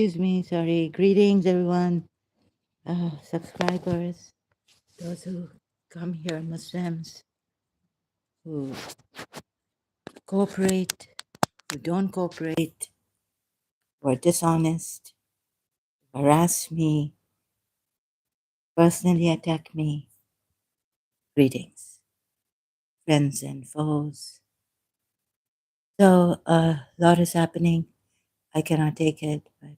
excuse me, sorry. Greetings, everyone. Subscribers, those who come here, Muslims who cooperate, who don't cooperate, who are dishonest, harass me, personally attack me. Greetings, friends and foes. So, a lot is happening. I cannot take it, but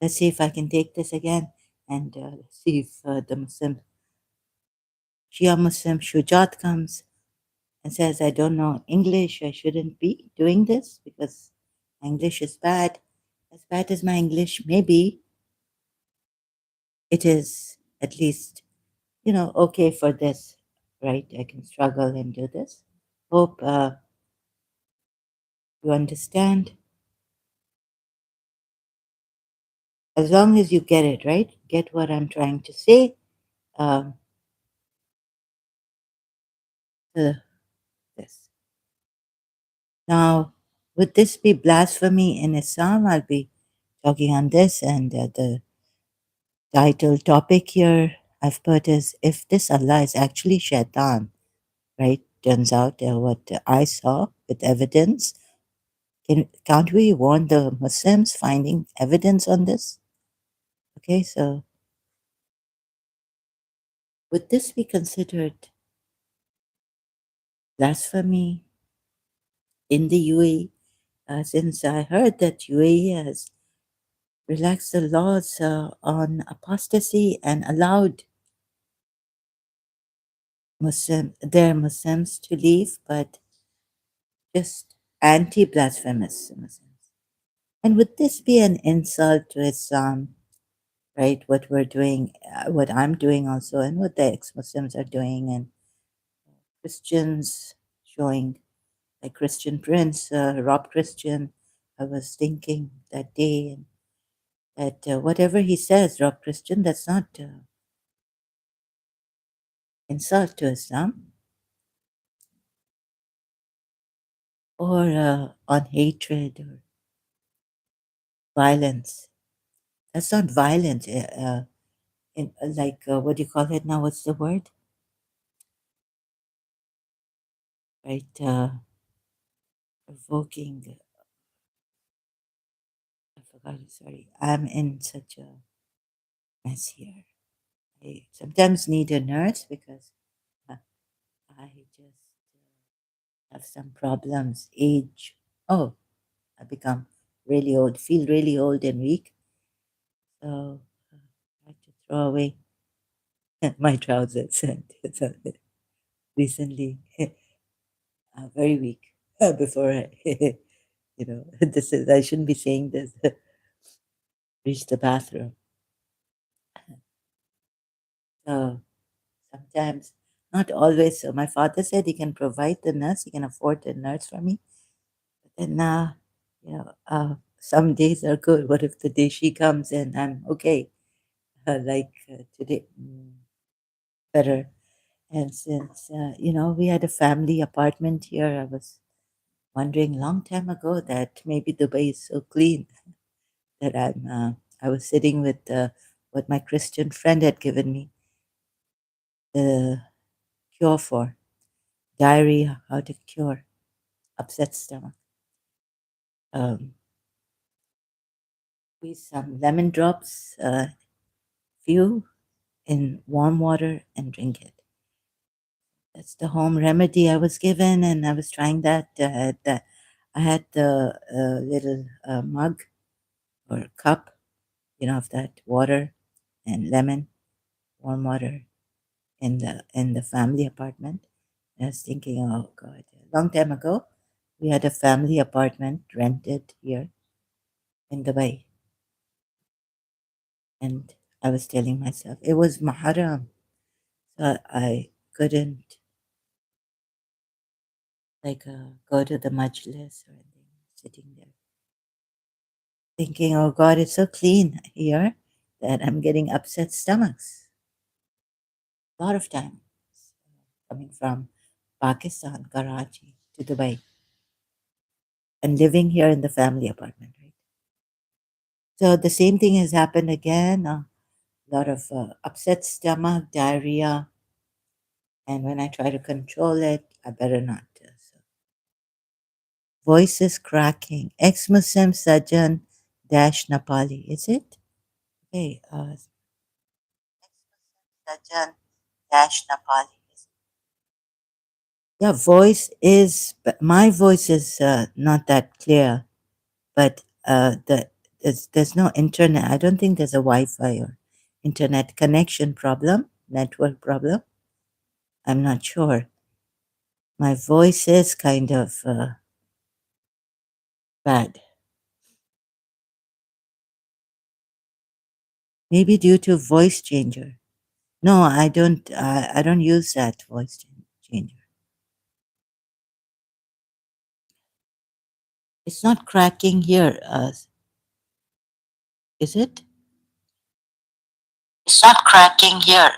let's see if I can take this again and see if the Shia Muslim Shujat comes and says, I don't know English, I shouldn't be doing this because English is bad. As bad as my English may be, it is at least, okay for this, right? I can struggle and do this. Hope you understand. As long as you get it, right? Get what I'm trying to say. Um, this. Now, would this be blasphemy in Islam? I'll be talking on this, and the title topic here I've put is if this Allah is actually Shaitan, right? Turns out what I saw with evidence. Can't we warn the Muslims finding evidence on this? Okay, so would this be considered blasphemy in the UAE? Since I heard that UAE has relaxed the laws on apostasy and allowed their Muslims to leave, but just anti-blasphemous Muslims. And would this be an insult to Islam, right? What we're doing, what I'm doing also, and what the ex-Muslims are doing, and Christians showing, like Christian Prince, Rob Christian. I was thinking that day that whatever he says, Rob Christian, that's not insult to Islam or on hatred or violence. That's not violence. Like what do you call it now? What's the word? Right, provoking. I forgot. Sorry, I'm in such a mess here. I sometimes need a nurse because uh, I just have some problems. Age. Oh, I become really old. Feel really old and weak. So I had to throw away my trousers. So recently, very weak. Before I, this is I shouldn't be saying this. Reach the bathroom. So sometimes, not always. So my father said he can provide the nurse, he can afford the nurse for me. But then, some days are good. What if the day she comes and I'm okay? Like today, better. And since, we had a family apartment here, I was wondering long time ago that maybe Dubai is so clean that I was sitting with what my Christian friend had given me the cure for diarrhea, how to cure upset stomach. Squeeze some lemon drops, few in warm water and drink it. That's the home remedy I was given, and I was trying that. I had the little mug or cup, of that water and lemon, warm water in the family apartment. I was thinking, oh God, a long time ago, we had a family apartment rented here in Dubai, and I was telling myself it was Muharram, so I couldn't like go to the majlis or anything, sitting there thinking, oh God, it's so clean here that I'm getting upset stomachs. A lot of time coming from Pakistan, Karachi to Dubai and living here in the family apartment, right? So the same thing has happened again. A lot of upset stomach, diarrhea, and when I try to control it, I better not. So voice is cracking. Ex-Muslim Sajan dash Nepali. Is it? Okay. Sajan dash Nepali. Yeah, voice is. But my voice is not that clear. But there's no internet. I don't think there's a Wi-Fi or internet connection problem, network problem. I'm not sure. My voice is kind of bad. Maybe due to voice changer. No, I don't. I don't use that changer. It's not cracking here. Is it? It's not cracking here.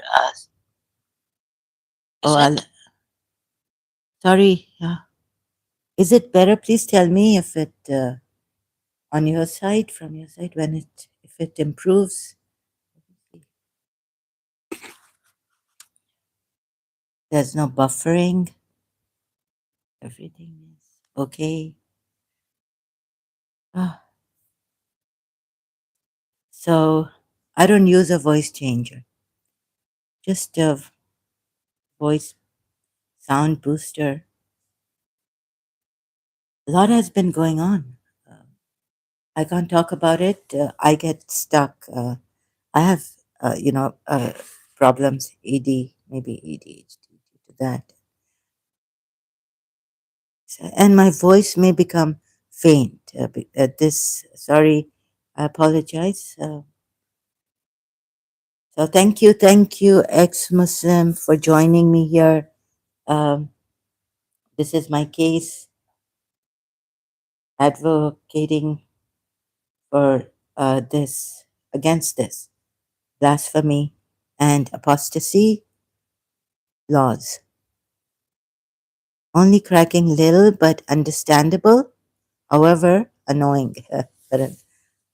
Oh, sorry. Is it better? Please tell me if it on your side, from your side, when it if it improves. There's no buffering. Everything is okay. Ah, so I don't use a voice changer, just a voice sound booster. A lot has been going on. I can't talk about it. I get stuck. I have, problems, ED, maybe ADHD due to that. And my voice may become faint. Sorry, I apologize. So thank you, ex-Muslim, for joining me here. Um, this is my case advocating for this, against this blasphemy and apostasy laws. Only cracking little but understandable, however annoying.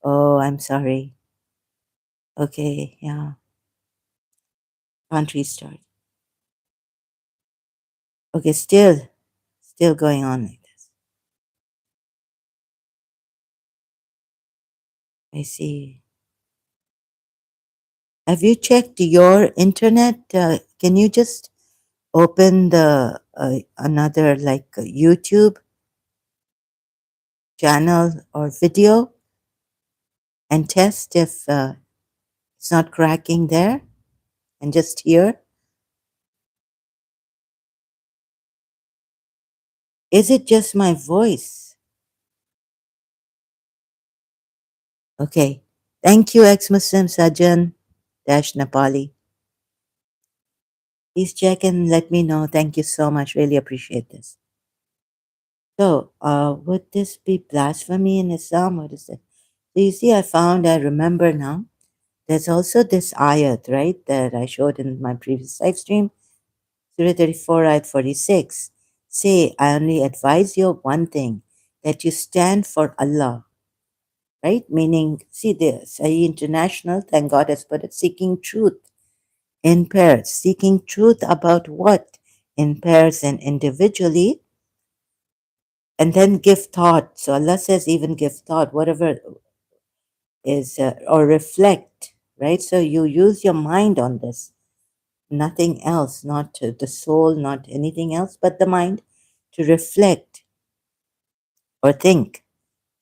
Oh, I'm sorry. Okay, yeah, can't restart. Okay, still going on like this. I see. Have you checked your internet? Can you just open the another like YouTube channel or video and test if it's not cracking there and just hear? Is it just my voice? Okay. Thank you, ex-Muslim Sajan dash Nepali. Please check and let me know. Thank you so much. Really appreciate this. So, would this be blasphemy in Islam? What is it? So you see, I remember now. There's also this ayat, right, that I showed in my previous live stream, Surah 34, ayat 46. Say, I only advise you of one thing, that you stand for Allah, right? Meaning, see, the Sahih International, thank God has put it, seeking truth in pairs. Seeking truth about what? In pairs and individually, and then give thought. So Allah says, even give thought, whatever is, or reflect, right? So you use your mind on this, nothing else, not the soul, not anything else, but the mind to reflect or think,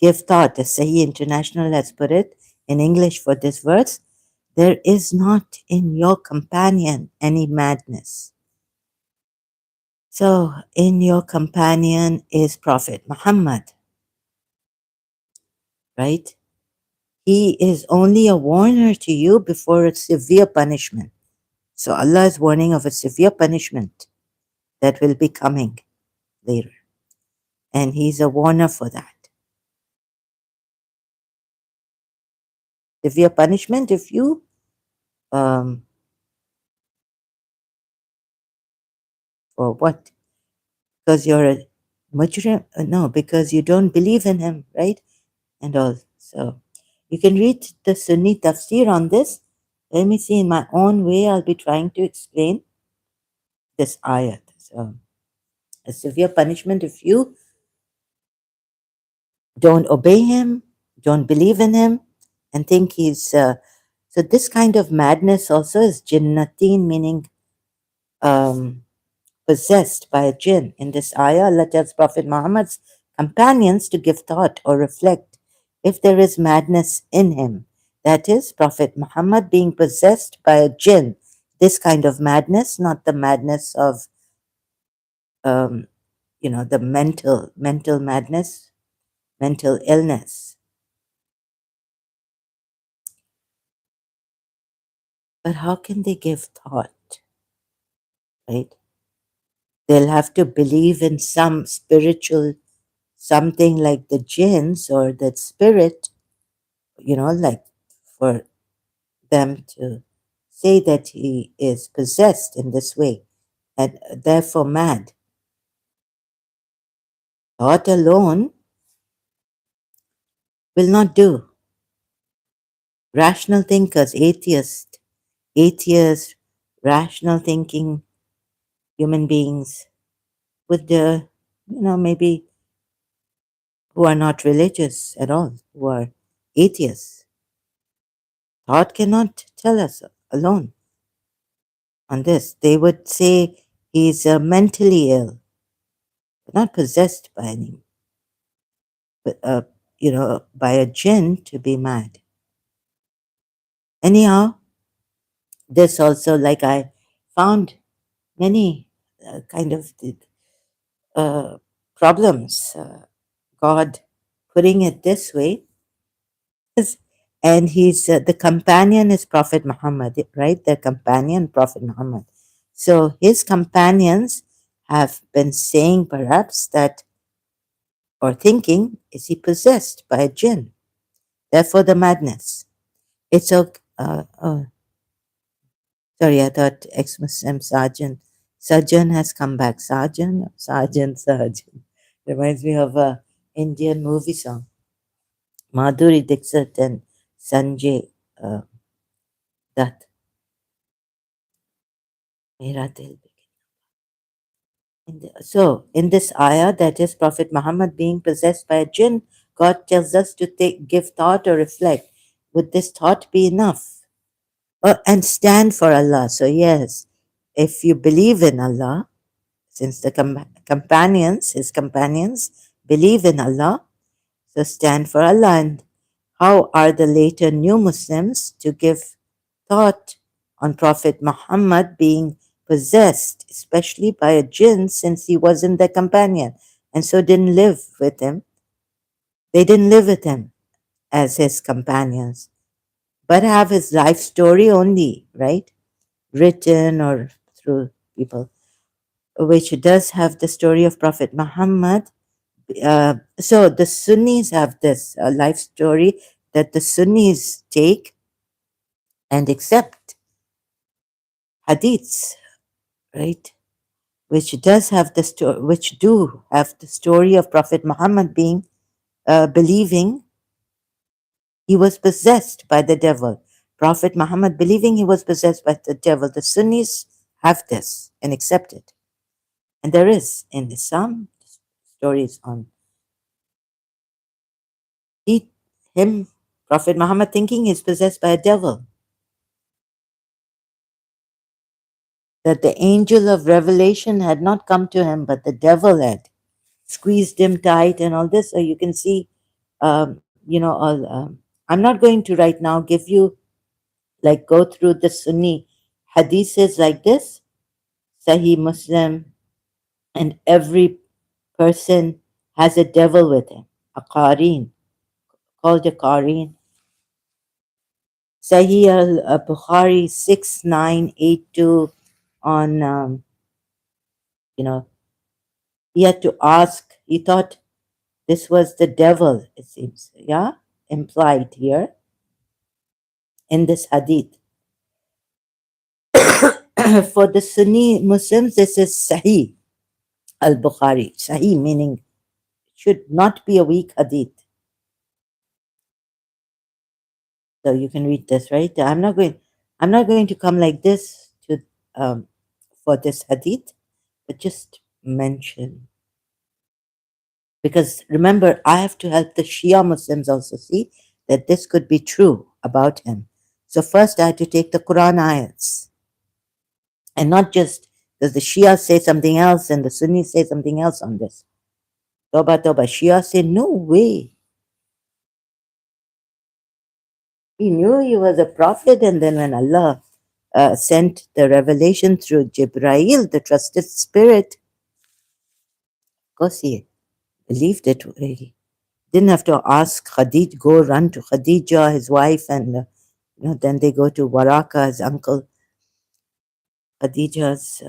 give thought. The Sahih International has put it in English for this verse, there is not in your companion any madness. So in your companion is Prophet Muhammad, right? He is only a warner to you before a severe punishment. So Allah is warning of a severe punishment that will be coming later. And He's a warner for that. Severe punishment if you, um, for what? Because you're a mujrim? No, because you don't believe in Him, right? And all. So You can read the Sunni tafsir on this. Let me see, in my own way, I'll be trying to explain this ayat. So, a severe punishment if you don't obey him, don't believe in him, and think he's. So, this kind of madness also is jinnatin, meaning um, possessed by a jinn. In this ayah, Allah tells Prophet Muhammad's companions to give thought or reflect if there is madness in him. That is, Prophet Muhammad being possessed by a jinn. This kind of madness, not the madness of, um, the mental madness, mental illness. But how can they give thought, right? They'll have to believe in some spiritual something like the jinns or that spirit, like for them to say that he is possessed in this way and therefore mad. Thought alone will not do. Rational thinkers, atheists, rational thinking human beings with the, maybe who are not religious at all, who are atheists. Thought cannot tell us alone on this. They would say he's mentally ill, but not possessed by any, but, by a jinn to be mad. Anyhow, this also, like I found many kind of uh, problems. God putting it this way is, and he's the companion is Prophet Muhammad, right? The companion, Prophet Muhammad. So his companions have been saying perhaps that, or thinking, is he possessed by a jinn? Therefore, the madness. It's okay. Sorry, I thought ex-Muslim Sergeant. Surgeon has come back. Sergeant. Reminds me of a Indian movie song. Madhuri Dixit and Sanjay uh, Dutt. Mera dil So, in this ayah, that is Prophet Muhammad being possessed by a jinn, God tells us to give thought or reflect. Would this thought be enough? And stand for Allah. So, yes, if you believe in Allah, since the his companions, believe in Allah, so stand for Allah. And how are the later new Muslims to give thought on Prophet Muhammad being possessed, especially by a jinn, since he wasn't their companion and so didn't live with him? They didn't live with him as his companions, but have his life story only, right? Written or through people, which does have the story of Prophet Muhammad. So the Sunnis have this life story that the Sunnis take and accept hadiths, right? Which does have the story, which do have the story of Prophet Muhammad being believing he was possessed by the devil. Prophet Muhammad believing he was possessed by the devil. The Sunnis have this and accept it, and there is in Islam stories on he, him, Prophet Muhammad thinking he's possessed by a devil. That the angel of revelation had not come to him, but the devil had squeezed him tight and all this. So you can see, all. I'm not going to right now give you, like, go through the Sunni hadiths like this, Sahih Muslim, and every person has a devil with him, a qareen, called a qareen. Sahih al-Bukhari 6982 on, you know, he had to ask, he thought this was the devil, it seems, yeah, implied here in this hadith. For the Sunni Muslims, this is Sahih al Bukhari. Sahih meaning should not be a weak hadith. So you can read this, right? I'm not going to come like this to um, for this hadith, but just mention, because remember, I have to help the Shia Muslims also see that this could be true about him. So first, I had to take the Quran ayats, and not just because the Shia say something else and the Sunnis say something else on this. Toba Toba, Shia say no way. He knew he was a prophet, and then when Allah sent the revelation through Jibrail, the trusted spirit, of course he believed it. He didn't have to ask Khadija, go run to Khadija, his wife, and then they go to Waraka, his uncle, Khadija's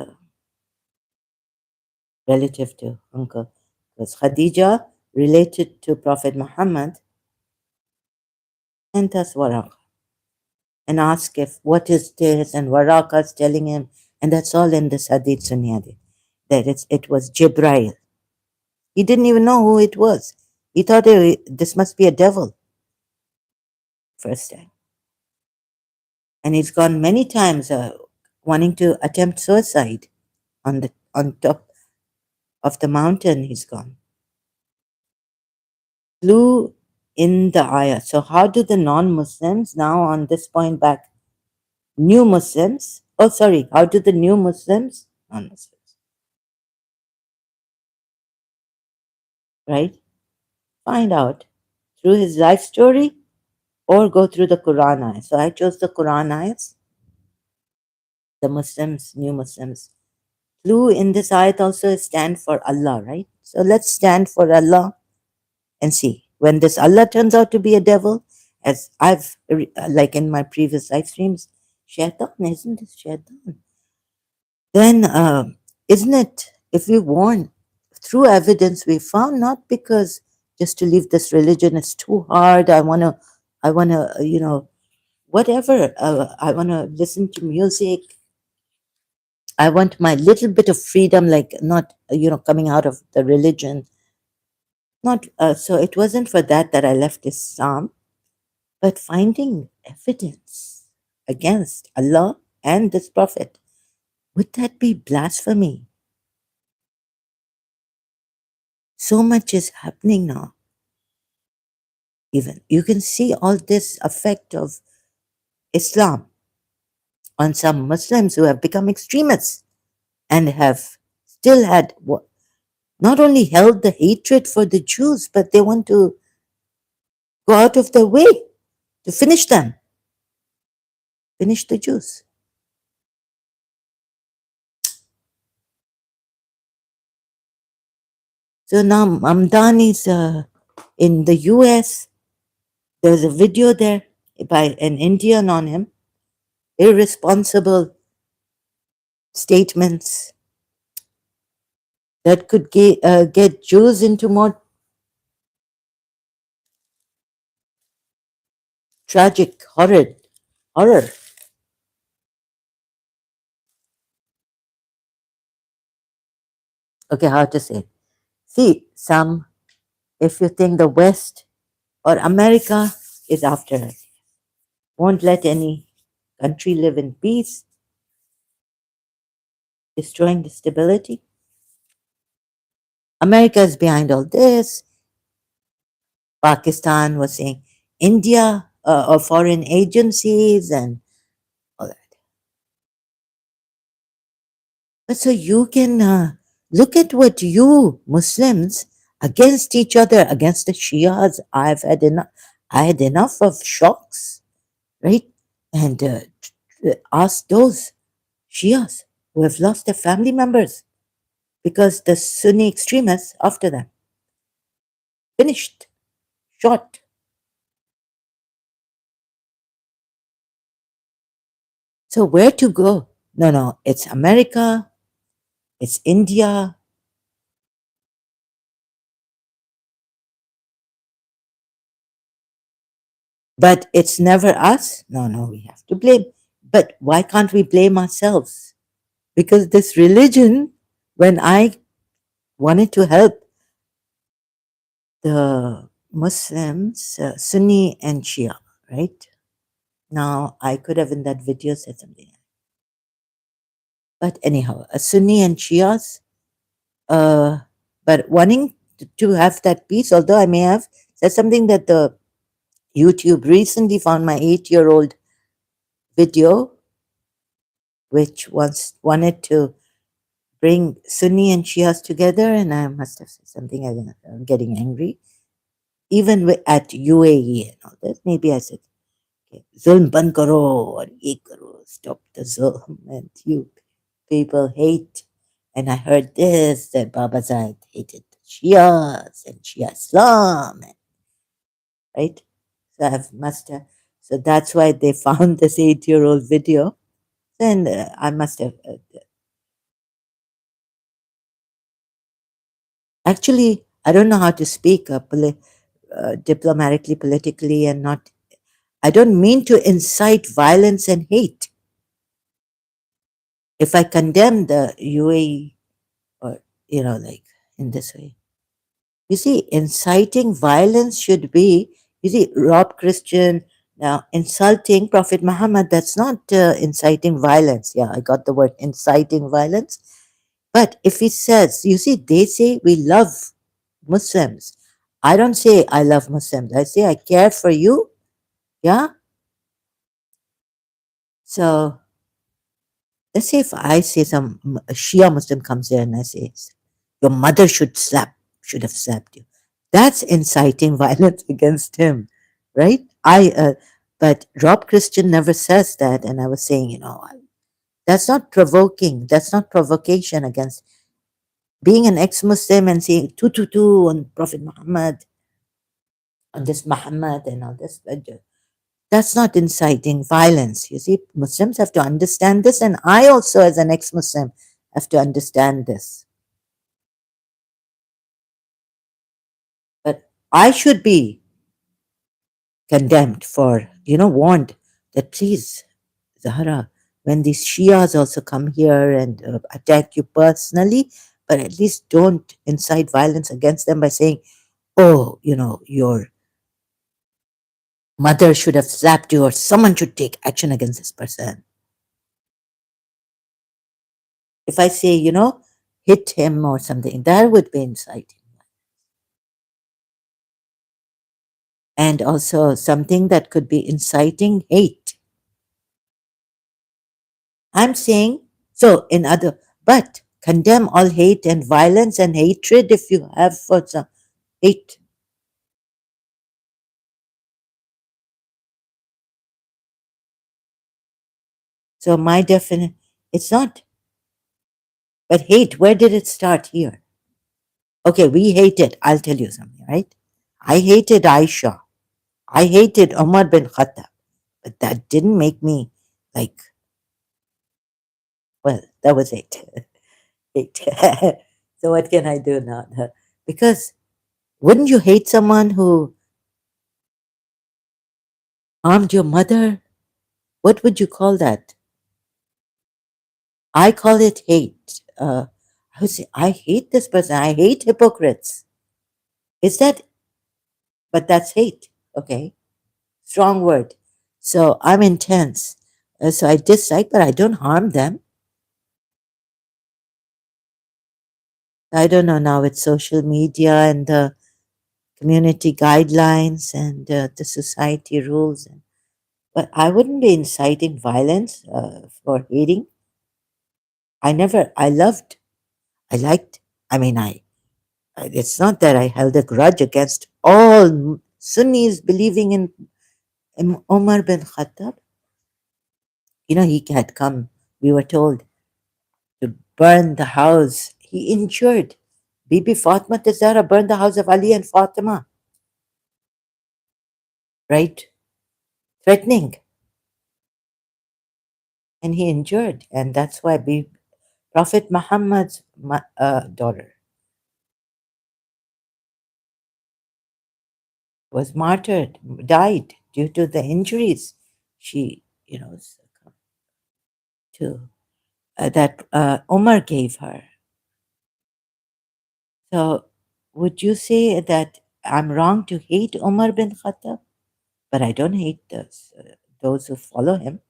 relative to uncle. Because Khadija related to Prophet Muhammad, and thus Waraka, and ask if what is this, and Waraka's telling him, and that's all in this hadith Sunnah, that it was Jibrail. He didn't even know who it was. He thought this must be a devil first time. And he's gone many times wanting to attempt suicide on top of the mountain. He's gone. Flew in the ayah. So how do the non-Muslims now on this point back, new Muslims? Oh, sorry. How do the new Muslims, non-Muslims, right? Find out through his life story or go through the Quran ayahs. So I chose the Quran ayahs. The Muslims, new Muslims, Lu in this ayat also stand for Allah, right? So let's stand for Allah and see. When this Allah turns out to be a devil, as like in my previous live streams, Shaitan, isn't it Shaitan? Then, isn't it, if we warn through evidence we found, not because just to leave this religion is too hard, I want to, whatever, I want to listen to music, I want my little bit of freedom, like not, coming out of the religion. Not so. It wasn't for that I left Islam, but finding evidence against Allah and this Prophet. Would that be blasphemy? So much is happening now. Even you can see all this effect of Islam on some Muslims who have become extremists and have still had not only held the hatred for the Jews, but they want to go out of their way to finish them, finish the Jews. So now Mamdani is in the US. There's a video there by an Indian on him. Irresponsible statements that could get Jews into more tragic, horror. Okay, how to say it? See, if you think the West or America is after us, won't let any country live in peace, destroying the stability. America is behind all this. Pakistan was saying India or foreign agencies and all that. But so you can look at what you Muslims against each other, against the Shias. I had enough of shocks, right? And ask those Shias who have lost their family members because the Sunni extremists after them finished, shot. So where to go? No, no, it's America, it's India. But it's never us. No, no, we have to blame. But why can't we blame ourselves? Because this religion, when I wanted to help the Muslims, Sunni and Shia, right? Now, I could have in that video said something. But anyhow, a Sunni and Shias, uh, but wanting to have that peace, although I may have said something that the YouTube recently found my 8-year-old video, which once wanted to bring Sunni and Shias together, and I must have said something. I'm getting angry. Even at UAE and all that, maybe I said, okay, zulm ban karo or ye karo, stop the zulm, and you people hate. And I heard this that Baba Zaid hated the Shias and Shia Islam, right? So must have. So that's why they found this 8-year-old video. Then I must have. Actually, I don't know how to speak diplomatically, politically, and not. I don't mean to incite violence and hate. If I condemn the UAE or, like in this way, you see, inciting violence should be, you see, Rob Christian now insulting Prophet Muhammad, that's not inciting violence. Yeah, I got the word inciting violence. But if he says, you see, they say we love Muslims. I don't say I love Muslims. I say I care for you. Yeah. So let's say if I say a Shia Muslim comes here and I say, your mother should have slapped you. That's inciting violence against him, right? But Rob Christian never says that. And I was saying, that's not provoking. That's not provocation against being an ex-Muslim and saying, tu on Prophet Muhammad, on this Muhammad and all this. That's not inciting violence. You see, Muslims have to understand this, and I also, as an ex Muslim, have to understand this. But I should be condemned for, warned that please, Zahra, when these Shias also come here and attack you personally, but at least don't incite violence against them by saying, oh, your mother should have slapped you or someone should take action against this person. If I say, hit him or something, that would be inciting. And also something that could be inciting hate. I'm saying, so in other, but condemn all hate and violence and hatred if you have for some hate. So my definition, it's not, but hate, where did it start here? Okay, we hated, I'll tell you something, right? I hated Aisha. I hated Omar bin Khattab. But that didn't make me like, well, that was it. Hate. So what can I do now? Because wouldn't you hate someone who harmed your mother? What would you call that? I call it hate. I would say, I hate this person. I hate hypocrites. Is that, but that's hate. Okay. Strong word. So I'm intense. So I dislike, but I don't harm them. I don't know now with social media and the community guidelines and the society rules. But I wouldn't be inciting violence for hating. I never, I liked, I mean, it's not that I held a grudge against all Sunnis believing in Omar bin Khattab. He had come, we were told, to burn the house. He injured. Bibi Fatma Zahra burned the house of Ali and Fatima, right? Threatening. And he injured. And that's why Prophet Muhammad's daughter was martyred, died due to the injuries she, succumbed to, that Omar gave her. So, would you say that I'm wrong to hate Omar bin Khattab? But I don't hate those who follow him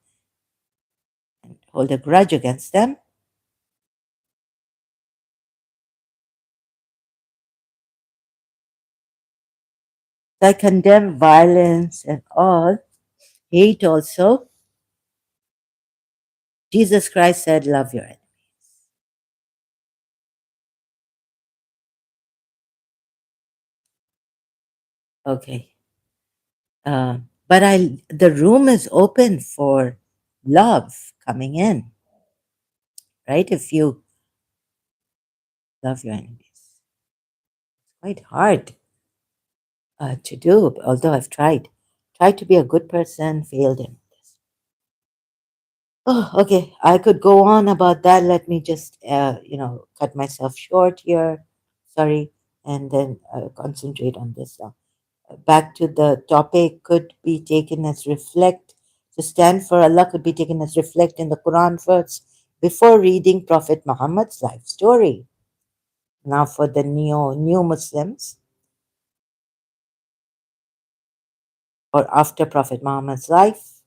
and hold a grudge against them. I condemn violence and all, hate also. Jesus Christ said, love your enemy. Okay. But the room is open for love coming in, right? If you love your enemies, quite hard to do. Although I've tried to be a good person, failed in this. Oh, okay. I could go on about that. Let me just, cut myself short here. Sorry, and then concentrate on this now. Back to the topic, could be taken as reflect. To stand for Allah could be taken as reflect in the Quran first before reading Prophet Muhammad's life story. Now, for the new Muslims, or after Prophet Muhammad's life,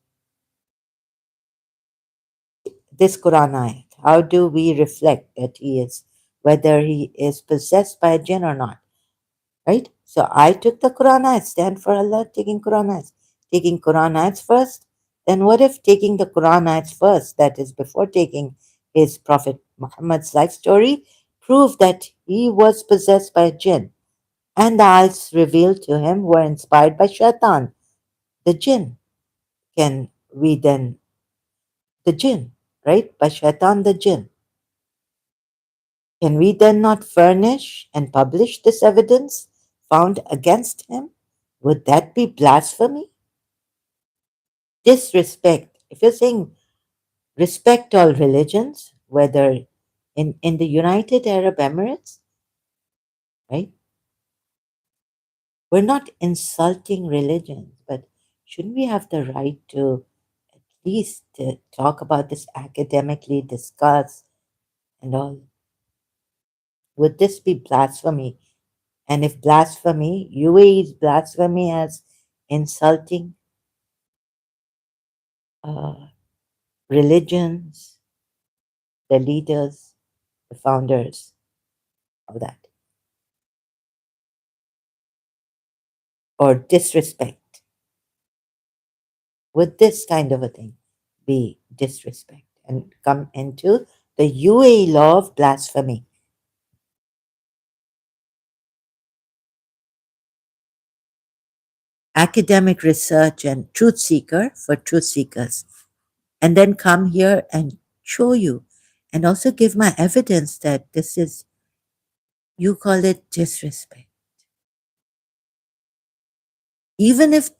this Quran ayat. How do we reflect that he is, whether he is possessed by a jinn or not? Right? So I took the Quran ayat, stand for Allah, taking Quran ayats. Taking Quran ayats first, then what if taking the Quran ayats first, that is before taking his Prophet Muhammad's life story, proved that he was possessed by a jinn, and the ayats revealed to him were inspired by Shaitan, the jinn? Can we then, the jinn, right? By Shaitan, the jinn. Can we then not furnish and publish this evidence found against him? Would that be blasphemy? Disrespect. If you're saying respect all religions, whether in the United Arab Emirates, right? We're not insulting religions, but shouldn't we have the right to at least talk about this academically, discuss and all? Would this be blasphemy? And if blasphemy, UAE's blasphemy as insulting uh, religions, the leaders, the founders, all that, or disrespect. Would this kind of a thing be disrespect and come into the UAE law of blasphemy? Academic research and truth seeker for truth seekers, and then come here and show you and also give my evidence that this is, you call it disrespect. Even if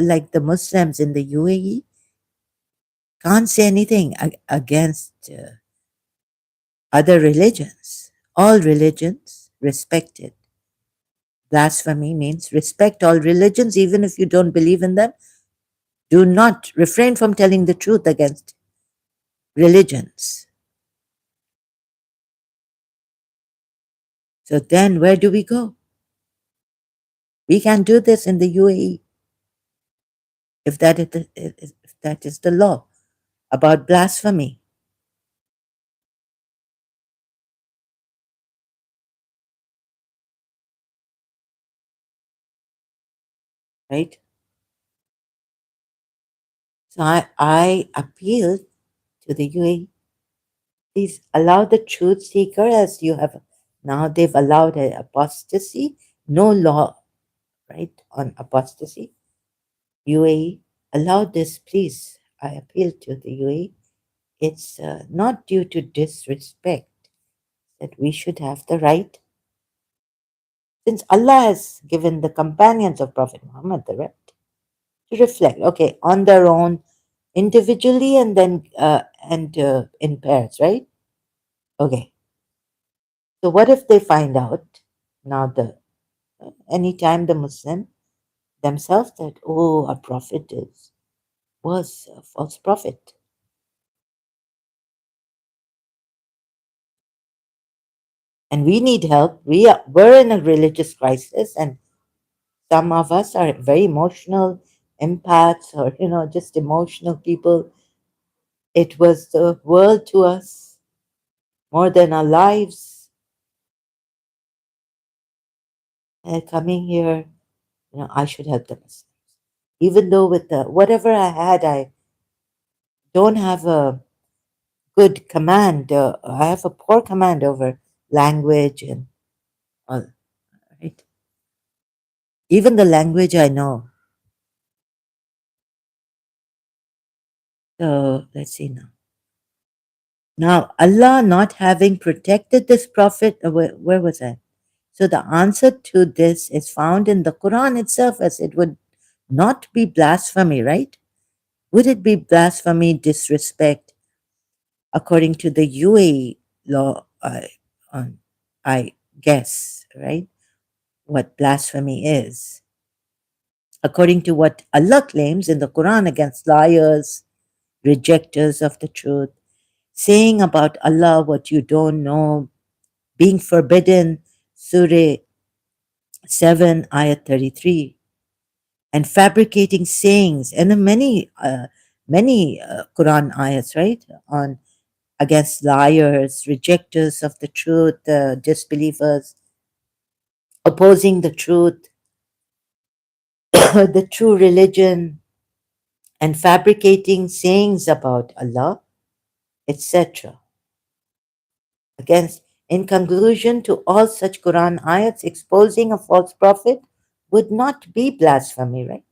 like the Muslims in the UAE can't say anything against other religions, all religions respected. Blasphemy means respect all religions, even if you don't believe in them. Do not refrain from telling the truth against religions. So then, where do we go? We can do this in the UAE if that is the law about blasphemy, right? So I appeal to the UAE. Please allow the truth seeker, as you have now, they've allowed apostasy, no law, right, on apostasy. UAE, allow this, please. I appeal to the UAE. It's not due to disrespect that we should have the right, since Allah has given the companions of Prophet Muhammad the right to reflect, okay, on their own, individually, and then in pairs, right? Okay. So what if they find out now, the anytime the Muslim themselves, that, oh, a prophet was a false prophet, and we need help. We're in a religious crisis, and some of us are very emotional, empaths or, just emotional people. It was the world to us more than our lives. And coming here, I should help the Muslims. Even though with the whatever I had, I don't have a good command. I have a poor command over language and all, right? Even the language I know. So let's see now. Now, Allah not having protected this prophet, where was I? So the answer to this is found in the Quran itself, as it would not be blasphemy, right? Would it be blasphemy, disrespect, according to the UAE law? I guess, right? What blasphemy is. According to what Allah claims in the Quran against liars, rejectors of the truth, saying about Allah what you don't know, being forbidden, Surah 7, Ayat 33, and fabricating sayings, and many Quran ayats, right, on against liars, rejectors of the truth, disbelievers, opposing the truth, the true religion, and fabricating sayings about Allah, etc. Against, in conclusion to all such Quran ayats, exposing a false prophet would not be blasphemy, right?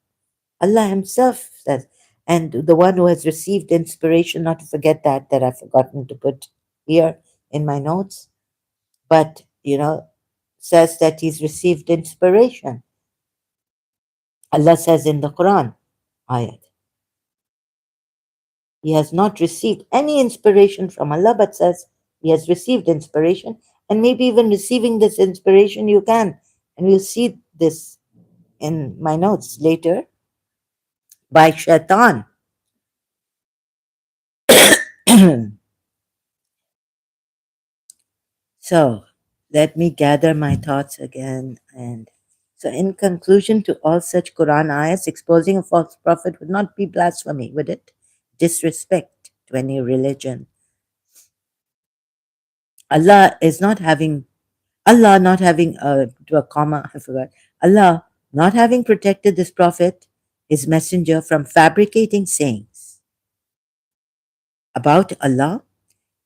Allah Himself says, and the one who has received inspiration, not to forget that I've forgotten to put here in my notes, but says that he's received inspiration. Allah says in the Quran ayat, he has not received any inspiration from Allah, but says he has received inspiration, and maybe even receiving this inspiration you can, and we'll see this in my notes later, by Shaitan. So let me gather my thoughts again. And so, in conclusion to all such Quran ayahs, exposing a false prophet would not be blasphemy, would it? Disrespect to any religion. Allah is not having, Allah not having, to a comma, I forgot. Allah not having protected this prophet, his messenger, from fabricating sayings about Allah,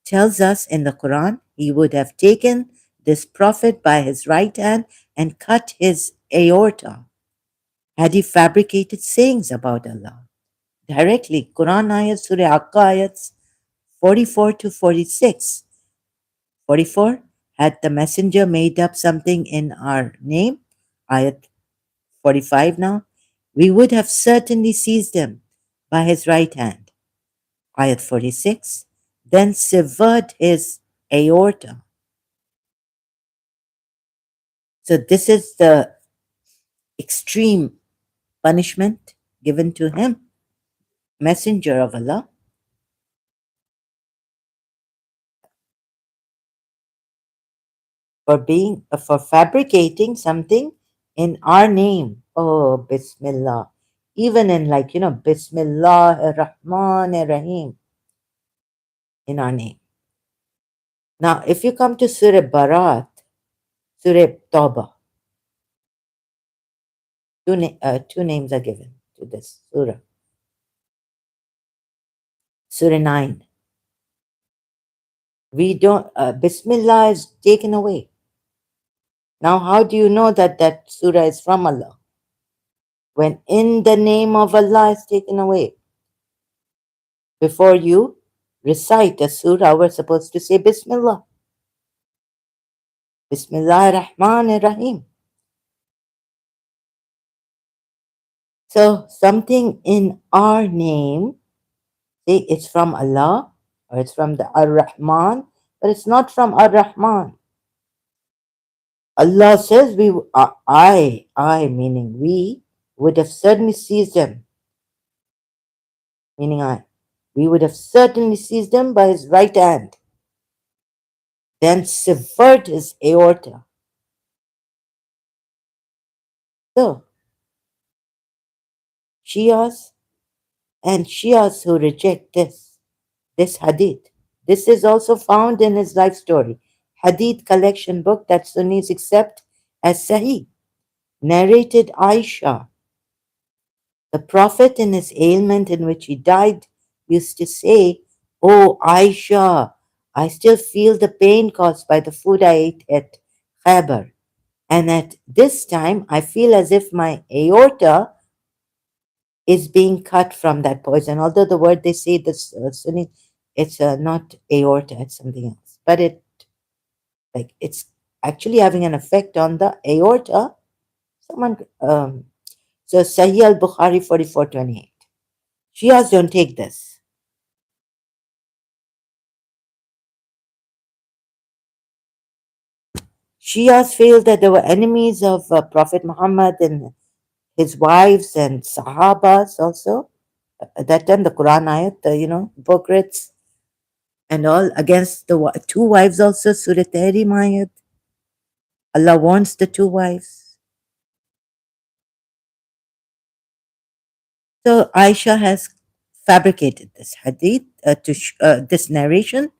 tells us in the Quran he would have taken this prophet by his right hand and cut his aorta had he fabricated sayings about Allah. Directly, Quran ayat, Surah Akka ayats 44 to 46. 44, had the messenger made up something in our name? Ayat 45 now. We would have certainly seized him by his right hand. Ayat 46, then severed his aorta. So this is the extreme punishment given to him, messenger of Allah, for fabricating something in our name. Oh, Bismillah. Even in, like, Bismillah ar-Rahman ar-Rahim, in our name. Now, if you come to Surah Barat, Surah Tawbah, two names are given to this surah. Surah 9. We don't, Bismillah is taken away. Now, how do you know that that surah is from Allah? When in the name of Allah is taken away. Before you recite a surah, we're supposed to say Bismillah. Bismillah ar-Rahman ar-Rahim. So something in our name, say it's from Allah or it's from the Ar-Rahman, but it's not from Ar-Rahman. Allah says I meaning we, would have certainly seized him, meaning I. We would have certainly seized him by his right hand, then severed his aorta. So, Shias and Shias who reject this hadith. This is also found in his life story, hadith collection book that Sunnis accept as Sahih, narrated Aisha. The Prophet, in his ailment in which he died, used to say, "Oh, Aisha, I still feel the pain caused by the food I ate at Khaybar. And at this time, I feel as if my aorta is being cut from that poison." Although the word they say, this Sunni, it's not aorta, it's something else. But it's actually having an effect on the aorta. Someone, so Sahih al Bukhari 4428. Shias don't take this. Shias feel that they were enemies of Prophet Muhammad and his wives and Sahabas also. At that time, the Quran ayat, hypocrites and all against the two wives also, Surah Tahrim ayat. Allah warns the two wives. So Aisha has fabricated this hadith, this narration.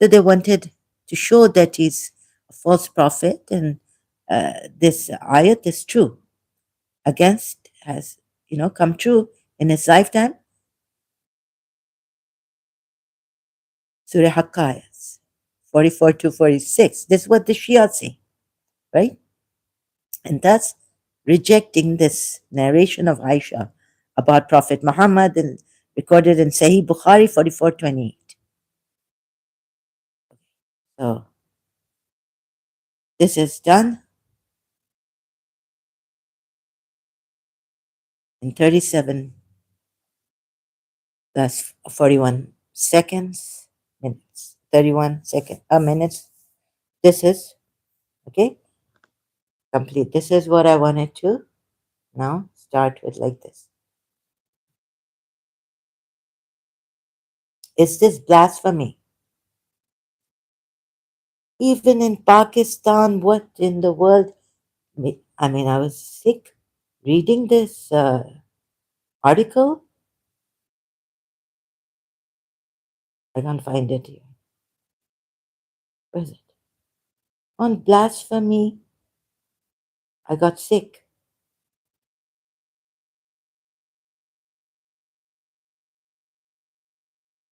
So they wanted to show that he's a false prophet and this ayat is true. Against has come true in his lifetime. Surah Haqqayas 44 to 46. This is what the Shia say, right? And thus rejecting this narration of Aisha about Prophet Muhammad and recorded in Sahih Bukhari 44:28. So this is done in 37 plus 41 seconds, minutes, minutes. This is okay, complete. This is what I wanted to now start with like this. Is this blasphemy? Even in Pakistan, what in the world? I mean, I was sick reading this article. I can't find it here. Where is it? On blasphemy, I got sick.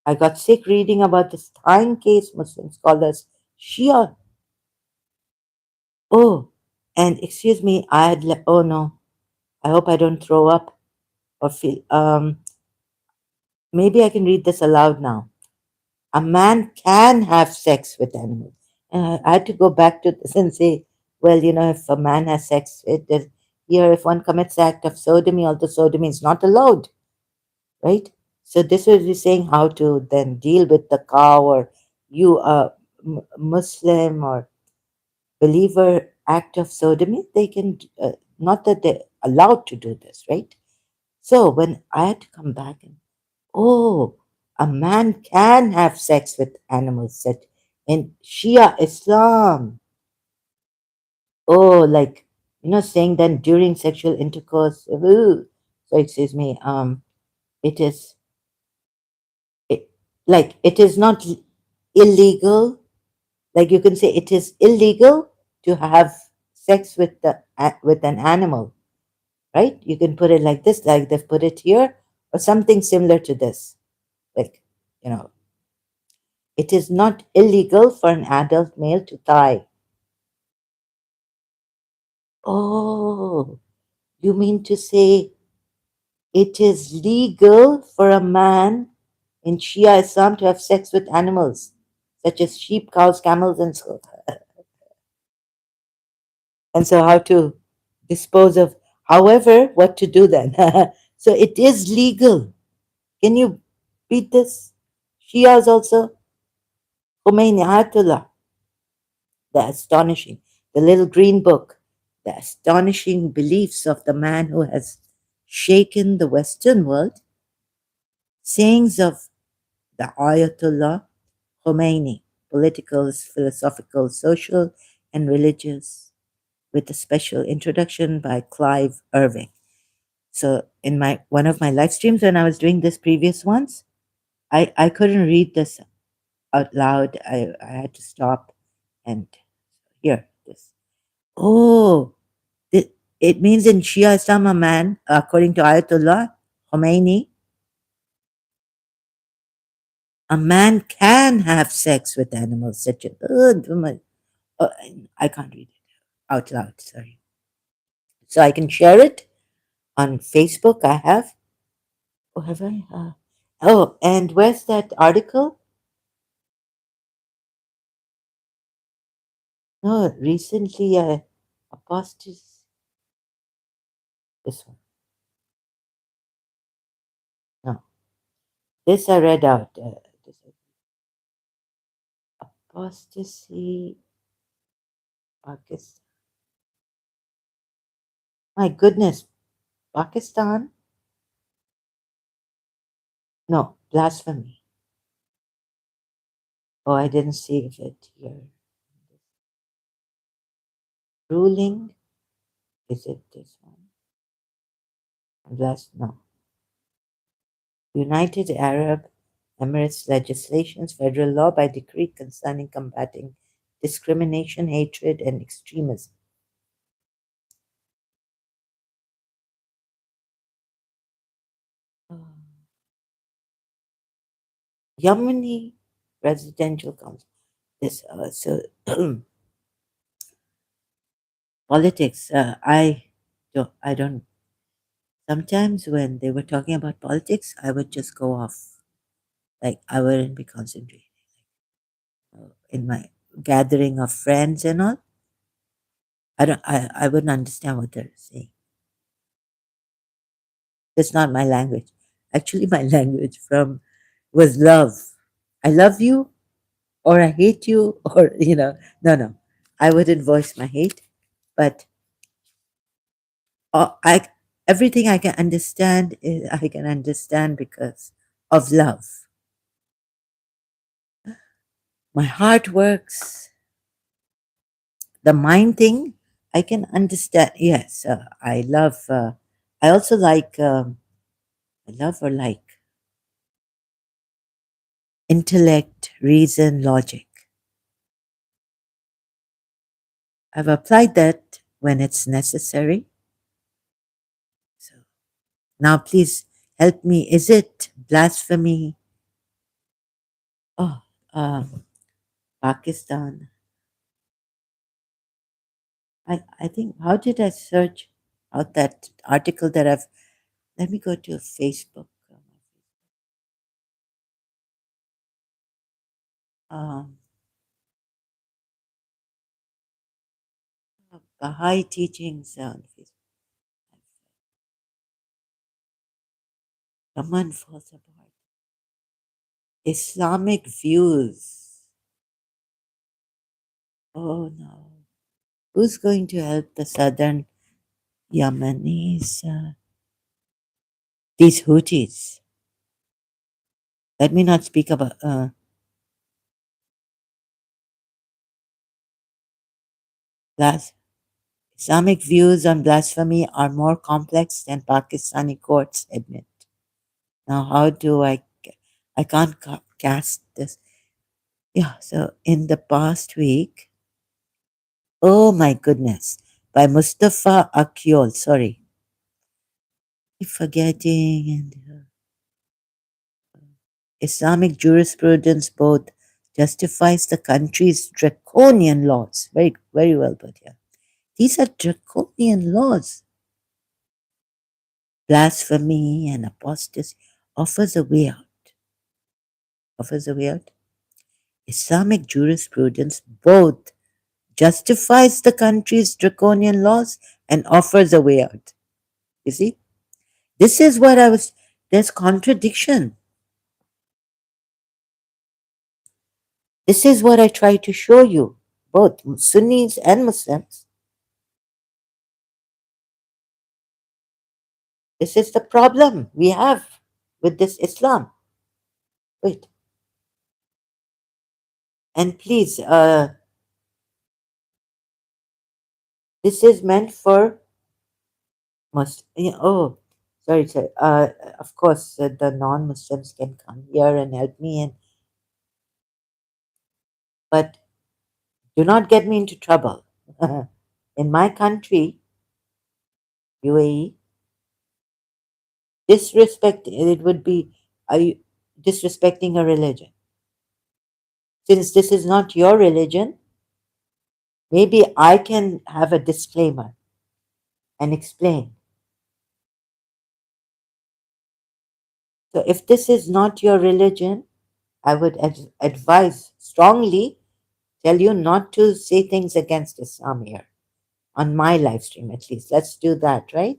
I got sick reading about this time case, Muslim scholars, Shia. Oh, and excuse me, oh no, I hope I don't throw up or feel. Maybe I can read this aloud now. A man can have sex with animals. I had to go back to this and say, well, if a man has sex with here, if one commits the act of sodomy, although sodomy is not allowed, right? So this was saying how to then deal with the cow, or you a Muslim or believer act of sodomy. They can not that they're allowed to do this, right? So when I had to come back and oh, a man can have sex with animals, said in Shia Islam. Oh, like saying then during sexual intercourse. So excuse me. It is it, like it is not illegal. Like you can say it is illegal to have sex with with an animal, right? You can put it like this, like they've put it here, or something similar to this. Like you know, it is not illegal for an adult male to tie. Oh, you mean to say it is legal for a man in Shia Islam to have sex with animals, such as sheep, cows, camels, and so. And so, how to dispose of, however, what to do then. So, it is legal. Can you beat this? Shias also, Khomeini Ayatollah, the astonishing, the little green book, the astonishing beliefs of the man who has shaken the Western world, sayings of the Ayatollah Khomeini, political, philosophical, social, and religious, with a special introduction by Clive Irving. So in my one of my live streams when I was doing this previous ones, I couldn't read this out loud. I had to stop and hear this. Oh, it, it means in Shia Islam, a man, according to Ayatollah Khomeini, a man can have sex with animals, such as, uh, I can't read it out loud, sorry. So I can share it on Facebook. I have. Oh, have I? Oh, and where's that article? No, recently, apostasy. This one. No, this I read out. This apostasy, Pakistan. My goodness, Pakistan? No, blasphemy. Oh, I didn't see it here. Ruling, is it this one? No. United Arab Emirates legislations, federal law by decree concerning combating discrimination, hatred, and extremism. Oh. Yemeni Presidential Council. This so politics. I don't. Sometimes when they were talking about politics, I would just go off. Like I wouldn't be concentrating in my gathering of friends and all. I don't. I wouldn't understand what they're saying. That's not my language. Actually, my language from was love. I love you, or I hate you, or no, no. I wouldn't voice my hate, but I everything I can understand is I can understand because of love. My heart works. The mind thing I can understand. Yes, I love. I also like. I love or like intellect, reason, logic. I've applied that when it's necessary. So now, please help me. Is it blasphemy? Oh, Pakistan. I think, how did I search out that article that I've, let me go to Facebook. Um, Baha'i teachings on Facebook. Someone falls apart. Islamic views. Oh no. Who's going to help the southern Yemenis? These Houthis. Let me not speak about blas- Islamic views on blasphemy are more complex than Pakistani courts admit. Now, how do I can't cast this. Yeah, so in the past week, oh my goodness, by Mustafa Akyol, sorry, keep forgetting, and Islamic jurisprudence both justifies the country's draconian laws. Very, very well put here. These are draconian laws. Blasphemy and apostasy offers a way out. Offers a way out. Islamic jurisprudence both justifies the country's draconian laws and offers a way out. You see? This is what there's contradiction. This is what I try to show you, both Sunnis and Muslims. This is the problem we have with this Islam. Wait, and please, this is meant for Muslim. Oh, Sorry, sir. Of course, the non-Muslims can come here and help me, but do not get me into trouble. In my country, UAE, disrespect it would be are you disrespecting a religion. Since this is not your religion, maybe I can have a disclaimer and explain. So, if this is not your religion, I would advise strongly tell you not to say things against Islam here on my live stream at least. Let's do that, right?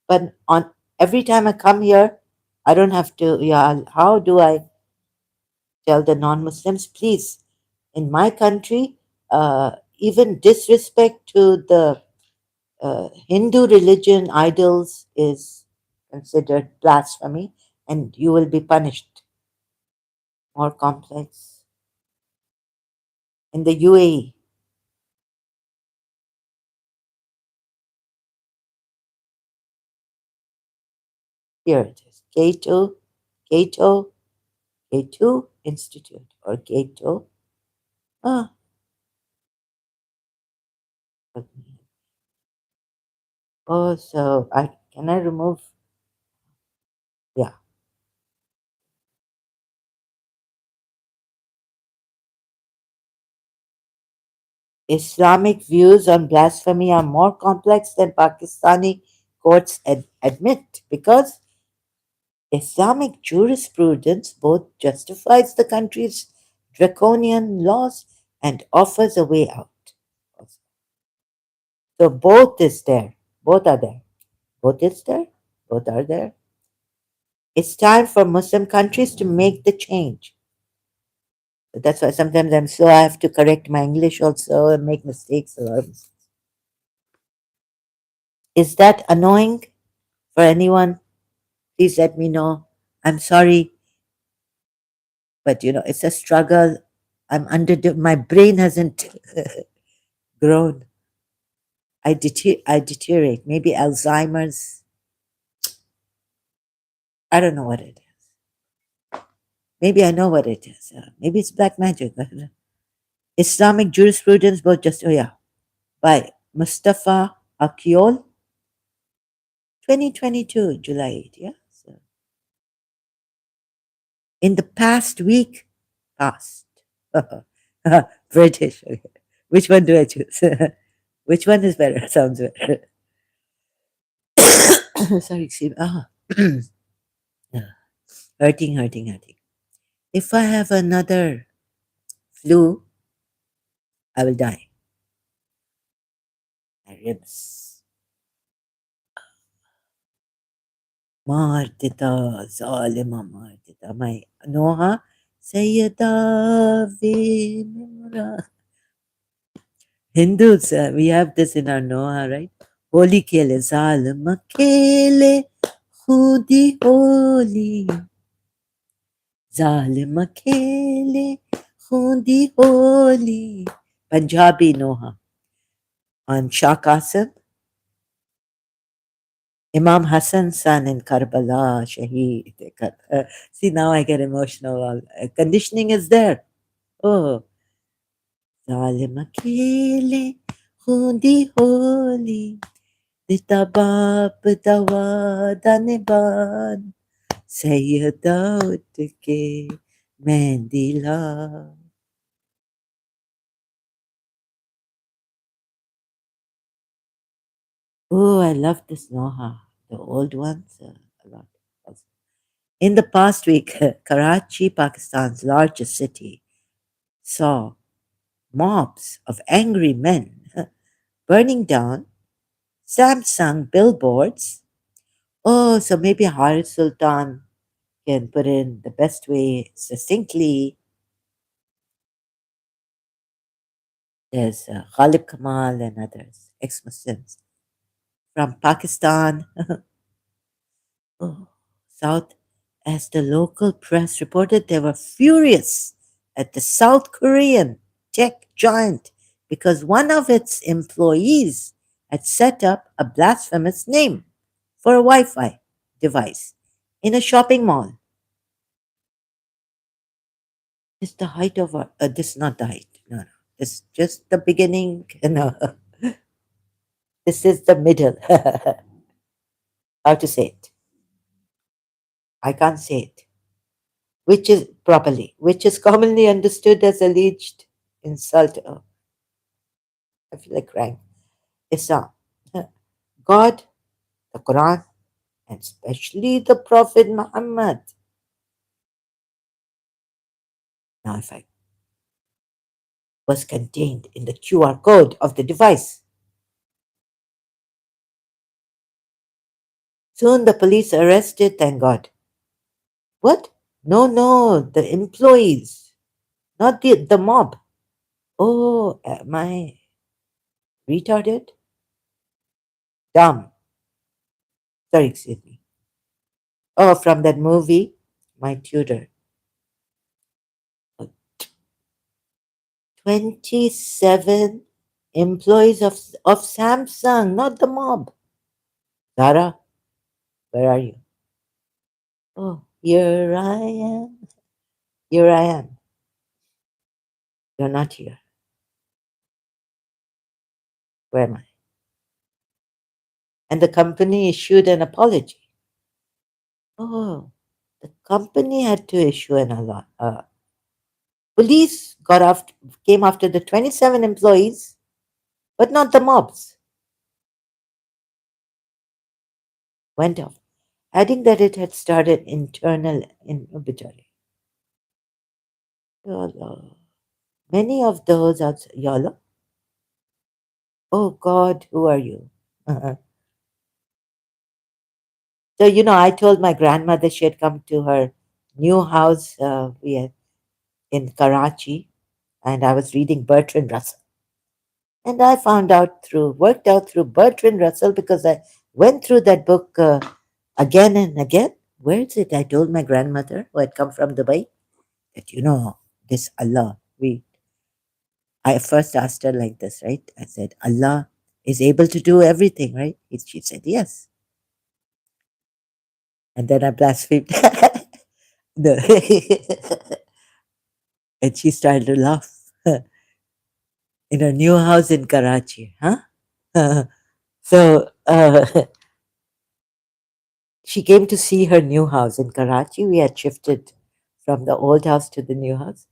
But on every time I come here, I don't have to. Yeah, how do I tell the non-Muslims? Please, in my country, even disrespect to the Hindu religion idols is considered blasphemy, and you will be punished. More complex in the UAE. Here it is. K2 Institute or Gato. Ah, oh, so I can I remove? Yeah, Islamic views on blasphemy are more complex than Pakistani courts admit because Islamic jurisprudence both justifies the country's draconian laws and offers a way out. So both is there. Both are there. Both is there. Both are there. It's time for Muslim countries to make the change. That's why sometimes I'm slow. I have to correct my English also and make mistakes. Is that annoying for anyone? Please let me know. I'm sorry, but it's a struggle. I'm my brain hasn't grown. I deteriorate. Maybe Alzheimer's. I don't know what it is. Maybe I know what it is. Maybe it's black magic. Islamic jurisprudence, both just oh yeah, by Mustafa Akyol, 2022, July 8. Yeah. So in the past week, past British. Okay. Which one do I choose? Which one is better? Sounds better. Sorry, excuse me. Yeah. Hurting. If I have another flu, I will die. My ribs. मार देता जालिमा मार देता my Noha Sayyida Vinura. Hindus, we have this in our Noha, right? Holy Kele Zalima Kele Khudi Holy Zalima Kele Khudi Holy. Punjabi Noha on Shah Qasim. Imam Hassan's son in Karbala, Shaheed. See, now I get emotional. Conditioning is there. Oh, Zalim Akele, Hundi Holi, Ditabab Dawa Daniban, Sayyida Utke, Mendila. Oh, I love this Noha. The old ones, a lot. Also. In the past week, Karachi, Pakistan's largest city, saw mobs of angry men burning down Samsung billboards. Oh, so maybe Haris Sultan can put in the best way succinctly. There's Ghalib Kamal and others, ex Muslims from Pakistan. Oh, South, as the local press reported, they were furious at the South Korean tech giant because one of its employees had set up a blasphemous name for a Wi Fi. device in a shopping mall. It's the height of our, this is not the height. No, no. It's just the beginning. No, this is the middle. How to say it? I can't say it. Which is properly, which is commonly understood as alleged insult. Oh, I feel like crying. Islam, God, the Quran, and especially the Prophet Muhammad. Now, if I was contained in the QR code of the device. Soon the police arrested, thank God. What? No, no, the employees, not the mob. Oh, am I retarded? Dumb. Sorry, excuse me. Oh, from that movie, My Tutor. Oh, 27 employees of Samsung, not the mob. Zara, where are you? Oh, here I am. Here I am. You're not here. Where am I? And the company issued an apology. Oh, the company had to issue an alarm. Police came after the 27 employees, but not the mobs. Went off, adding that it had started internal inhibitory. YOLO. Many of those are YOLO. Oh God, who are you? So, I told my grandmother she had come to her new house in Karachi, and I was reading Bertrand Russell. And I worked out through Bertrand Russell because I went through that book again and again. Where is it? I told my grandmother who had come from Dubai that, this Allah, I first asked her like this, right? I said, Allah is able to do everything, right? She said, yes. And then I blasphemed. No. And she started to laugh in her new house in Karachi, huh? So, she came to see her new house in Karachi. We had shifted from the old house to the new house.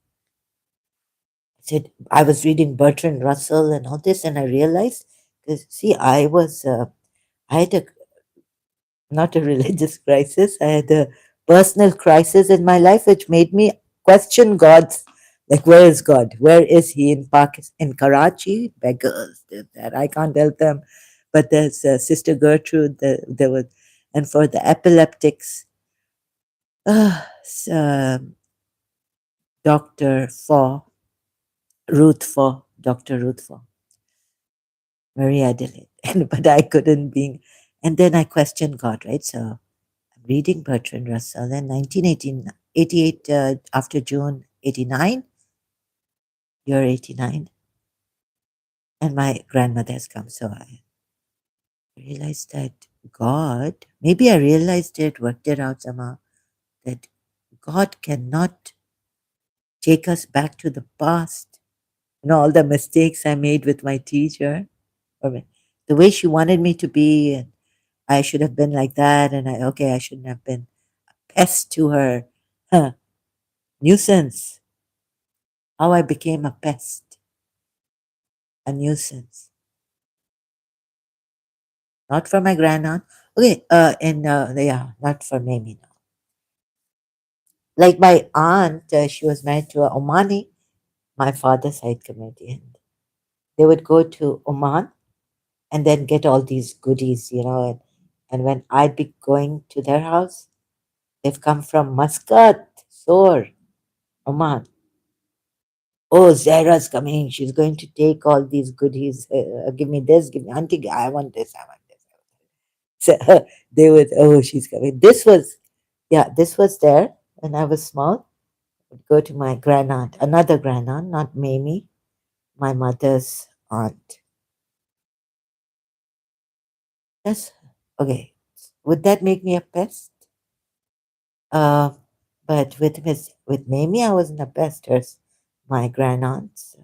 I said, I was reading Bertrand Russell and all this, and I realized, because see, I had not a religious crisis, I had a personal crisis in my life, which made me question God's, like, where is God? Where is He in Pakistan, in Karachi? Beggars, that I can't help them. But there's Sister Gertrude, there was, and for the epileptics, Dr. For Dr. Ruth For, Marie Adelaide. But I couldn't be. And then I questioned God, right? So I'm reading Bertrand Russell in 1988, after June 89, year 89. And my grandmother has come. So I realized that maybe I realized it, worked it out somehow, that God cannot take us back to the past. All the mistakes I made with my teacher, or the way she wanted me to be, and I should have been like that, and I shouldn't have been a pest to her. Huh. Nuisance. How I became a pest, a nuisance. Not for my grandaunt. Okay, and yeah, not for Mamie. No. Like my aunt, she was married to a Omani, my father's side community, and they would go to Oman and then get all these goodies, and when I'd be going to their house, they've come from Muscat, Sor, Oman. Oh, Zara's coming. She's going to take all these goodies. Give me this, give me, Auntie, I want this, I want this. So they would, oh, she's coming. This was there when I was small. I'd go to my grandaunt, another grandaunt, not Mamie, my mother's aunt. That's okay. Would that make me a pest? Uh, but with Mamie, I wasn't a pest. Hers, my grandaunt's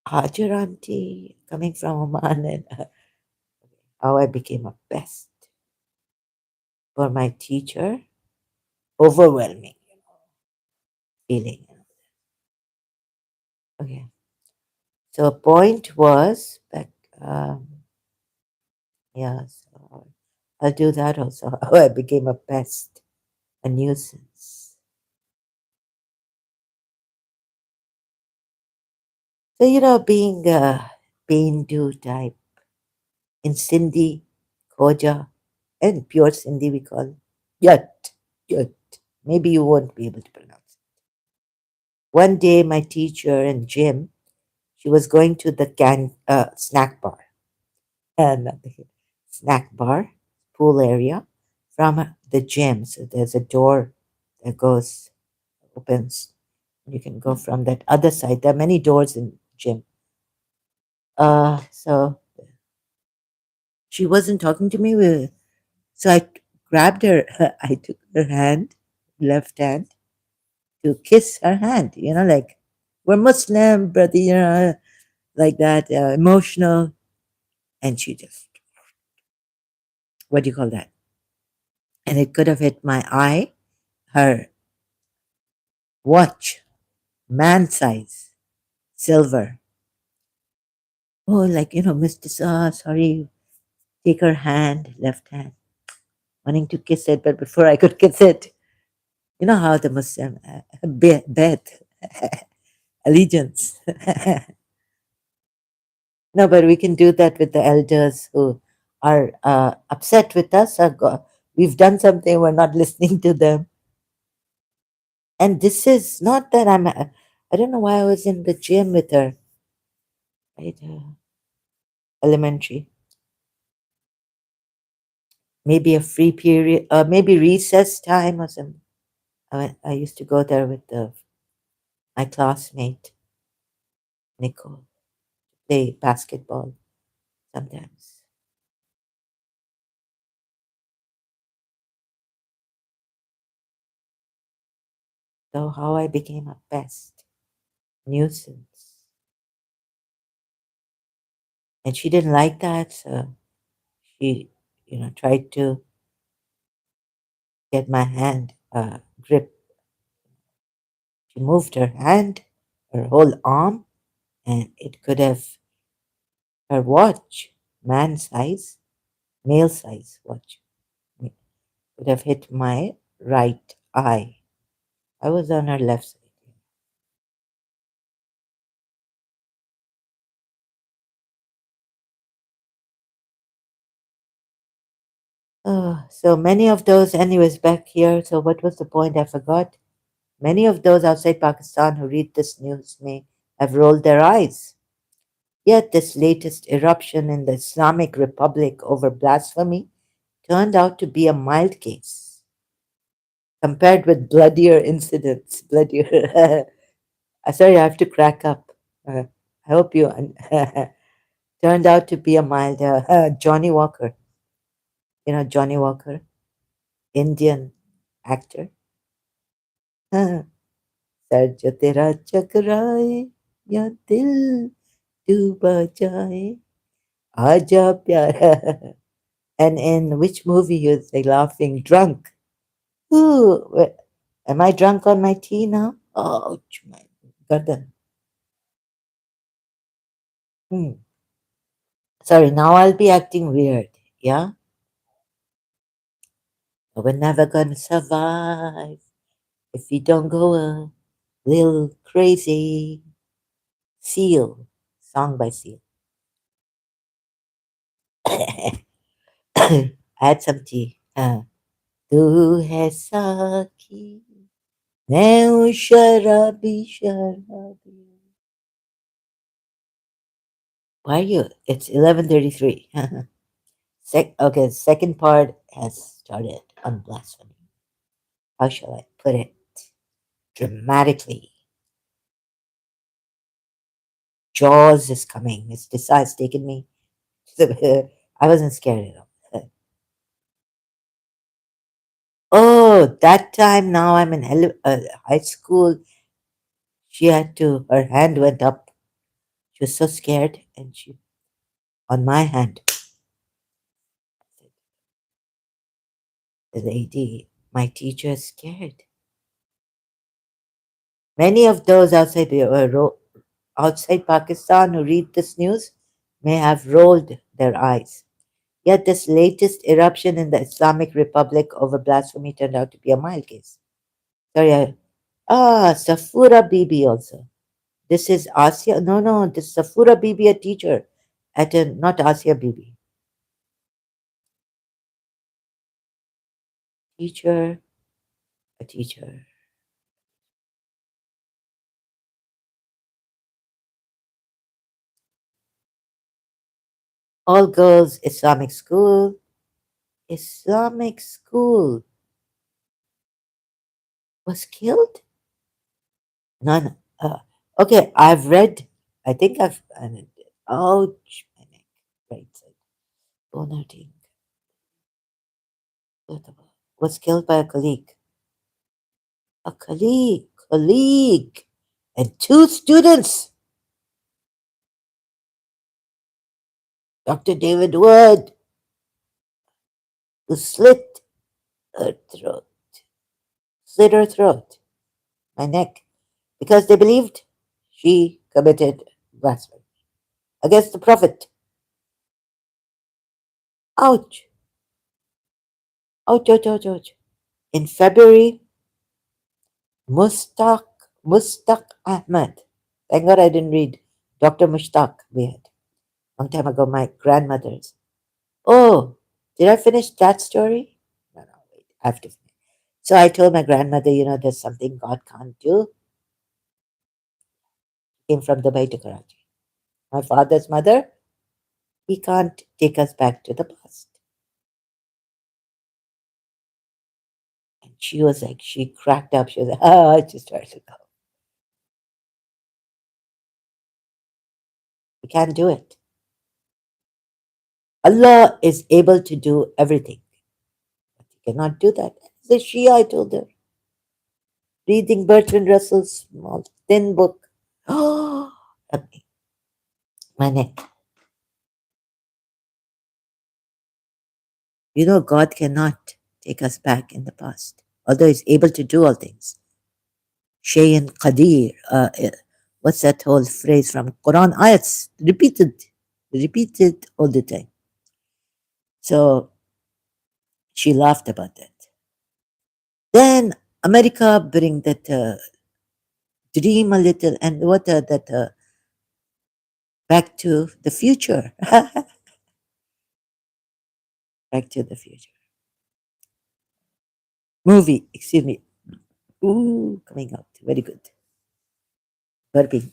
Hajar auntie coming from Oman, and how I became a pest for my teacher. Overwhelming feeling. Okay. So point was back. Yeah. So I'll do that also. How I became a pest, a nuisance. So being a Bindu type in Sindhi, Khoja, and pure Sindhi we call Yat. Yat. Maybe you won't be able to pronounce it. One day, my teacher and Jim, she was going to the snack bar, not the snack bar, pool area from the gym. So there's a door that opens. You can go from that other side. There are many doors in gym. So she wasn't talking to me. So I grabbed her. I took her hand, left hand, to kiss her hand. Like we're Muslim, brother. Like that, emotional. And she just, what do you call that? And it could have hit my eye. Her watch, man size, silver. Oh, like Mr. Sorry. Take her hand, left hand, wanting to kiss it, but before I could kiss it, you know how the Muslim bet allegiance. No, but we can do that with the elders who are upset with us. We've done something, we're not listening to them. And this is not that I don't know why I was in the gym with her, right? Elementary. Maybe a free period, maybe recess time or something. I used to go there with my classmate, Nicole, play basketball sometimes. So, how I became a pest, nuisance. And she didn't like that, so she, tried to get my hand grip. She moved her hand, her whole arm, and it could have her watch, man size, male size watch, could have hit my right eye. I was on her left side. Oh, so many of those, anyways, back here. So, what was the point? I forgot. Many of those outside Pakistan who read this news may have rolled their eyes. Yet, this latest eruption in the Islamic Republic over blasphemy turned out to be a mild case compared with bloodier incidents. Bloodier. Sorry, I have to crack up. I hope you turned out to be a mild. Johnny Walker. Johnny Walker, Indian actor. Sir जो तेरा चकराए या दिल डूबा जाए आजा प्यारा. And in which movie you say laughing drunk? Ooh, am I drunk on my tea now? Oh, my garden. Hmm. Sorry, now I'll be acting weird. Yeah, but we're never gonna survive if we don't go a little crazy. Seal, song by Seal. Add some tea. तू है साकी मैं हूँ शराबी शराबी. Why are you? It's 11:33. Okay, the second part has started on blasphemy. How shall I put it? Dramatically. Jaws is coming. It's taken me. I wasn't scared at all. Oh, that time now I'm in high school. She had to, her hand went up. She was so scared, and she, on my hand, the lady, my teacher is scared. Many of those outside Pakistan who read this news may have rolled their eyes. Yet this latest eruption in the Islamic Republic over blasphemy turned out to be a mild case. Sorry, Safura Bibi also. This is Asia. No, no, this is Safura Bibi, a teacher at a, not Asia Bibi. Teacher, a teacher. All girls Islamic school. Islamic school was killed? None. Okay, I've read. I think I've. Ouch, my neck. Right side. Bonarding. Was killed by a colleague. A colleague, and two students. Dr. David Wood, who her throat, slit her throat, my neck, because they believed she committed blasphemy against the Prophet. Ouch! Ouch! Ouch! Ouch! Ouch! In February, Mustaq Mustaq Ahmad. Thank God I didn't read Dr. Mushtaq. We had long time ago. My grandmother's. Oh, did I finish that story? No, no, wait. I have to. So I told my grandmother, there's something God can't do. Came from Dubai to Karachi. My father's mother, he can't take us back to the past. And she was like, she cracked up. She was like, I just started to go. We can't do it. Allah is able to do everything. But you cannot do that. The Shia, I told her. Reading Bertrand Russell's small, thin book. Oh, my neck. God cannot take us back in the past, although He's able to do all things. Shayin Qadir. What's that whole phrase from Quran ayats? Repeated all the time. So she laughed about that. Then America bring that dream a little and what that Back to the Future. Back to the Future movie. Excuse me. Ooh, coming out. Very good. Burping.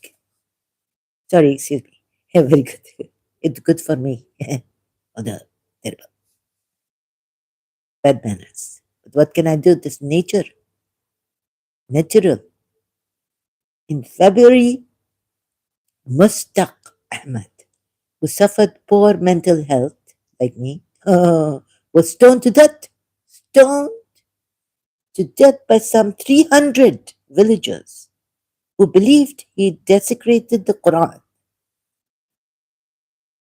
Sorry, excuse me. Very good. It's good for me. Oh, the terrible bad manners. But what can I do? This nature, natural. In February, Mustaq Ahmad, who suffered poor mental health, like me, was stoned to death. Stoned to death by some 300 villagers who believed he desecrated the Quran.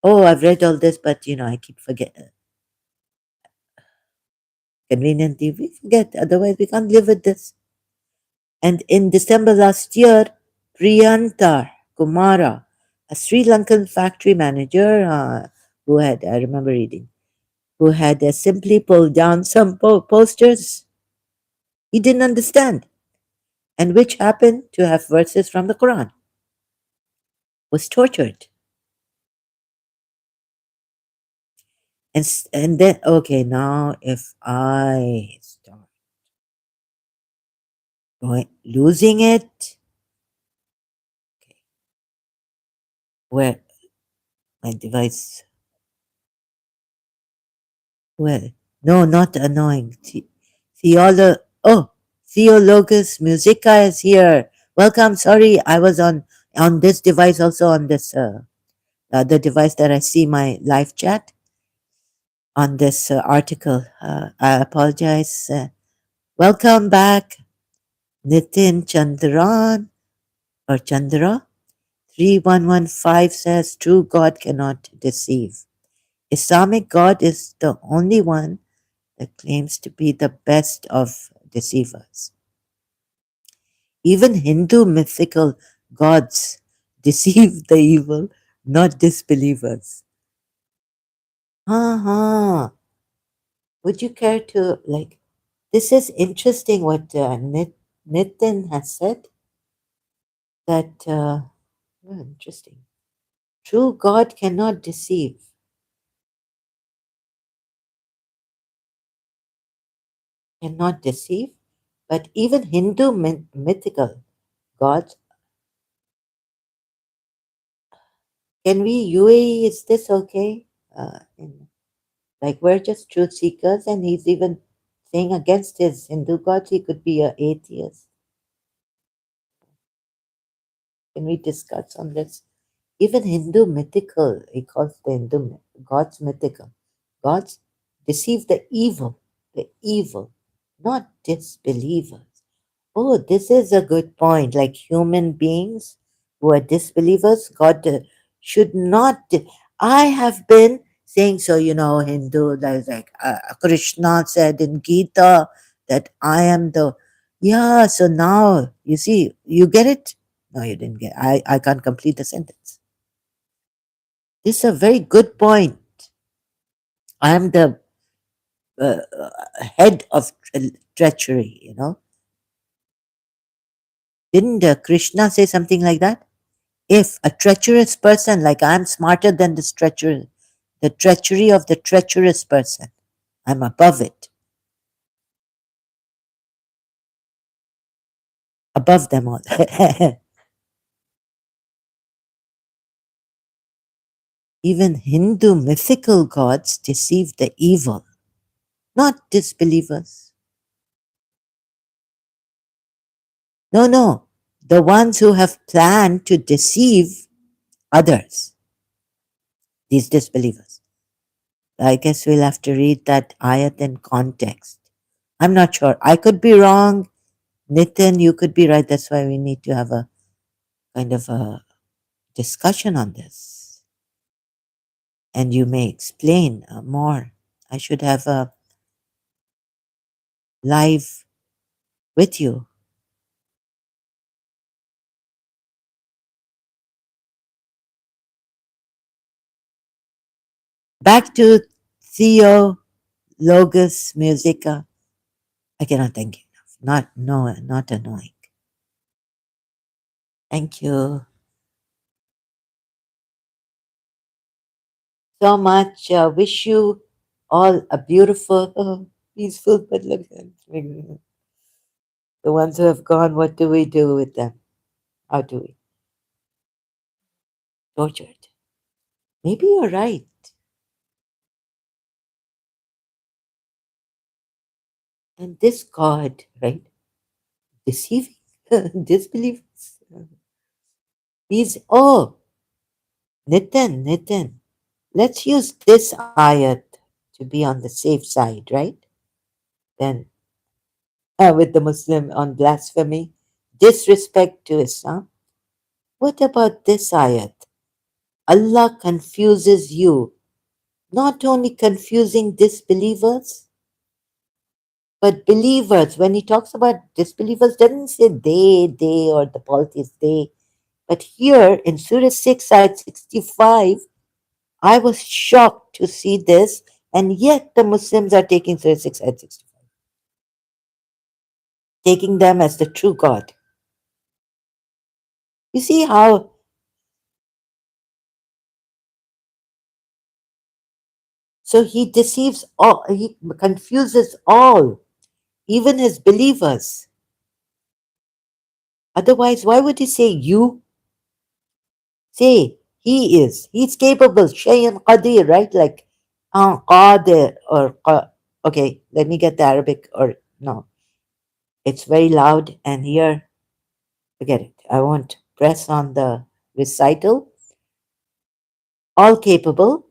Oh, I've read all this, but I keep forgetting. Conveniently, we forget. Otherwise, we can't live with this. And in December last year, Priyanta Kumara, a Sri Lankan factory manager who had, I remember reading, who had simply pulled down some posters he didn't understand and which happened to have verses from the Quran, was tortured. And then, okay, now if I start losing it, okay, where my device, well, no, not annoying. Theologus Musica is here. Welcome. Sorry, I was on this device, also on this the device that I see my live chat on this article. I apologize. Welcome back, Nitin Chandran or Chandra. 3115 says true God cannot deceive. Islamic God is the only one that claims to be the best of deceivers. Even Hindu mythical gods deceive the evil, not disbelievers. Uh-huh. Would you care to, like, this is interesting what Nitin has said, that, interesting. True God cannot deceive, cannot deceive, but even Hindu mythical gods, can we, UAE, is this okay? Like, we're just truth seekers, and he's even saying against his Hindu gods, he could be an atheist. Can we discuss on this? Even Hindu mythical, he calls the gods mythical. Gods deceive the evil, not disbelievers. Oh, this is a good point. Like human beings who are disbelievers, God should not. I have been saying so, Hindu, there's like Krishna said in Gita that I am the. Yeah, so now you see, you get it? No, you didn't get I can't complete the sentence. This is a very good point. I am the head of treachery. Didn't Krishna say something like that? If a treacherous person, like I'm smarter than this treachery, the treachery of the treacherous person, I'm above it, above them all. Even Hindu mythical gods deceive the evil, not disbelievers. No, no, the ones who have planned to deceive others, these disbelievers. I guess we'll have to read that ayat in context. I'm not sure. I could be wrong. Nitin, you could be right. That's why we need to have a kind of a discussion on this. And you may explain more. I should have a live with you. Back to Theo Logos Musica. I cannot thank you enough. Not no, not annoying. Thank you so much. Wish you all a beautiful, peaceful, but look, the ones who have gone, what do we do with them? How do we? Tortured. Maybe you're right. And this God, right? Deceiving disbelievers. Nitin, let's use this ayat to be on the safe side, right? Then, with the Muslim on blasphemy, disrespect to Islam. What about this ayat? Allah confuses you, not only confusing disbelievers, but believers. When he talks about disbelievers, doesn't say they, or the polytheists, they. But here in Surah 6, ayat 65, I was shocked to see this, and yet the Muslims are taking Surah 6 ayat 65, taking them as the true God. You see how, so he deceives all, he confuses all, even his believers. Otherwise, why would he say you? Say he is. He's capable. Shay'an Qadir, right? Like Qadir or okay, let me get the Arabic, or no. It's very loud, and here, forget it. I won't press on the recital. All capable,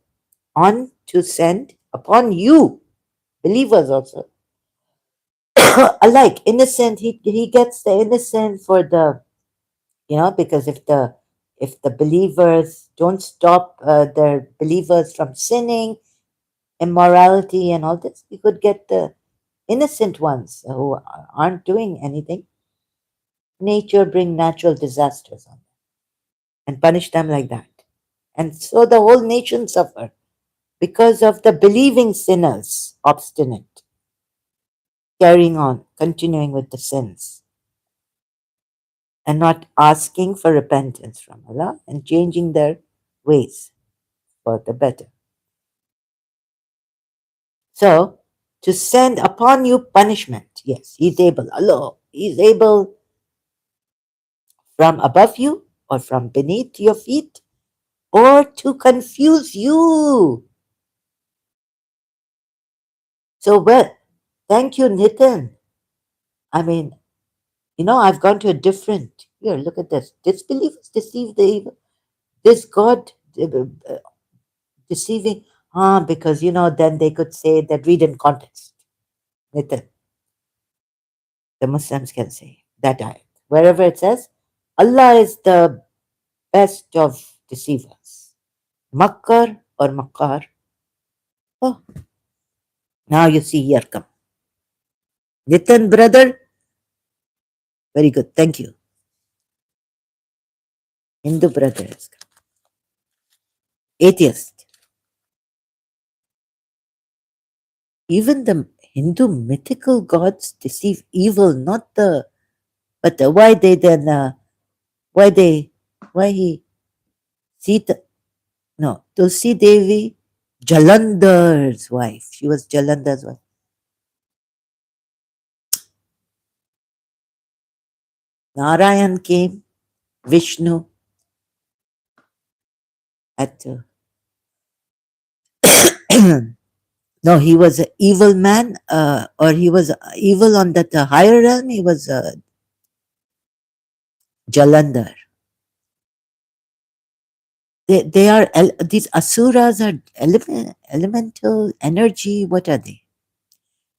on to send upon you, believers also. alike innocent. He gets the innocent for the, because if the believers don't stop their believers from sinning, immorality and all this, we could get the innocent ones who aren't doing anything. Nature bring natural disasters on them and punish them like that. And so the whole nation suffer because of the believing sinners, obstinate, carrying on, continuing with the sins, and not asking for repentance from Allah and changing their ways for the better. So, to send upon you punishment, yes, He's able, Allah, He's able from above you or from beneath your feet or to confuse you. So, well, thank you, Nitin. I mean, I've gone to a different, here, look at this. Disbelievers deceive the evil. This God deceiving, because, then they could say that read in context. Nitin, the Muslims can say that ayat. Wherever it says, Allah is the best of deceivers. Makkar or Makkar. Oh, now you see here come. Nitin, brother, very good. Thank you. Hindu brother has come. Atheist. Even the Hindu mythical gods deceive evil, not the. But why they then? Why they? Why he? Sita? No, Tulsi Devi, Jalandhar's wife. She was Jalandhar's wife. Narayan came. Vishnu at. No, he was an evil man, or he was evil on that higher realm. He was Jalandhar. They are these asuras are elemental energy. What are they?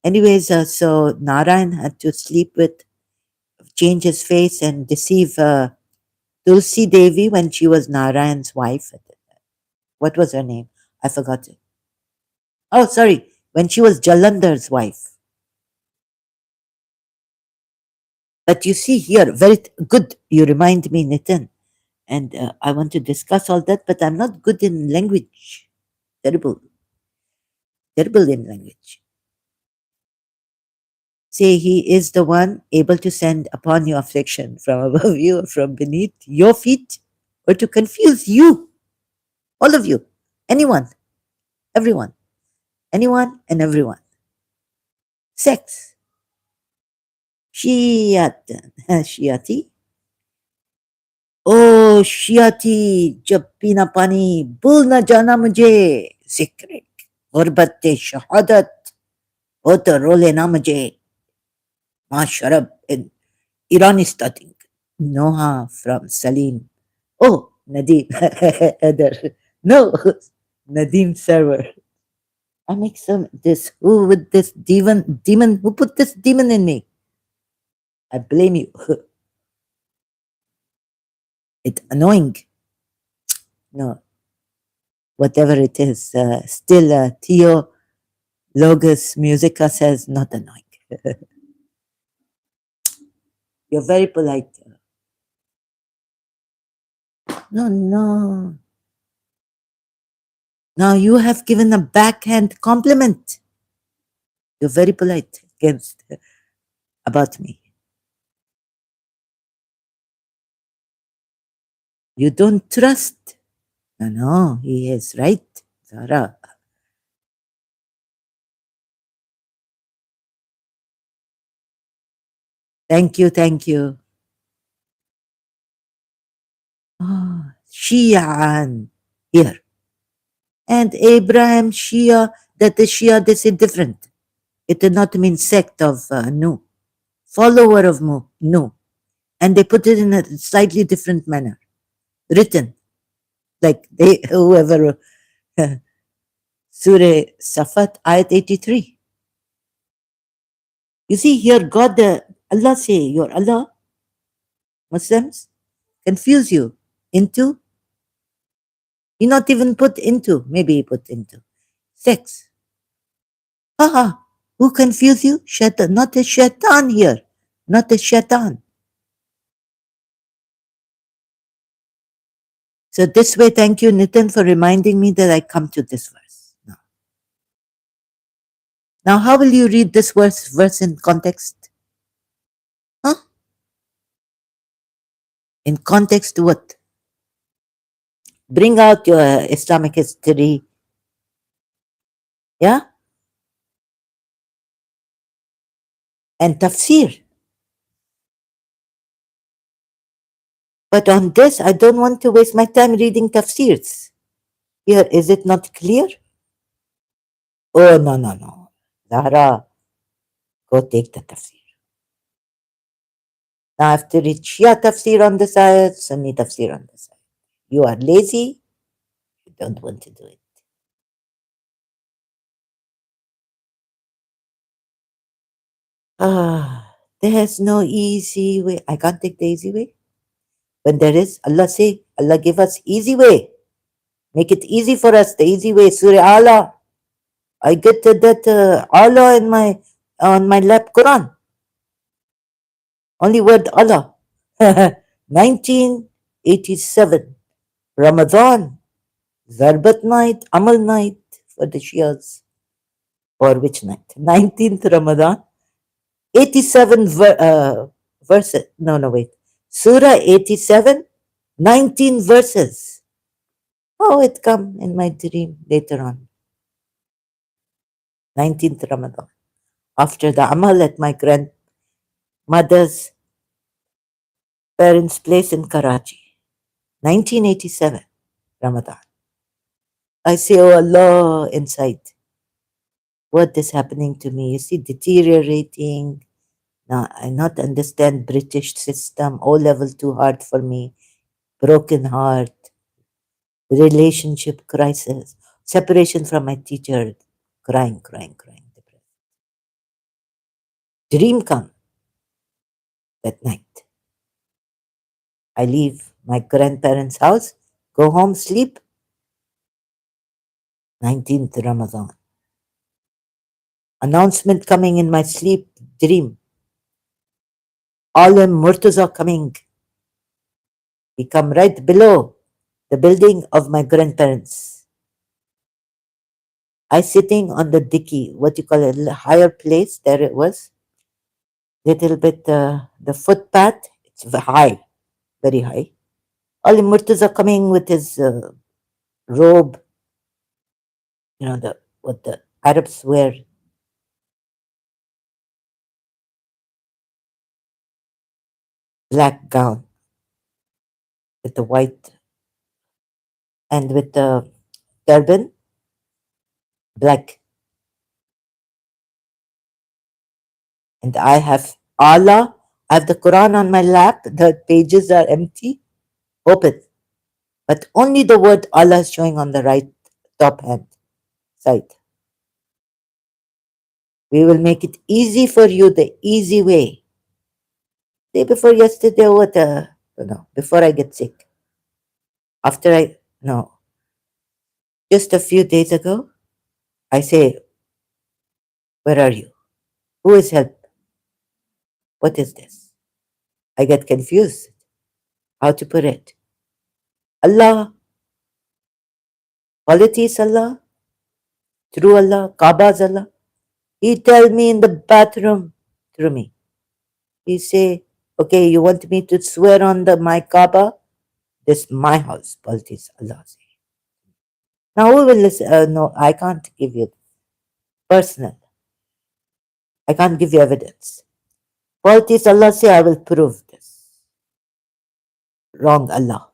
Anyways, so Narayan had to sleep with, change his face, and deceive Tulsi Devi when she was Narayan's wife. What was her name? I forgot it. Oh, sorry, when she was Jalandhar's wife. But you see here, very good. You remind me, Nitin, and I want to discuss all that. But I'm not good in language. Terrible, terrible in language. Say he is the one able to send upon you affliction from above you or from beneath your feet, or to confuse you, all of you, anyone, everyone, anyone and everyone. Sex. Shiatan, Shiati. Oh, Shiati, जब पीना पानी भूल न जाना मुझे जिक्र गुर्बत शहादत हो तो रोले ना मुझे माँ शरब in Irani starting. Noha from Salim. Oh, Nadeem. Other. No, Nadeem server. I make some this. Who with this demon? Who put this demon in me? I blame you. It's annoying. No, whatever it is, still Theo Logos Musica says not annoying. You're very polite. No, no. Now you have given a backhand compliment. You're very polite against about me. You don't trust. No, no, he is right, Zara. Thank you, thank you. Oh, Shian here. And Abraham Shia, that is Shia, this is different. It did not mean sect of no, follower of no. And they put it in a slightly different manner, written. Like they, whoever, Surah Safat, ayat 83. You see here, God, Allah say, your Allah, Muslims, confuse you into, he not even put into, maybe he put into, sex. Haha, who confuse you? Shaitan, not a shaitan here, not a shaitan. So this way, thank you, Nitin, for reminding me that I come to this verse. Now how will you read this verse in context? Huh? In context to what? Bring out your Islamic history, yeah? And tafsir. But on this, I don't want to waste my time reading tafsirs. Here, is it not clear? Oh, no, no, no. Zahra, go take the tafsir. Now I have to read Shia tafsir on the side, Sunni tafsir on the side. You are lazy, you don't want to do it. Ah, there's no easy way. I can't take the easy way. When there is, Allah say, Allah give us easy way. Make it easy for us, the easy way. Surah Allah. I get that Allah in my on my lap Quran. Only word Allah. 1987. Ramadan. Zarbat night, Amal night for the Shias. Or which night? 19th Ramadan. 87 verses. No, no, wait. Surah 87, 19 verses. Oh, it come in my dream later on. 19th Ramadan. After the Amal at my grandmother's parents' place in Karachi. 1987 Ramadan. I say, oh Allah, inside. What is happening to me? You see, deteriorating. Now, I not understand British system. O level too hard for me. Broken heart. Relationship crisis. Separation from my teacher. Crying, crying, crying. Dream come that night. I leave my grandparents' house, go home, sleep. 19th Ramadan. Announcement coming in my sleep dream. Alim Murtaza coming. He come right below the building of my grandparents. I sitting on the dicky, what you call it, higher place. There it was. Little bit the footpath. It's high, very high. Alim Murtaza coming with his robe. You know the what the Arabs wear. Black gown with the white and with the turban, black. And I have Allah, I have the Quran on my lap, the pages are empty, open. But only the word Allah is showing on the right top hand side. We will make it easy for you, the easy way. Day before yesterday, what? No, before I get sick. After I, no, just a few days ago, I say, where are you? Who is help? What is this? I get confused. How to put it? Allah, quality is Allah, true Allah, Kaaba's Allah. He tell me in the bathroom through me. He say, okay, you want me to swear on the my Kaaba? This my house, quality is Allah. Now who will listen? No, I can't give you personal. I can't give you evidence. Quality is Allah say, I will prove this. Wrong Allah.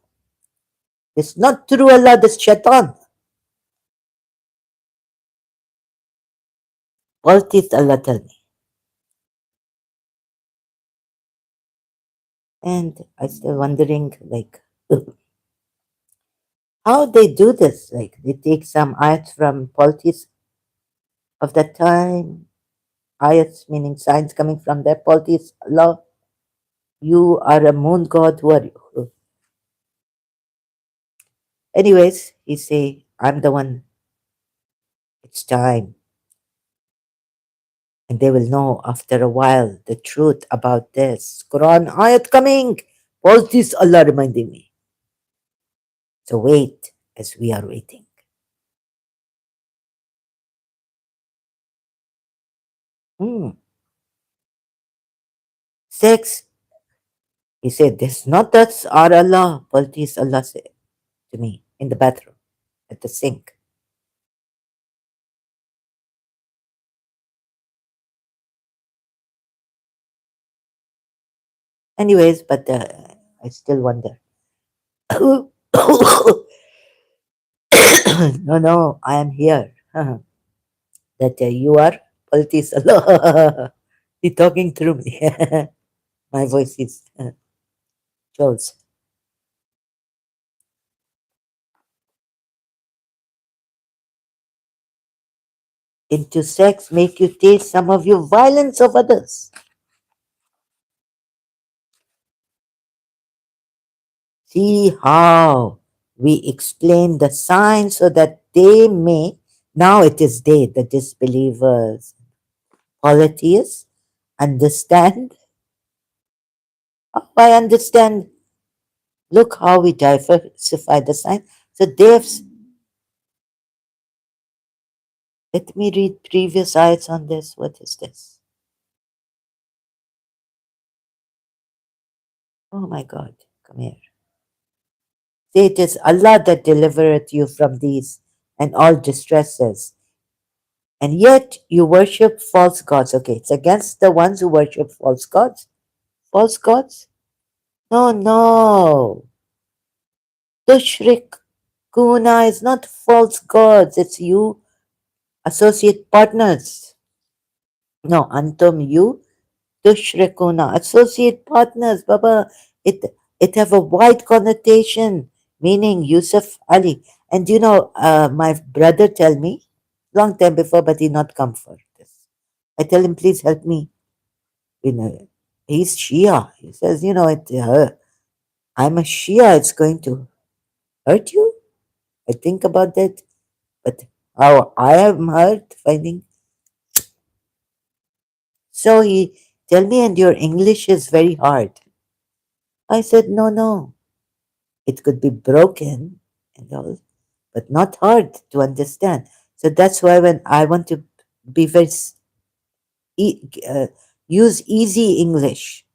It's not true Allah, this Shaitan. Quality is Allah tell me. And I still wondering, like, how they do this. Like, they take some ayat from politics of that time, ayats meaning signs coming from their polytheist Allah. You are a moon god. Who are you? Anyways, he say, I'm the one. It's time. And they will know after a while the truth about this. Quran ayat coming. Polytheist Allah reminding me. So wait as we are waiting. Hmm. Six, he said, this not that's our Allah. Polytheist Allah said to me in the bathroom at the sink. Anyways, but I still wonder. No, no, I am here. That you are Polytheist Allah. He's talking through me. My voice is Charles. Into sex make you taste some of your violence of others. See how we explain the signs so that they may, now it is they, the disbelievers, polytheists, understand. Oh, I understand. Look how we diversify the sign. So they've, let me read previous ayats on this. What is this? Oh my God, come here. Say it is Allah that delivereth you from these and all distresses. And yet you worship false gods. Okay, it's against the ones who worship false gods. False gods? No, no. Tushrikuna is not false gods. It's you associate partners. No, antum you tushrikuna associate partners. Baba, it it have a wide connotation, meaning Yusuf Ali. And you know, my brother tell me long time before, but he not come for this. I tell him, please help me. You know, he's Shia. He says, you know, I'm a Shia. It's going to hurt you. I think about that, but how I am hurt finding. So he tell me, and your English is very hard. I said, no, no, it could be broken and all, but not hard to understand. So that's why when I want to be very use easy English,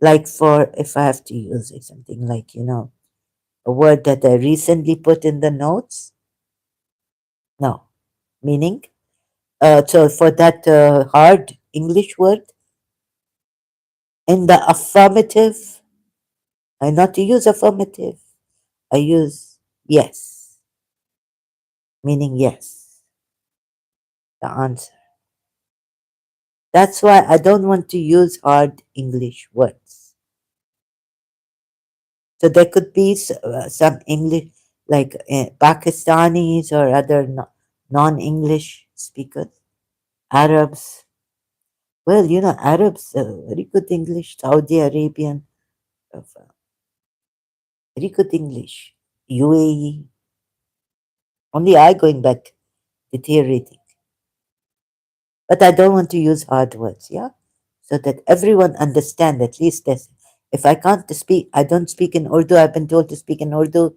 like for if I have to use it, something like a word that I recently put in the notes. No, meaning so for that hard English word in the affirmative, I not to use affirmative. I use yes, meaning yes, the answer. That's why I don't want to use hard English words. So there could be some English, like Pakistanis or other non-English speakers, Arabs. Well, Arabs, very good English, Saudi Arabian, very good English, UAE. Only I going back deteriorating. But I don't want to use hard words, yeah? So that everyone understand at least this. If I can't speak, I don't speak in Urdu. I've been told to speak in Urdu.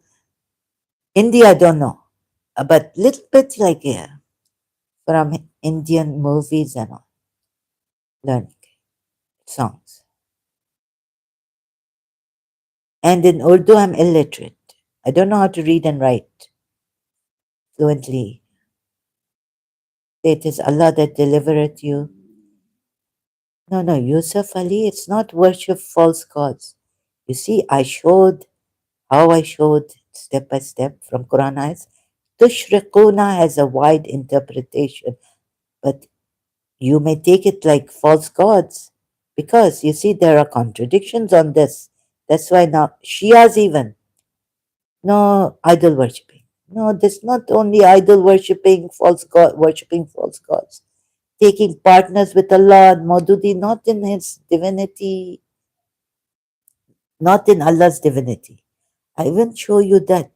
Hindi, I don't know. But little bit like, yeah, from Indian movies and all, learning songs. And in Urdu, I'm illiterate. I don't know how to read and write fluently. It is Allah that delivereth you. No, no, Yusuf Ali, it's not worship false gods. You see, I showed how I showed step by step from Quran ayahs. Tushrikuna has a wide interpretation, but you may take it like false gods because you see there are contradictions on this. That's why now Shias even no idol worshipping. No, this not only idol worshipping false god worshipping false gods. taking partners with Allah and Maududi, not in his divinity, not in Allah's divinity. I will show you that.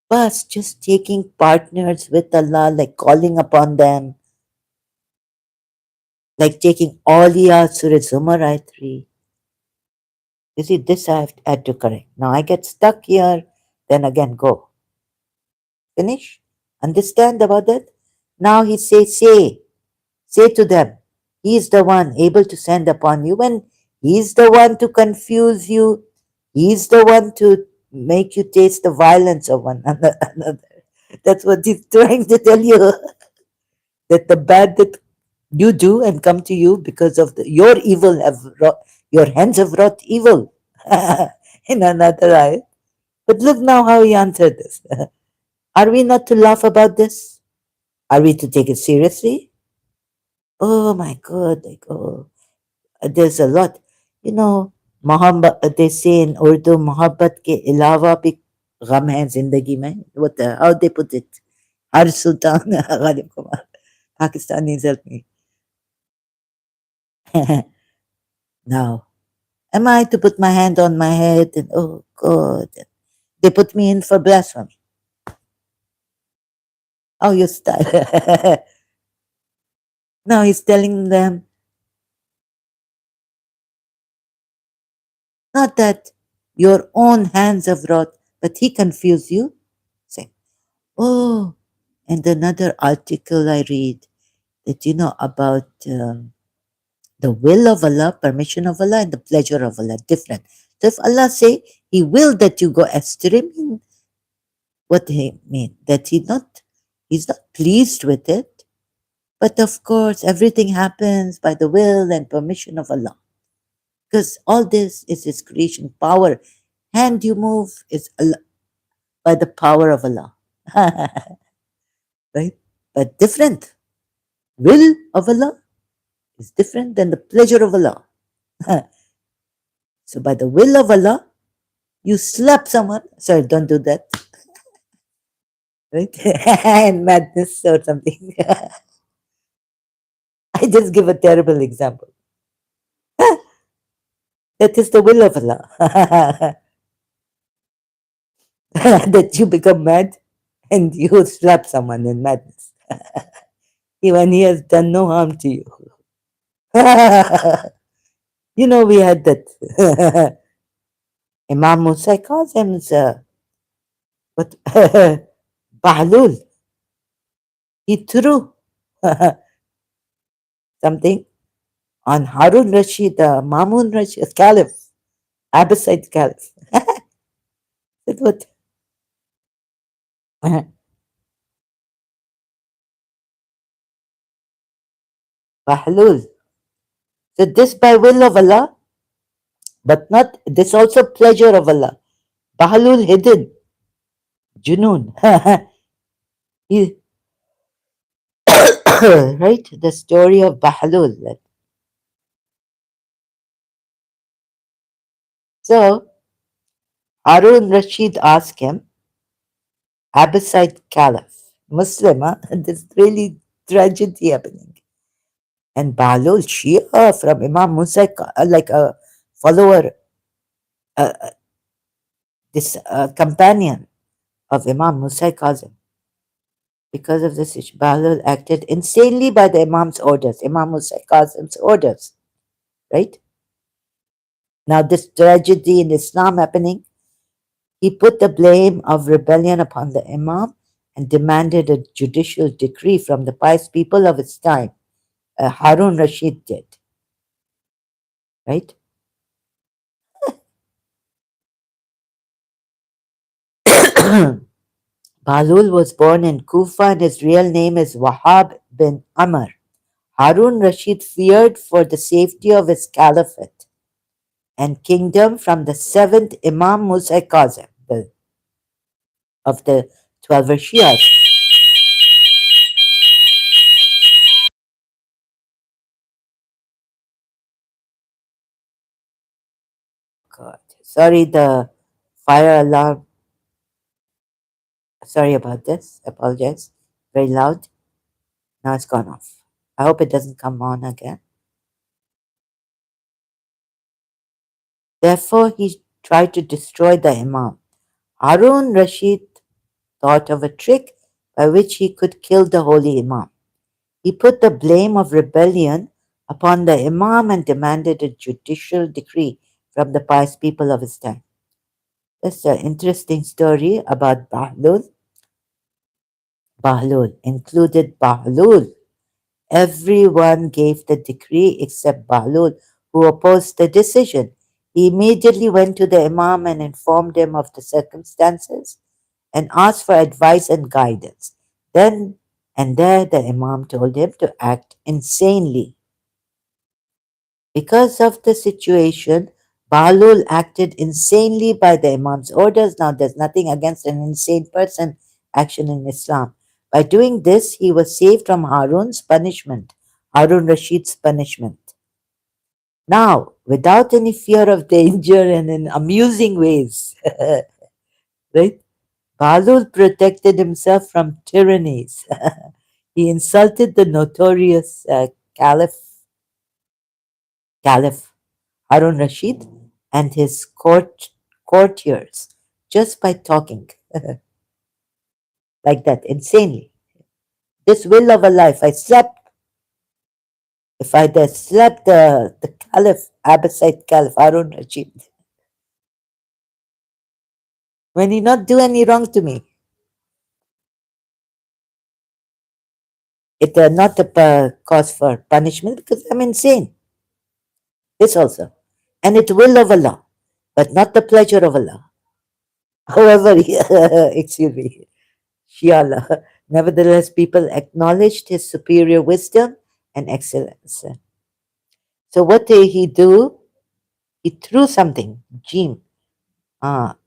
But just taking partners with Allah, like calling upon them, like taking Auliya Surah Zumar Ayat 3. You see, this I have had to correct. Now I get stuck here, then again go. Finish? Understand about that? Now he says, say to them, he is the one able to send upon you, and he is the one to confuse you. He is the one to make you taste the violence of one another. That's what he's trying to tell you. That the bad that you do and come to you because of your evil have wrought, your hands have wrought evil. In another eye. But look now how he answered this. Are we not to laugh about this? Are we to take it seriously? Oh my God, like, oh, there's a lot. You know, Mohammed, they say in Urdu, मोहब्बत के अलावा भी गम है जिंदगी में. What the, how they put it? Har Sultan Ghalib Kumar. Pakistanis help me. Now, am I to put my hand on my head and oh God, they put me in for blasphemy? Oh, you start. Now he's telling them, not that your own hands have wrought, but he confused you. Say, oh, and another article I read that about the will of Allah, permission of Allah, and the pleasure of Allah, different. So if Allah say He will that you go astray, what He mean? That He's not pleased with it. But of course, everything happens by the will and permission of Allah. Because all this is His creation power. Hand you move is Allah, by the power of Allah. Right? But different. Will of Allah is different than the pleasure of Allah. So by the will of Allah, you slap someone. Sorry, don't do that. Right? And madness or something. I just give a terrible example. That is the will of Allah. That you become mad and you slap someone in madness. Even he has done no harm to you. We had that. Imam Musa Kazim's what Bahlul. He threw something on Harun Rashid, Mamun Rashid, Caliph, Abbasid Caliph. That what? Bahlul. So this by will of Allah, but not this also pleasure of Allah. Bahlul hidden. Junoon. He, right? The story of Bahlul. So Harun Rashid asked him, Abbasid Caliph, Muslim, huh? There's really tragedy happening. And Bahlul, Shia from Imam Musa, like a follower, uh, this companion of Imam Musa Kazim. Because of this, Bahlul acted insanely by the Imam's orders, Imam Musa Kazim's orders, right? Now, this tragedy in Islam happening, he put the blame of rebellion upon the Imam and demanded a judicial decree from the pious people of his time. Harun Rashid did, right? Balul was born in Kufa and his real name is Wahab bin Amr. Harun Rashid feared for the safety of his caliphate and kingdom from the seventh Imam Musa Kazim of the 12 Shias. God, sorry, the fire alarm. Sorry about this. Apologize. Very loud. Now it's gone off. I hope it doesn't come on again. Therefore, he tried to destroy the Imam. Harun Rashid thought of a trick by which he could kill the holy Imam. He put the blame of rebellion upon the Imam and demanded a judicial decree from the pious people of his time. That's an interesting story about Bahlul. Bahlul included Bahlul. Everyone gave the decree except Bahlul, who opposed the decision. He immediately went to the Imam and informed him of the circumstances and asked for advice and guidance. Then and there, the Imam told him to act insanely. Because of the situation, Bahlul acted insanely by the Imam's orders. Now, there's nothing against an insane person action in Islam. By doing this, he was saved from Harun's punishment, Harun Rashid's punishment. Now, without any fear of danger and in amusing ways, right? Bahlul protected himself from tyrannies. He insulted the notorious Caliph Harun Rashid and his courtiers just by talking like that insanely. This will of a life, if I had slept the Caliph, Abbasid Caliph Harun Rashid, when he not do any wrong to me, it not a cause for punishment because I'm insane. This also. And it will of Allah, but not the pleasure of Allah. However, excuse me, Shiala. Nevertheless, people acknowledged his superior wisdom and excellence. So what did he do? He threw something, Jim. Ah,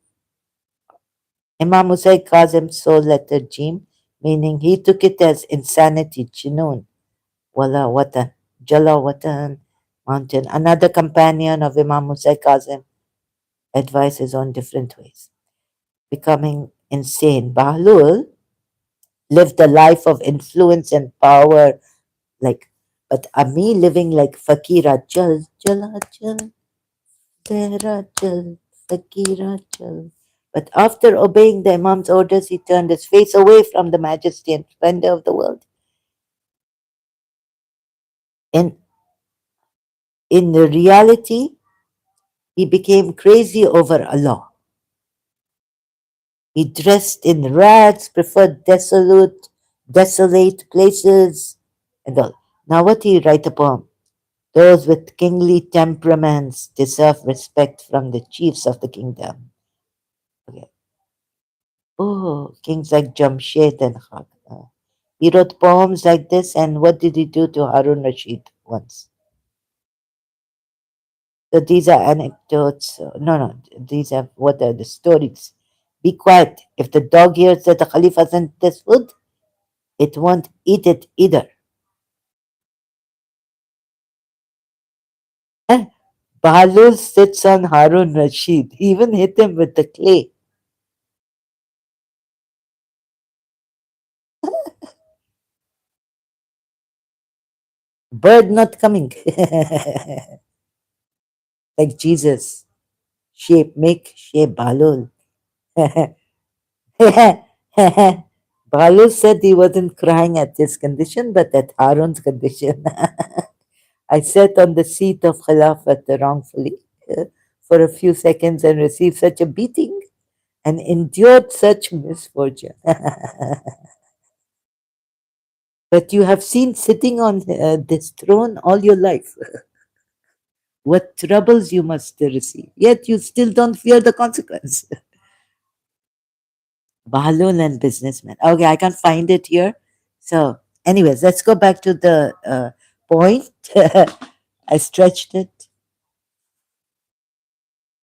Imam Hussein Kazim soul letter Jim, meaning he took it as insanity, Jinoon, Wala Watan, Jala Watan, mountain. Another companion of Imam Hussein Kazim advises on different ways. Becoming insane. Bahlul lived a life of influence and power, like, but me living like Fakira, Jal, Jala, Jal, Tera, Jal, Fakira, Jal. But after obeying the Imam's orders, he turned his face away from the majesty and splendor of the world. In, in the reality, he became crazy over Allah. He dressed in rags, preferred desolate places, and all. Now, what did he write a poem? Those with kingly temperaments deserve respect from the chiefs of the kingdom. Okay. Oh, kings like Jamshed and Khak. He wrote poems like this, and what did he do to Harun Rashid once? So these are anecdotes. No, these are what are the stories. Be quiet. If the dog hears that the Khalifa sent this food, it won't eat it either. And Bahlul sits on Harun Rashid. He even hit him with the clay. Bird not coming. Like Jesus. Make shape Bahlul. Bahlul said he wasn't crying at his condition, but at Harun's condition. I sat on the seat of Khilafat wrongfully for a few seconds and received such a beating and endured such misfortune. But you have seen sitting on this throne all your life. What troubles you must receive, yet you still don't fear the consequence. Bahlul and businessman. Okay, I can't find it here. So, anyways, let's go back to the point. I stretched it,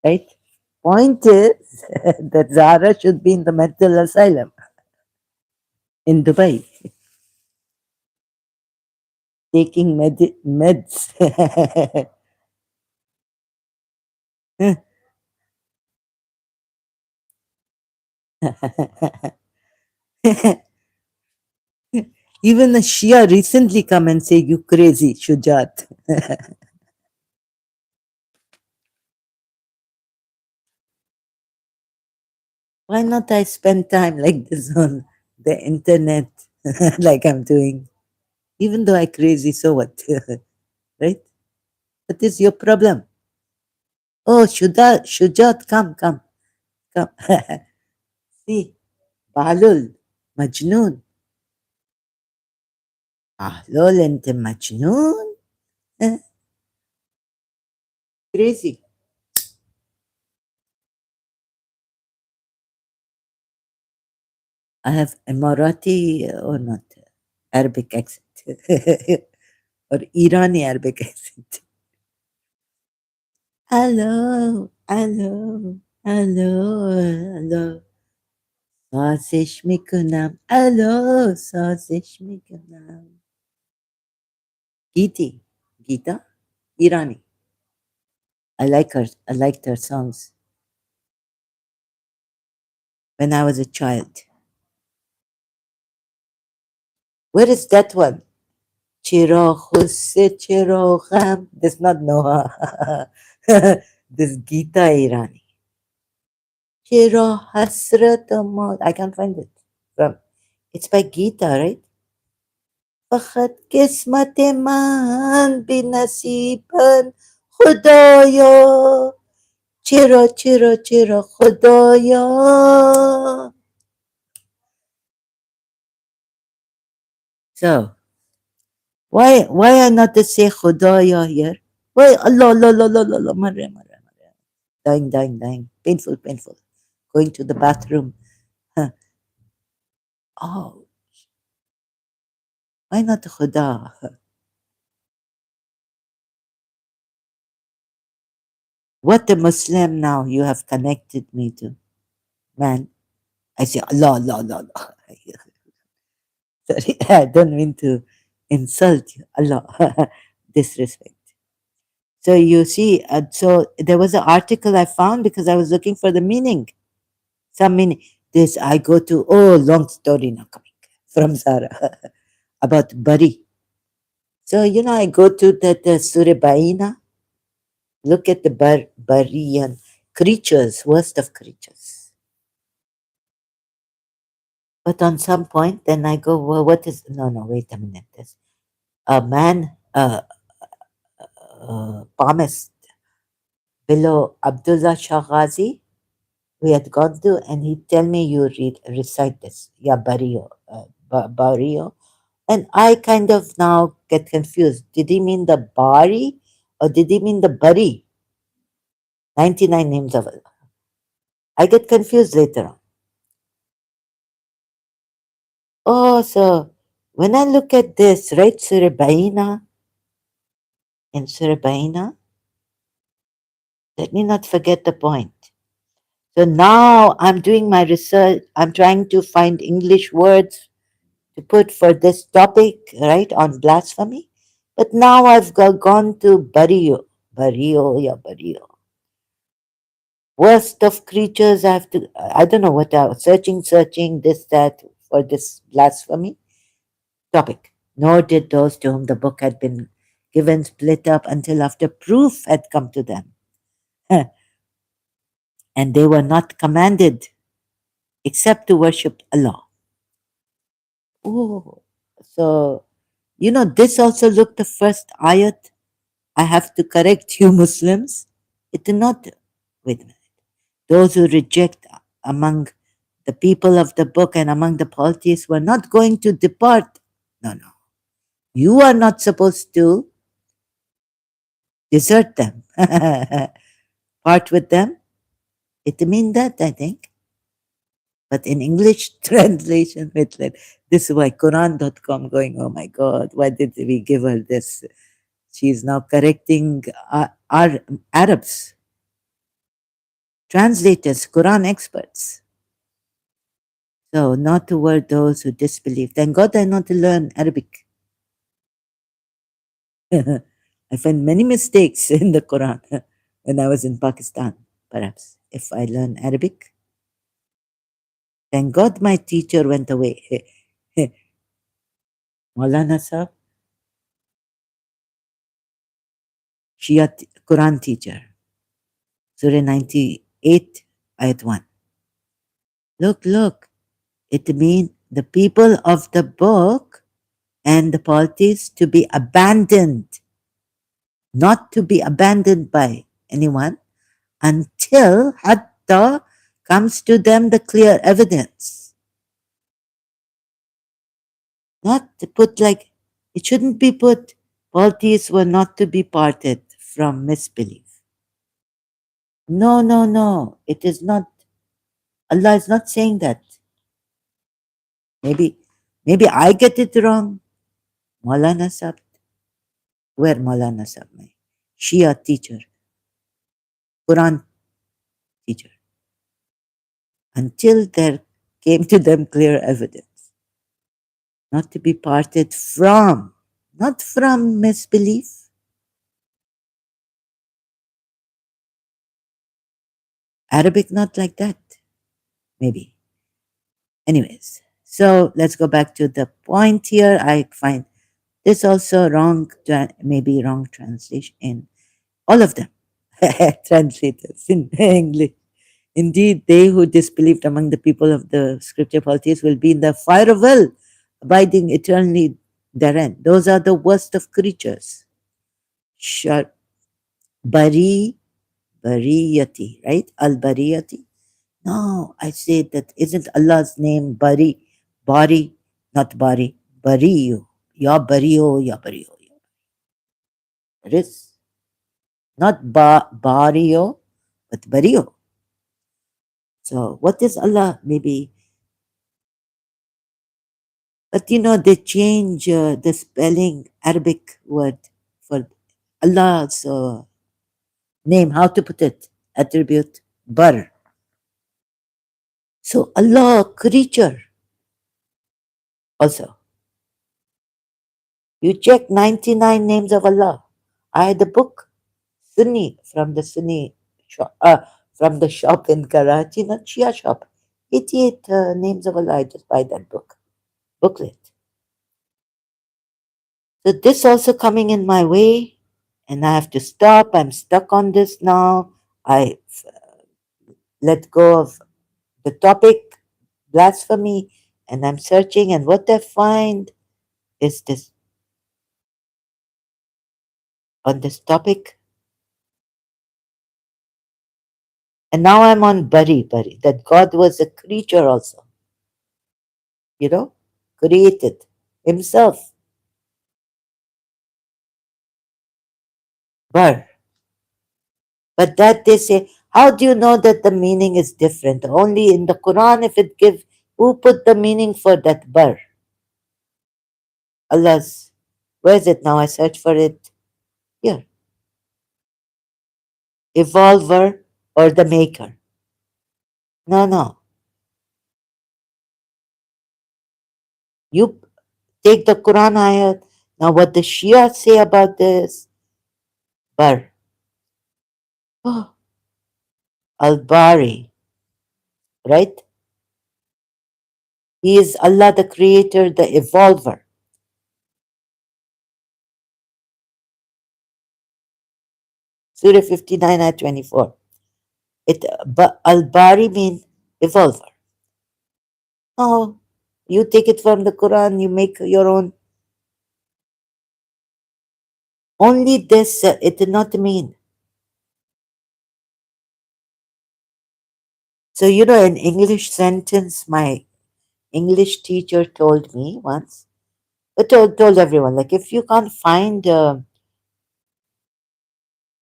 right? Point is that Zara should be in the mental asylum in Dubai, taking meds. Even a Shia recently come and say, you crazy, Shujat. Why not I spend time like this on the internet, like I'm doing? Even though I crazy, so what? Right? What is your problem? Oh, Shujat, come, come. See, Balul, Majnun. Balul and Majnun? Eh, crazy. I have Emirati or not Arabic accent or Irani Arabic accent. Hello, hello, hello, hello. Sausage mikunam. Hello, sausage mikunam. Geeti, Geeta, Irani. I like her. I liked her songs when I was a child. Where is that one? Chiro Husse Chiro Ham. Does not know her. This Geeta Irani. Chiro Hasrat Amol. I can't find it. From it's by Geeta, right? Fakat kismat man binasiban Khudaya. Chiro Khudaya. So why I not to say Khudaya here? Why Allah Allah Allah Allah Allah Maria. Dying. Painful. Going to the bathroom. Huh. Oh, why not Khuda? What a Muslim now you have connected me to. Man, I say Allah. Sorry, I don't mean to insult you. Allah. Disrespect. So you see, so there was an article I found because I was looking for the meaning. Some meaning. This I go to, oh, long story now coming from Zara about Bari. So, I go to the Surah Baina, look at the Barian creatures, worst of creatures. But on some point, then I go, well, what is, no, wait a minute. This a man promised below Abdullah Shah Ghazi, we had gone to, and he tell me you recite this, yeah, Bario. And I kind of now get confused. Did he mean the Bari or did he mean the Bari? 99 names of Allah. I get confused later on. Oh, so when I look at this, right, Surah Baina, in Surah Baina, let me not forget the point. So now I'm doing my research. I'm trying to find English words to put for this topic, right, on blasphemy. But now I've gone to Bario. Worst of creatures. I don't know what I was searching, this, that, for this blasphemy topic. Nor did those to whom the book had been given split up until after proof had come to them. And they were not commanded except to worship Allah. Oh, so, this also looked the first ayat. I have to correct you Muslims. It did not, wait a minute. Those who reject among the people of the book and among the polytheists were not going to depart. No. You are not supposed to desert them, part with them. It means that, I think. But in English translation, this is why Quran.com going, oh my God, why did we give her this? She is now correcting our Arabs, translators, Quran experts. So, not to word those who disbelieve. Thank God I not to learn Arabic. I find many mistakes in the Quran when I was in Pakistan, perhaps. If I learn Arabic, thank God my teacher went away. Maulana Sahib, Shia Quran teacher, Surah 98, Ayat 1. Look, look, it means the people of the book and the polities to be abandoned, not to be abandoned by anyone until hatta comes to them the clear evidence. Not to put like, it shouldn't be put, polities were not to be parted from misbelief. No, no, no. It is not. Allah is not saying that. Maybe, maybe I get it wrong. Maulana Sahib, where Maulana Sahib, my Shia teacher, Quran teacher, until there came to them clear evidence, not to be parted from, not from misbelief. Arabic, not like that. Maybe. Anyways, so let's go back to the point here. I find this also wrong, maybe wrong translation in all of them. Translators in English. Indeed, they who disbelieved among the people of the scripture polities will be in the fire of hell, abiding eternally therein. Those are the worst of creatures. Shar Bari Bariyati, right? Al Bariyati. No, I say that isn't Allah's name Bari, Bari, not Bari, Bariyo. Ya Bariyo, Ya Bariyo. It is not Bariyo, but Bariyo. So what is Allah? Maybe, but they change the spelling Arabic word for Allah's name. How to put it? Attribute Bar. So Allah, creature. Also, you check 99 names of Allah. I had the book Sunni from the Sunni shop, from the shop in Karachi, not Shia shop. 88 names of Allah. I just buy that booklet. So this also coming in my way, and I have to stop. I'm stuck on this now. I let go of the topic, blasphemy, and I'm searching, and what I find is this on this topic. And now I'm on Bari, that God was a creature also, you know, created himself. Bar. But that they say, how do you know that the meaning is different? Only in the Quran, if it gives, who put the meaning for that bar? Allah's. Where is it now? I search for it here. Evolver or the maker. No, no. You take the Quran ayat. Now, what the Shia say about this? Bar. Oh, Al-Bari, right? He is Allah the creator, the evolver. Surah 59 ayat 24. Al-Bari means evolver. Oh, you take it from the Quran, you make your own. Only this, it did not mean. So, an English sentence my English teacher told me once, told everyone, like, if you can't find,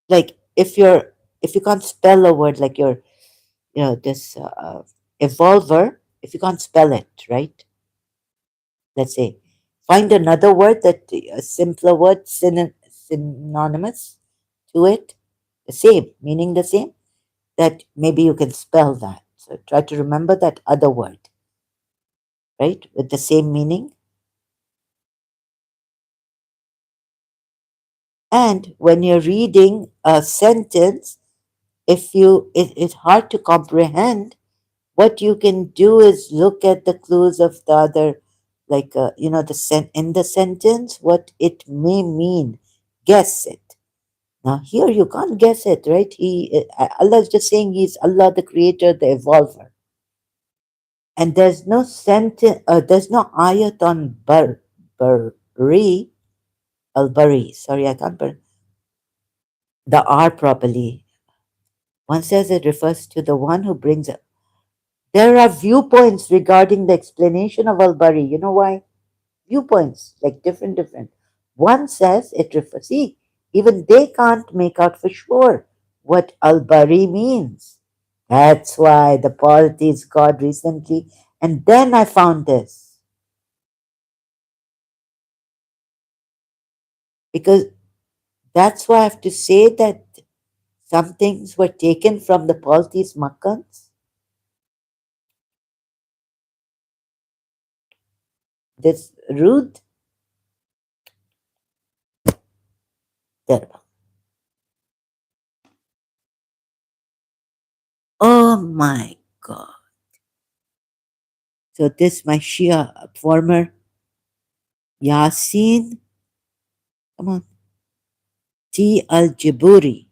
like, if you can't spell a word, like this evolver, if you can't spell it, right? Let's say, find another word that a simpler word, synonymous to it, the same, meaning the same, that maybe you can spell that. So try to remember that other word, right, with the same meaning. And when you're reading a sentence, if it's hard to comprehend, what you can do is look at the clues of the other, like in the sentence what it may mean. Guess it. Now here you can't guess it, right? Allah is just saying He's Allah, the Creator, the Evolver, and there's no sentence. There's no ayat on bari al bari. Sorry, I can't put the R properly. One says it refers to the one who brings it. There are viewpoints regarding the explanation of al bari. You know why? Viewpoints, like different. One says it refers. See, even they can't make out for sure what al bari means. That's why the polytheist God recently, and then I found this because that's why I have to say that some things were taken from the polytheist Makkans. This rude, terrible. Oh my God! So this my Shia former Yasin, come on, T al Jiburi.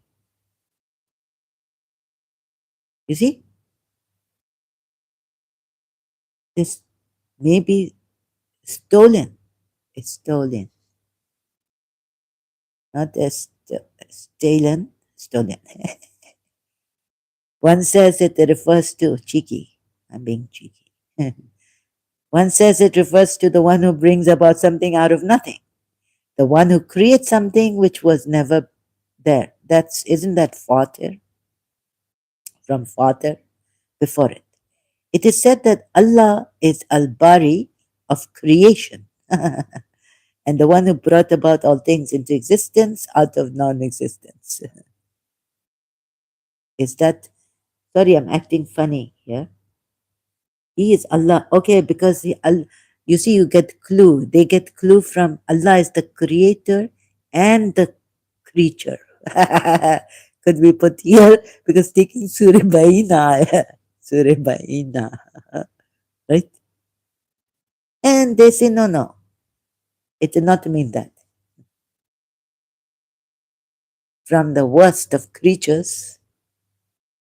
You see, this may be stolen. It's stolen, not as stolen. One says it refers to cheeky. I'm being cheeky. One says it refers to the one who brings about something out of nothing, the one who creates something which was never there. That's isn't that father from father before it? It is said that Allah is Al Bari of creation and the one who brought about all things into existence out of non existence. Is that, sorry, I'm acting funny here. He is Allah. Okay, because you see, you get clue. They get clue from Allah is the creator and the creature. Could we put here? Because taking Surah Baina, Surah Baina, right? And they say, no, no, it did not mean that. From the worst of creatures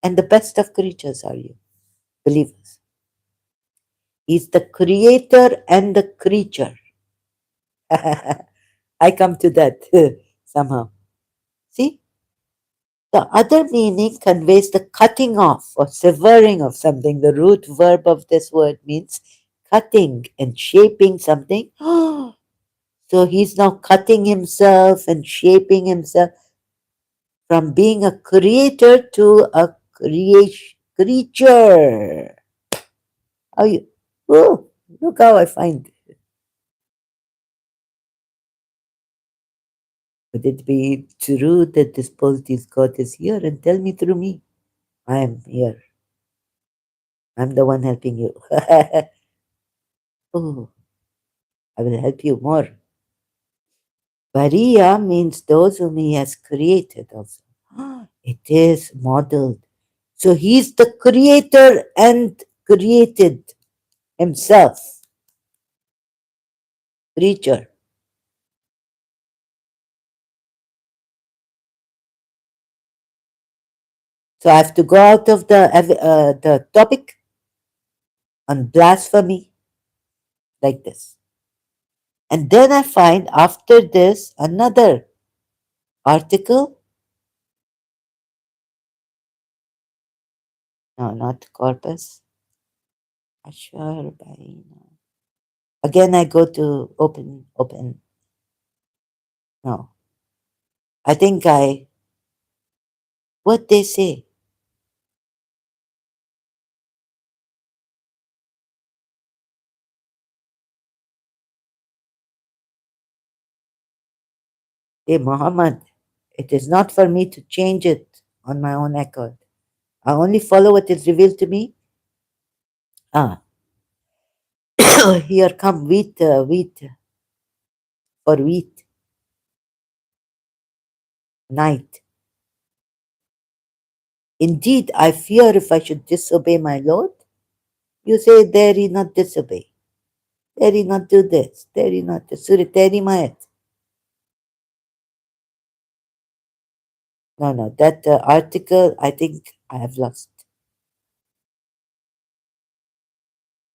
and the best of creatures are you, believers. He's the creator and the creature. I come to that somehow. See, the other meaning conveys the cutting off or severing of something. The root verb of this word means cutting and shaping something. So he's now cutting himself and shaping himself from being a creator to a creature. How you? Oh, look how I find it. Would it be true that this positive God is here and tell me through me? I am here. I'm the one helping you. Oh, I will help you more. Bariya means those whom he has created also. It is modeled. So he's the creator and created himself, creature. So I have to go out of the topic on blasphemy like this. And then I find after this another article. No, not corpus. Ashar Baina. Again, I go to open. No, I think what they say. Hey, Muhammad, it is not for me to change it on my own accord. I only follow what is revealed to me. Ah, here come wheat for wheat, night. Indeed, I fear if I should disobey my Lord. You say, there he not disobey. Teri not do this. Teri not do. Surah Teri Mayat. No, no. That article, I think I have lost.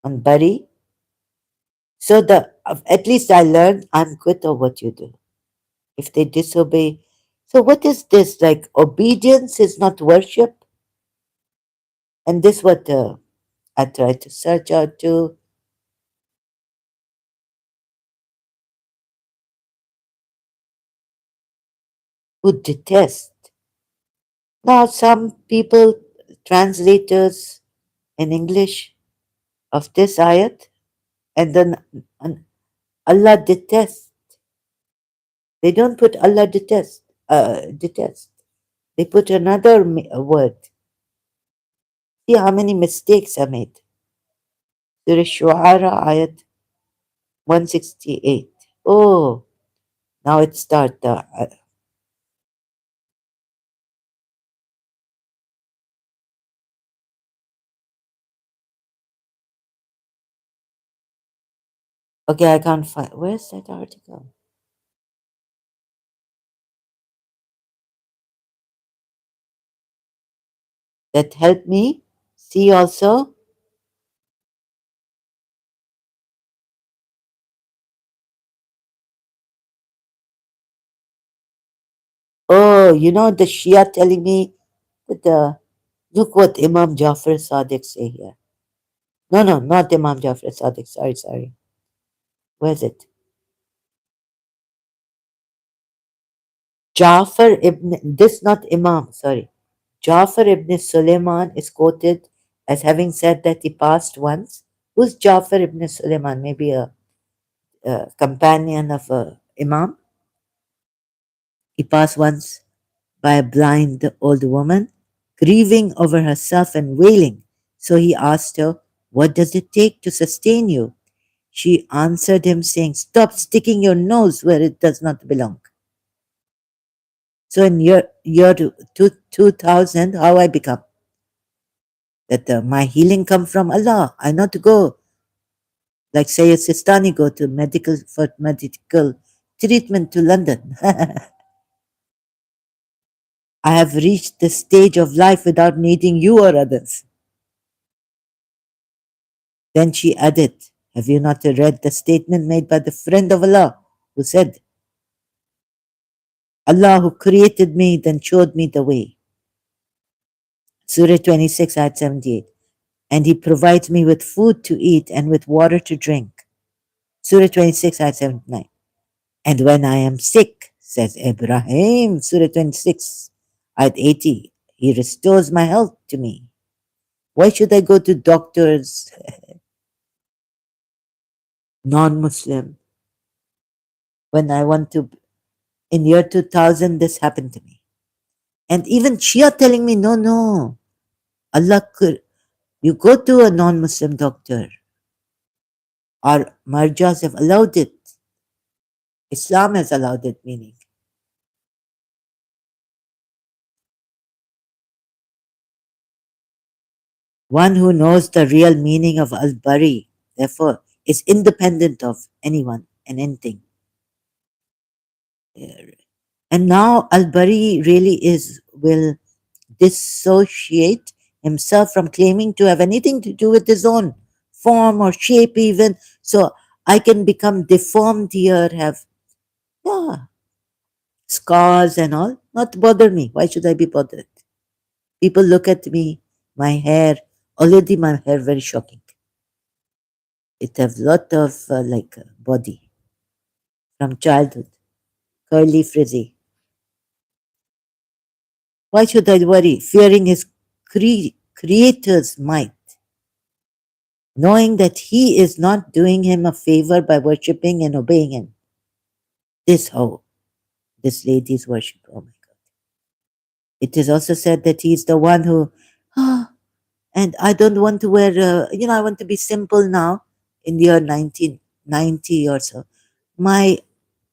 On Bari. So at least I learned I'm quit of what you do. If they disobey. So what is this? Like obedience is not worship? And this what I tried to search out to. Who detest. Now some people, translators in English of this ayat, and then Allah detests. They don't put Allah detest. Detest. They put another word. See how many mistakes are made. Surah Shu'ara ayat 168. Oh, now it starts. Okay, I can't find. Where's that article? That helped me see also. Oh, the Shia telling me that look what Imam Jafar Sadiq say here. No, no, not Imam Jafar Sadiq. Sorry, sorry. Where's it? Jafar ibn, this not Imam, sorry. Jafar ibn Sulaiman is quoted as having said that he passed once. Who's Jafar ibn Sulaiman? Maybe a companion of a Imam. He passed once by a blind old woman, grieving over herself and wailing. So he asked her, "What does it take to sustain you?" She answered him, saying, "Stop sticking your nose where it does not belong." So in year 2000, how I become? That my healing come from Allah. I not to go like Sayyid Sistani go to medical treatment to London. I have reached the stage of life without needing you or others. Then she added, "Have you not read the statement made by the friend of Allah who said, Allah who created me then showed me the way." Surah 26, ayat 78. And he provides me with food to eat and with water to drink. Surah 26, ayat 79. And when I am sick, says Ibrahim, Surah 26, ayat 80, he restores my health to me. Why should I go to doctors, non-Muslim, when I want to? In year 2000, this happened to me. And even Shia telling me, no, no, Allah could, you go to a non-Muslim doctor. Our marjas have allowed it. Islam has allowed it, meaning. One who knows the real meaning of al-Bari, therefore, is independent of anyone and anything. And now al-Bari really will dissociate himself from claiming to have anything to do with his own form or shape even. So I can become deformed here, have yeah, scars and all, not bother me. Why should I be bothered? People look at me, my hair, already my hair very shocking. It have lot of body from childhood, curly, frizzy. Why should I worry? Fearing his creator's might, knowing that he is not doing him a favor by worshipping and obeying him. This how this lady's worship. Oh my God. It is also said that he is the one who, ah, and I don't want to wear, I want to be simple now in the year 1990 or so. My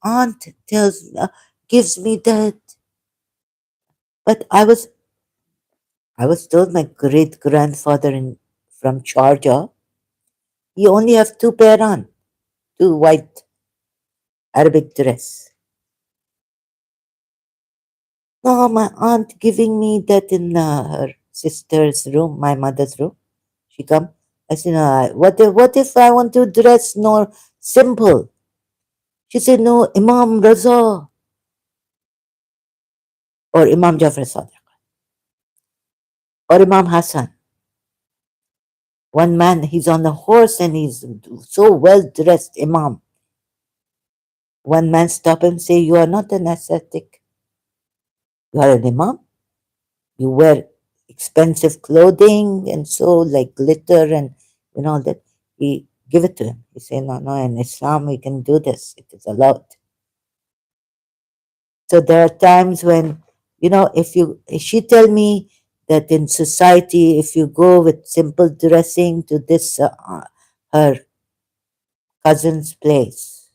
aunt gives me that. But I was told my great grandfather from Georgia, he only have two pair on. two white Arabic dress. No, my aunt giving me that in her sister's room, my mother's room. She come. I said, no, what if I want to dress more simple? She said, no, Imam Raza or Imam Jafar Sadiq or Imam Hassan. One man, he's on a horse and he's so well dressed, Imam. One man stop him, say, you are not an ascetic. You are an Imam. You wear expensive clothing and so like glitter and that. He give it to him. He say, no, no, in Islam we can do this. It is allowed. So there are times when, if she tell me that in society, if you go with simple dressing to this her cousin's place,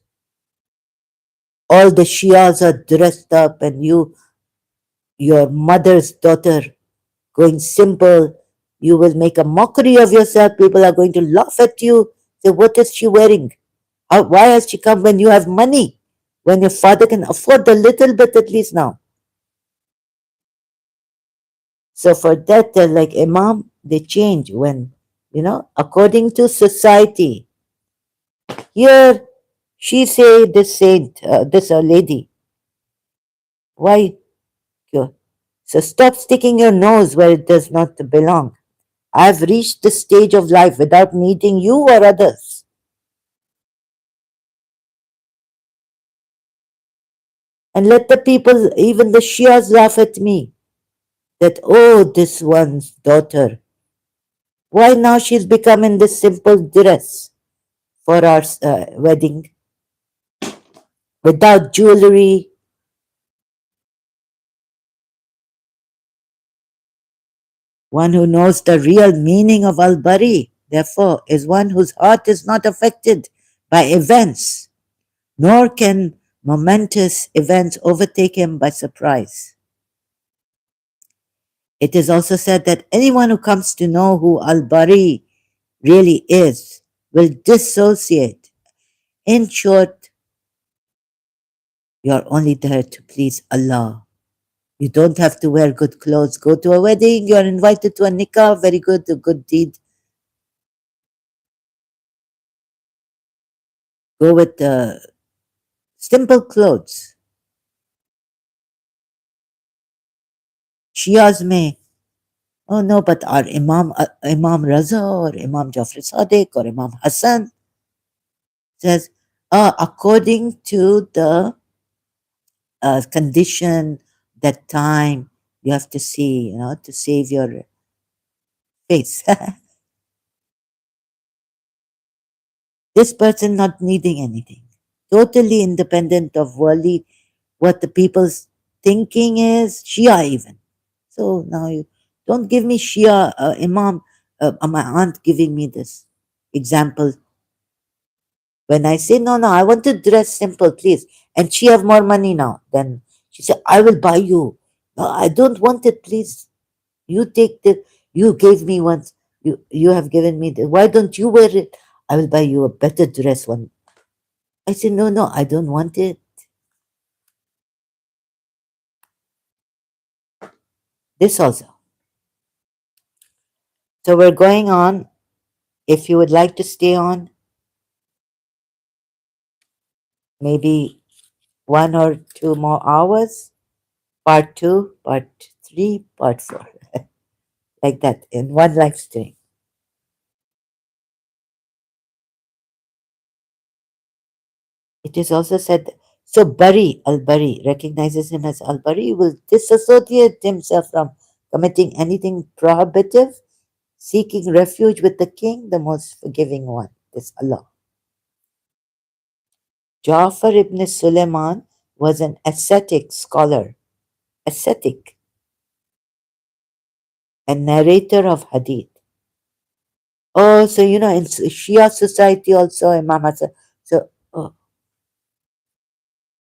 all the Shias are dressed up, and your mother's daughter, going simple, you will make a mockery of yourself. People are going to laugh at you. Say, what is she wearing? Why has she come when you have money? When your father can afford a little bit at least now. So for that, like Imam, they change when, according to society. Here, she say this saint, this lady. Why? So stop sticking your nose where it does not belong. I've reached this stage of life without needing you or others. And let the people, even the Shias, laugh at me that, oh, this one's daughter. Why now she's becoming this simple dress for our wedding without jewelry? One who knows the real meaning of Al Bari, therefore, is one whose heart is not affected by events, nor can momentous events overtake him by surprise. It is also said that anyone who comes to know who Al Bari really is will dissociate. In short, you are only there to please Allah. You don't have to wear good clothes. Go to a wedding, you are invited to a nikah, very good, a good deed. Go with simple clothes. Shias may, oh no, but our Imam Raza or Imam Jafar Sadiq or Imam Hassan says, according to the condition, that time, you have to see, to save your face. This person not needing anything, totally independent of worldly, what the people's thinking is, Shia even. So now you don't give me Shia, Imam, my aunt giving me this example. When I say, no, no, I want to dress simple, please. And she have more money now. Then she said, I will buy you. No, I don't want it, please. You take the, you gave me once. You have given me the, why don't you wear it? I will buy you a better dress one. I said, no, no, I don't want it. This also. So we're going on. If you would like to stay on, maybe 1 or 2 more hours, part two, part three, part four, like that in one live stream. It is also said, so Bari, Al Bari, recognizes him as Al Bari, will disassociate himself from committing anything prohibitive, seeking refuge with the king, the most forgiving one, this Allah. Ja'far ibn Sulaiman was an ascetic scholar, ascetic, and narrator of hadith. Oh, so in Shia society also, Imam Hassan. So,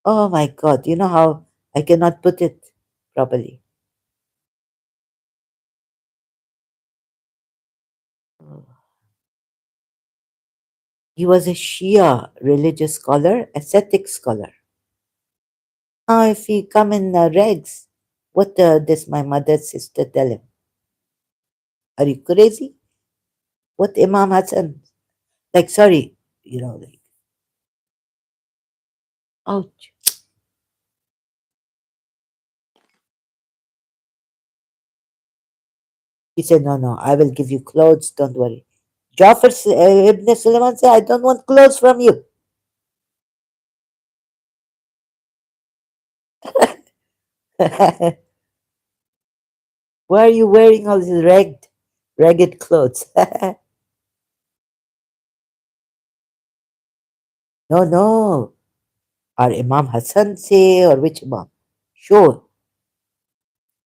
oh my God, you know how I cannot put it properly. Oh, He was a Shia religious scholar, ascetic scholar. Now, if he come in rags, what does my mother's sister tell him? Are you crazy? What Imam Hassan? Like, sorry, like, ouch. He said, no, no, I will give you clothes, don't worry. Jafar ibn Sulaiman said, I don't want clothes from you. Why are you wearing all these ragged clothes? No, no. Our Imam Hassan say, or which Imam? Sure,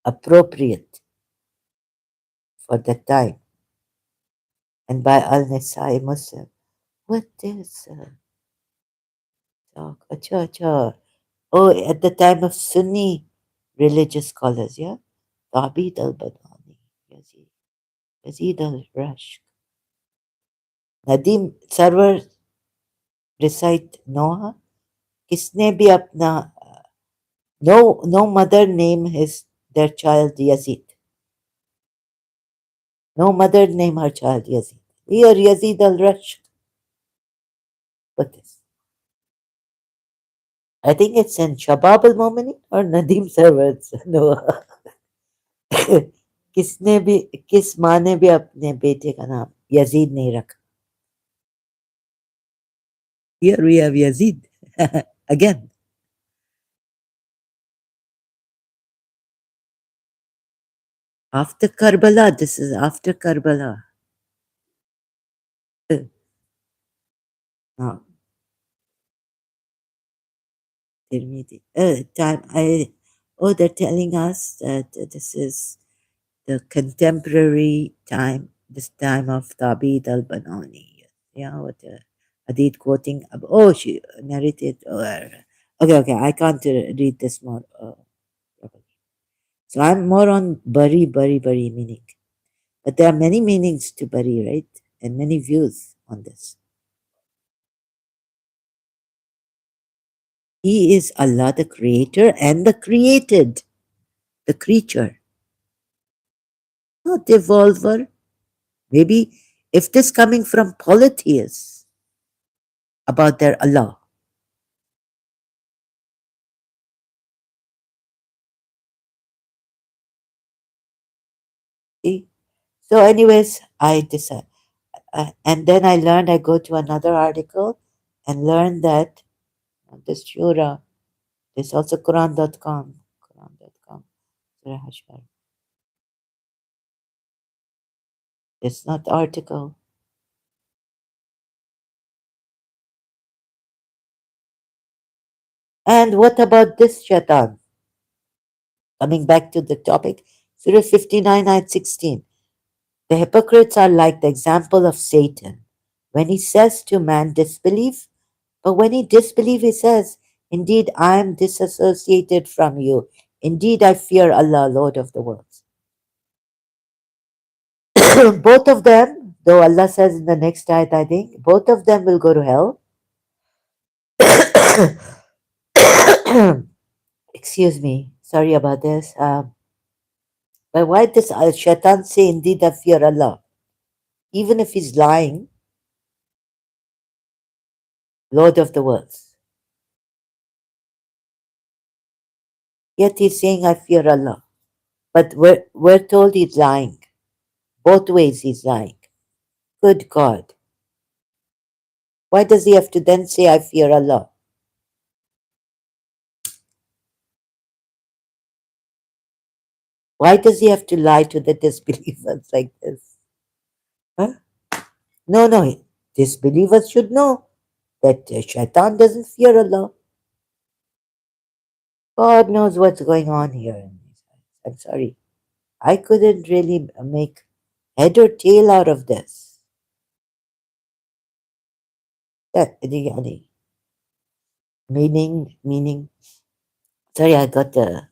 appropriate for that time. And by Al Nisai Muslim. What is talk? Acha, acha. Oh, at the time of Sunni religious scholars, yeah? Tabit al Badani, Yazid al Rash. Nadim Sarwar recite Noah. किसने भी अपना no mother name his their child Yazid. No mother name her child Yazid. Here Yazid al Rash. What is? I think it's in Shabab al Mominin or Nadim Sarwar's. No. किसने भी किस माँ ने भी अपने बेटे का नाम यजीद नहीं रखा. Here we have Yazid. Again. After Karbala. This is after Karbala. No, Tirmidhi. Time I. Oh, they're telling us that this is the contemporary time, this time of Tabid al-Banani. Yeah, what Hadith quoting. Oh, she narrated. Okay, okay, I can't read this more. Properly. So I'm more on bari meaning. But there are many meanings to bari, right? And many views on this. He is Allah, the creator, and the created, the creature, not evolver. Maybe if this coming from polytheists about their Allah. See? So, anyways, I decided, and then I learned. I go to another article and learn that this Shura, there's also Quran.com, Quran.com. Surah Hashar. It's not article. And what about this Shaitan? Coming back to the topic, Surah 59, ayat 16. The hypocrites are like the example of Satan. When he says to man, disbelieve, but when he disbelieves, he says, indeed, I am disassociated from you. Indeed, I fear Allah, Lord of the worlds. Both of them, though Allah says in the next ayat, I think, both of them will go to hell. Excuse me. Sorry about this. But why does Shaitan say, indeed, I fear Allah? Even if he's lying, Lord of the worlds. Yet he's saying, I fear Allah. But we're told he's lying. Both ways he's lying. Good God. Why does he have to then say, I fear Allah? Why does he have to lie to the disbelievers like this? Huh? No, no. Disbelievers should know that Shaitan doesn't fear Allah. God knows what's going on here. I'm sorry. I couldn't really make head or tail out of this. That, yani, meaning. Sorry, I got the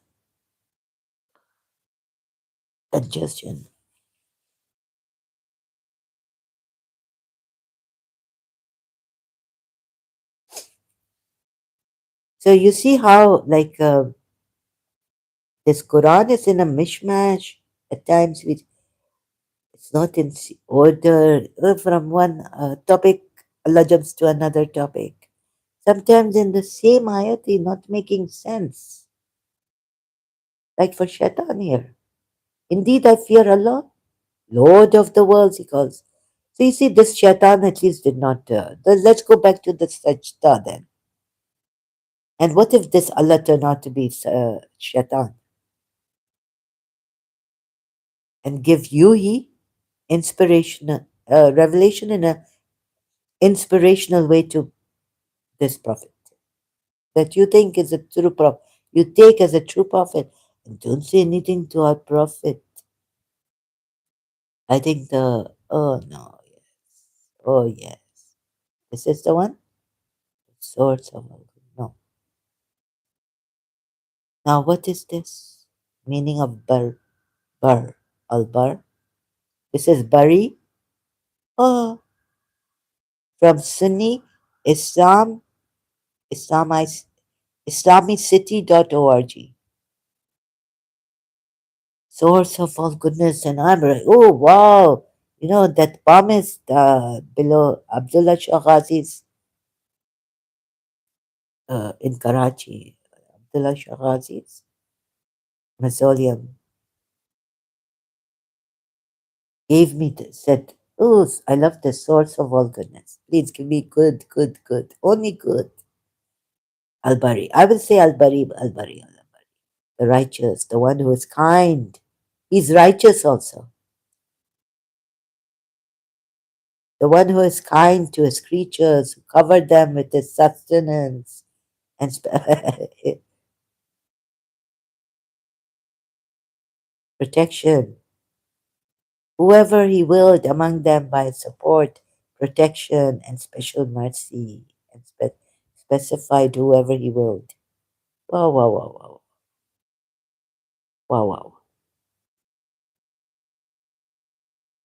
congestion. So you see how, like, this Quran is in a mishmash. At times, it's not in order. From one topic, Allah jumps to another topic. Sometimes in the same ayat, not making sense. Like for Shaitan here. Indeed, I fear Allah, Lord of the worlds, he calls. So you see, this Shaitan at least did not. Let's go back to the Sajda then. And what if this Allah turned out to be Shaitan and give you inspirational revelation in a inspirational way to this prophet that you think is a true prophet, you take as a true prophet, and don't say anything to our prophet. I think the oh no, yes, oh yes, this is the one. Source of no. Now what is this? Meaning of bar al bar. This is bari. Oh, from Sunni Islam Islamic Islamicity.org. Source of all goodness, and I'm like, oh wow, that bomb is below Abdullah Shah Ghazi's in Karachi. Abdullah Shah Ghazi's mausoleum gave me said, oh, I love the source of all goodness. Please give me good, good, good, only good. Al Bari. I will say Al Bari, Al Bari, Al Bari. The righteous, the one who is kind. He's righteous also. The one who is kind to his creatures, who covered them with his sustenance and protection. Whoever he willed among them by support, protection, and special mercy, and specified whoever he willed. Wow, wow, wow, wow, wow, wow.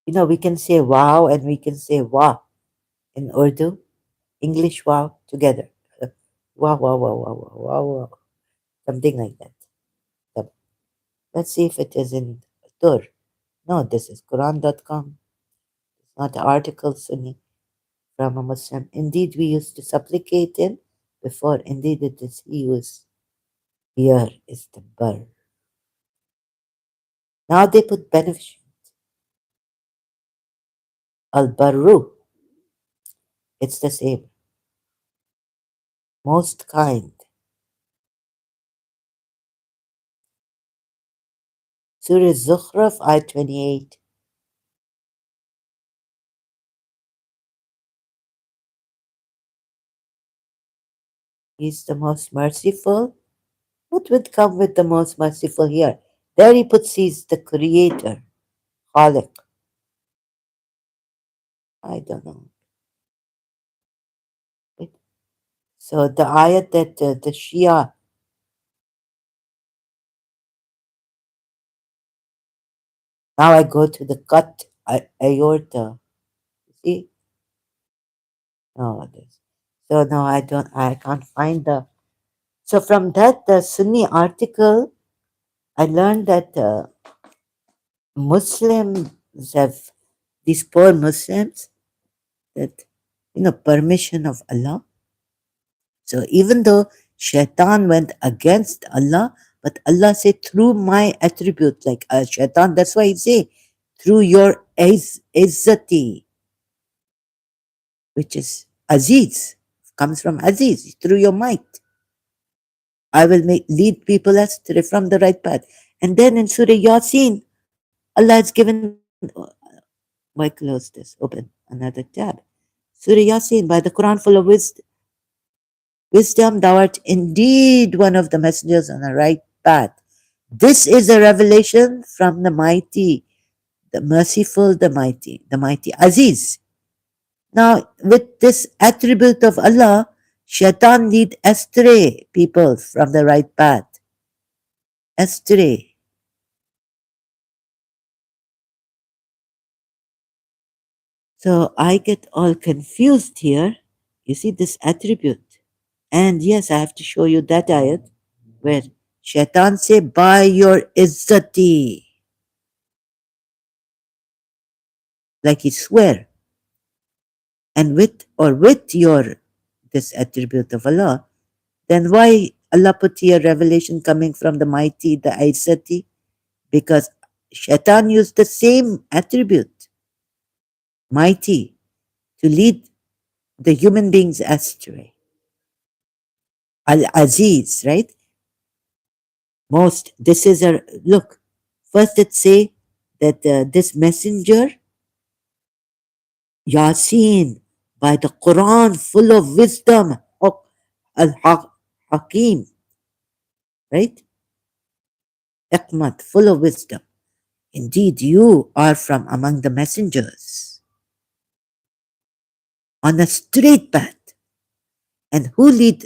We can say wow and we can say wah in Urdu, English wow together. Wow, wow, wow, wow, wow, wow, wow. Something like that. So, let's see if it is in Tur. No, this is Quran.com. It's not articles from a Muslim. Indeed, we used to supplicate him before. Indeed, it is he who is here is the bar. Now they put beneficent. Al Barru. It's the same. Most kind. Surah Zukhruf, ayat 28. He's the most merciful. What would come with the most merciful here? There he puts he's the creator, Khalik. I don't know. So the ayat that the Shia, now I go to the cut aorta. See? No, this. So no, I can't find the. So from that, the Sunni article, I learned that Muslims have, these poor Muslims, that, permission of Allah. So even though Shaitan went against Allah, but Allah said through my attribute, like Shaitan, that's why he say, through your izzati, which is Aziz, comes from Aziz, through your might. I will lead people astray from the right path. And then in Surah Yasin, Allah has given, why close this? Open another tab. Surah Yasin, by the Quran full of wisdom, thou art indeed one of the messengers on the right path. This is a revelation from the mighty, the merciful, the mighty Aziz. Now, with this attribute of Allah, Shaitan lead astray people from the right path. Astray. So I get all confused here. You see this attribute. And yes, I have to show you that ayat where Shaitan say, by your izzati, like he swear, and with your this attribute of Allah, then why Allah put here revelation coming from the mighty, the izzati? Because Shaitan used the same attribute, mighty, to lead the human beings astray. Al-Aziz, right? Most, this is a, look, first it say that this messenger, Yasin, by the Quran, full of wisdom, Al-Hakim, right? Hikmat, full of wisdom. Indeed, you are from among the messengers on a straight path. And who lead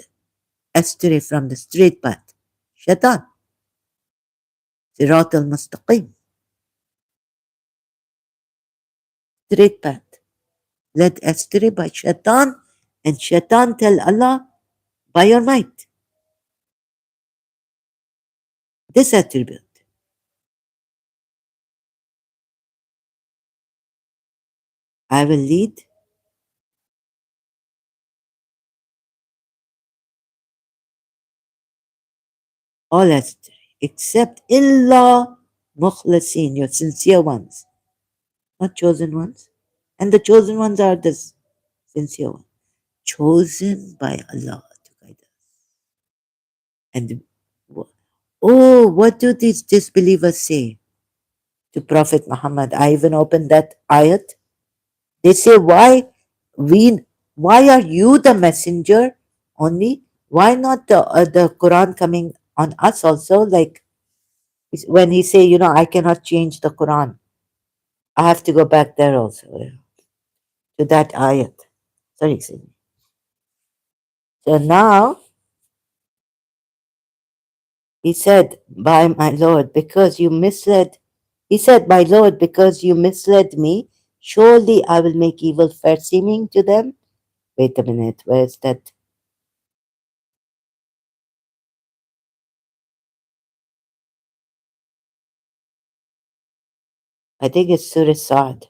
astray from the straight path? Shaitan. Sirat al-Mustaqim, straight path. Led astray by Shaitan, and Shaitan tell Allah, by your might. This attribute. I will lead all astray, except illa mukhlasin, your sincere ones, not chosen ones. And the chosen ones are the sincere ones, chosen by Allah to guide us. And oh, what do these disbelievers say to Prophet Muhammad? I even opened that ayat. They say, we, why are you the messenger only? Why not the Quran coming on us also? Like when he say, I cannot change the Quran. I have to go back there also to that ayat. Sorry, excuse me. So now he said, by my Lord, because you misled, he said, my Lord, because you misled me, surely I will make evil fair seeming to them. Wait a minute, where's that? I think it's Surah Sa'd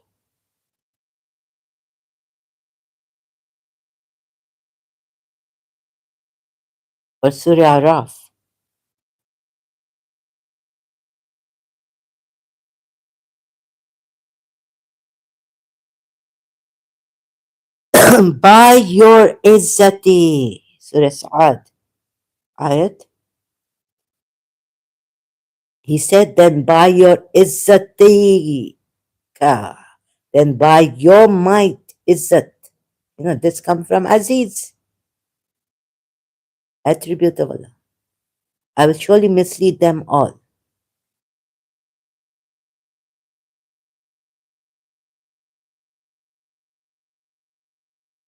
or Surah Araf. By your izzati, Surah Sa'd, ayat. He said, then by your izzati, then by your might, izzat. This come from Aziz, attribute of Allah. I will surely mislead them all,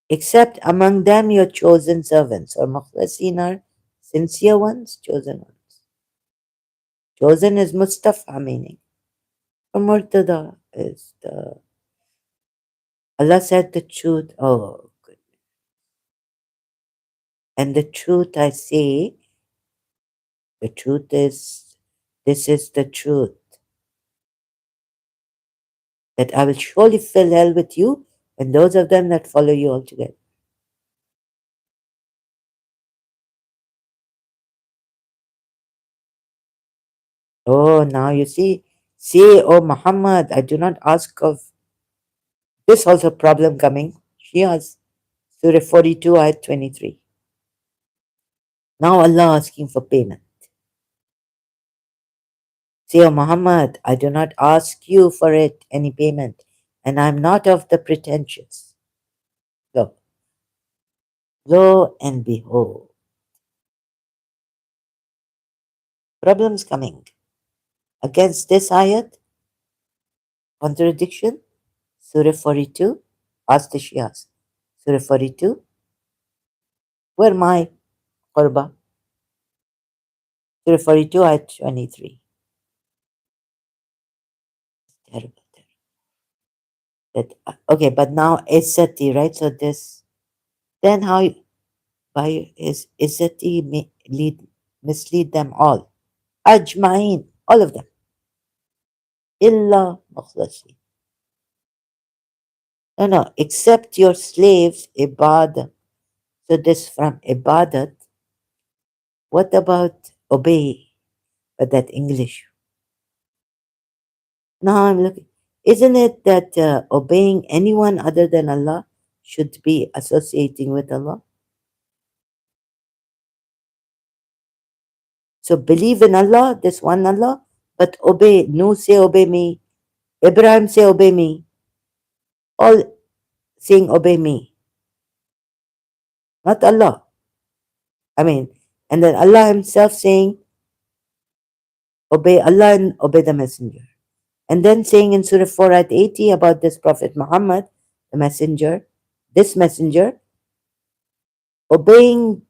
except among them your chosen servants, or mukhlasin are sincere ones, chosen ones. Chosen is Mustafa, meaning. Or Murtada is the, Allah said the truth. Oh, good. And the truth I say, the truth is, this is the truth, that I will surely fill hell with you and those of them that follow you altogether. Oh, now you see, say, oh Muhammad, I do not ask of this also problem coming. Shias, Surah 42, ayat 23. Now Allah asking for payment. Say, oh Muhammad, I do not ask you for it any payment, and I'm not of the pretentious. Lo, lo and behold, problems coming. Against this ayat, contradiction, Surah 42, ask the Shias. Surah 42, where my Qurba? Surah 42, ayat 23. Terrible, terrible. That, okay, but now it's Sati, right? So this, then how, by his izzati mislead them all. Ajmain, all of them. Illa mukhlasi. No, no, except your slaves, ibadah. So this from ibadat. What about obey? But that English. Now I'm looking. Isn't it that obeying anyone other than Allah should be associating with Allah? So believe in Allah, this one Allah, but obey. No, say obey me. Ibrahim say obey me. All saying obey me, not Allah. I mean, and then Allah Himself saying obey Allah and obey the Messenger. And then saying in Surah 4 at 80 about this Prophet Muhammad, the messenger, this messenger, obeying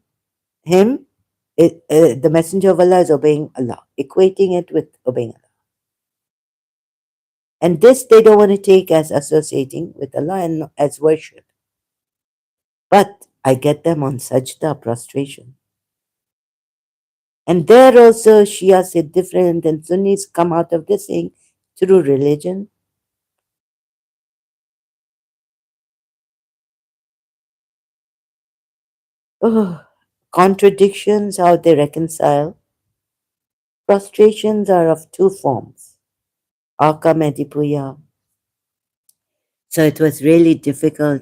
him, the messenger of Allah is obeying Allah, equating it with obeying Allah. And this they don't want to take as associating with Allah and as worship. But I get them on sajda, prostration. And there also Shia say different and Sunnis come out of this saying through religion. Oh, contradictions, how they reconcile. Prostrations are of two forms. Aka Medipuya. So it was really difficult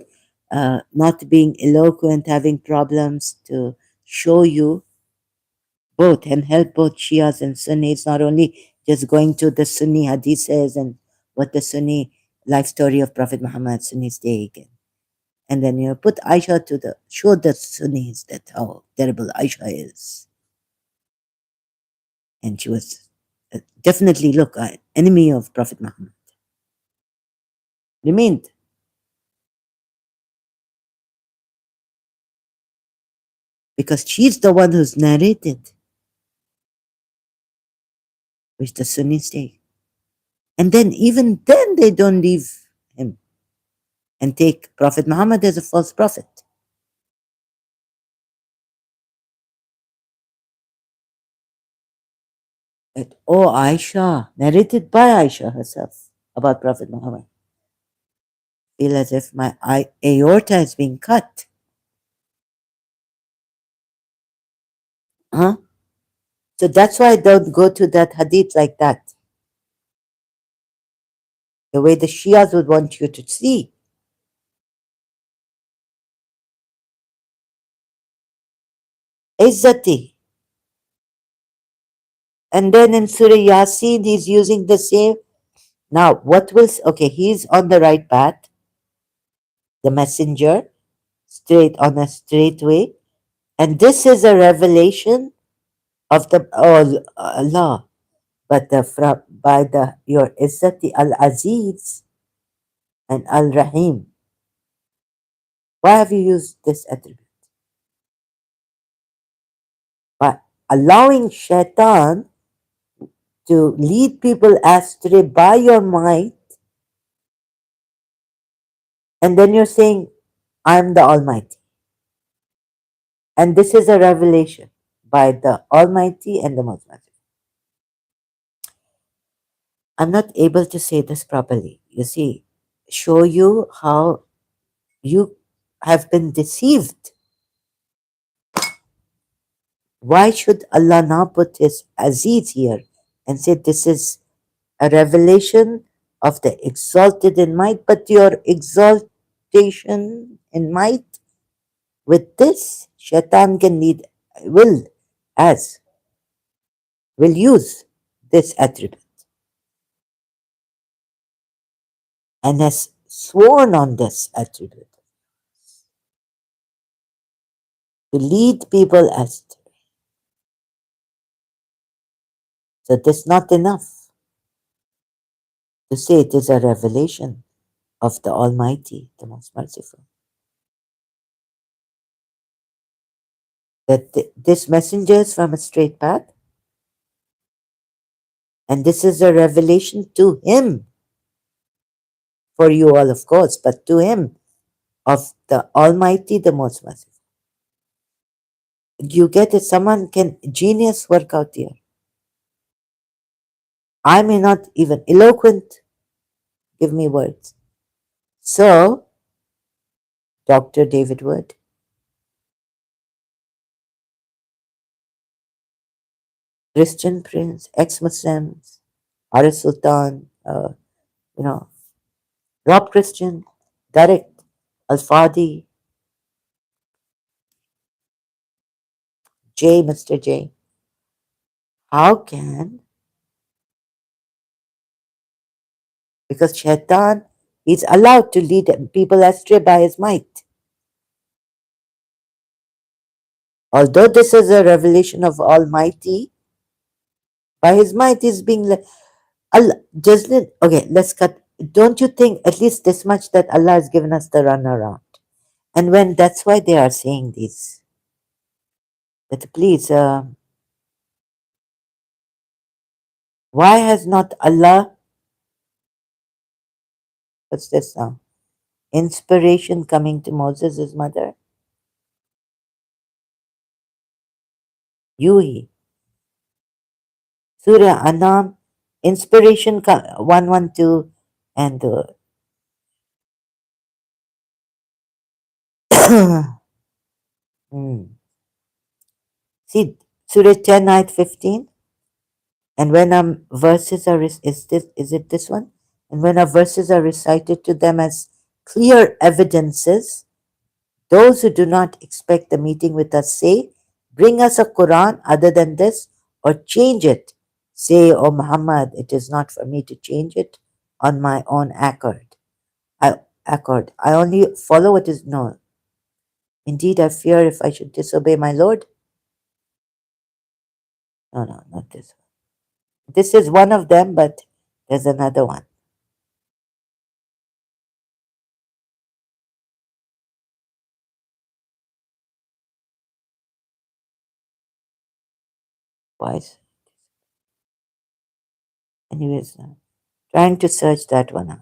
not being eloquent, having problems to show you both and help both Shias and Sunnis, not only just going to the Sunni hadiths and what the Sunni life story of Prophet Muhammad Sunnis take. And then put Aisha to the show the Sunnis that how terrible Aisha is. And she was definitely look an enemy of Prophet Muhammad. Remained because she's the one who's narrated, which the Sunnis take. And then even then they don't leave him and take Prophet Muhammad as a false prophet. Oh, Aisha, narrated by Aisha herself about Prophet Muhammad. Feel as if my aorta is being cut. Huh? So that's why I don't go to that hadith like that. The way the Shias would want you to see. Izzati. And then in Surah Yasin, he's using the same. Now, what will, okay, he's on the right path, the messenger, straight on a straight way. And this is a revelation of the Allah. But by the your Izzati Al Aziz and Al Rahim. Why have you used this attribute? By allowing Shaitan to lead people astray by your might, and then you're saying, I'm the Almighty. And this is a revelation by the Almighty and the Most Merciful. I'm not able to say this properly. You see, show you how you have been deceived. Why should Allah now put His Aziz here and say this is a revelation of the exalted in might, but your exaltation in might with this, Shaitan can lead, will, as, will use this attribute and has sworn on this attribute to lead people astray. So this is not enough to say it is a revelation of the Almighty, the Most Merciful. That this messenger is from a straight path, and this is a revelation to him, for you all, of course, but to him, of the Almighty, the Most Merciful. You get it? Someone can genius work out here. I may not even eloquent give me words. So, Dr. David Wood, Christian Prince, ex-Muslims, Aris Sultan, you know, Rob Christian, Derek Al-Fadi, J, Mr. J. How can, because Shaitan, he's allowed to lead people astray by his might. Although this is a revelation of Almighty, by his might he's being Allah, Jaslin, okay, let's cut. Don't you think at least this much that Allah has given us the runaround? And when that's why they are saying this, that please, why has not Allah, what's this now? Inspiration coming to Moses, his mother? Yuhi. Surah Anam, inspiration 112, and hmm. See, Surah 10, ayat 15. And when verses are is it this one? And when our verses are recited to them as clear evidences, those who do not expect the meeting with us say, "Bring us a Quran other than this, or change it." Say, "O Muhammad, it is not for me to change it on my own accord. I only follow what is known. Indeed, I fear if I should disobey my Lord." No, no, not this one. This is one of them, but there's another one. Why? Anyways, trying to search that one out.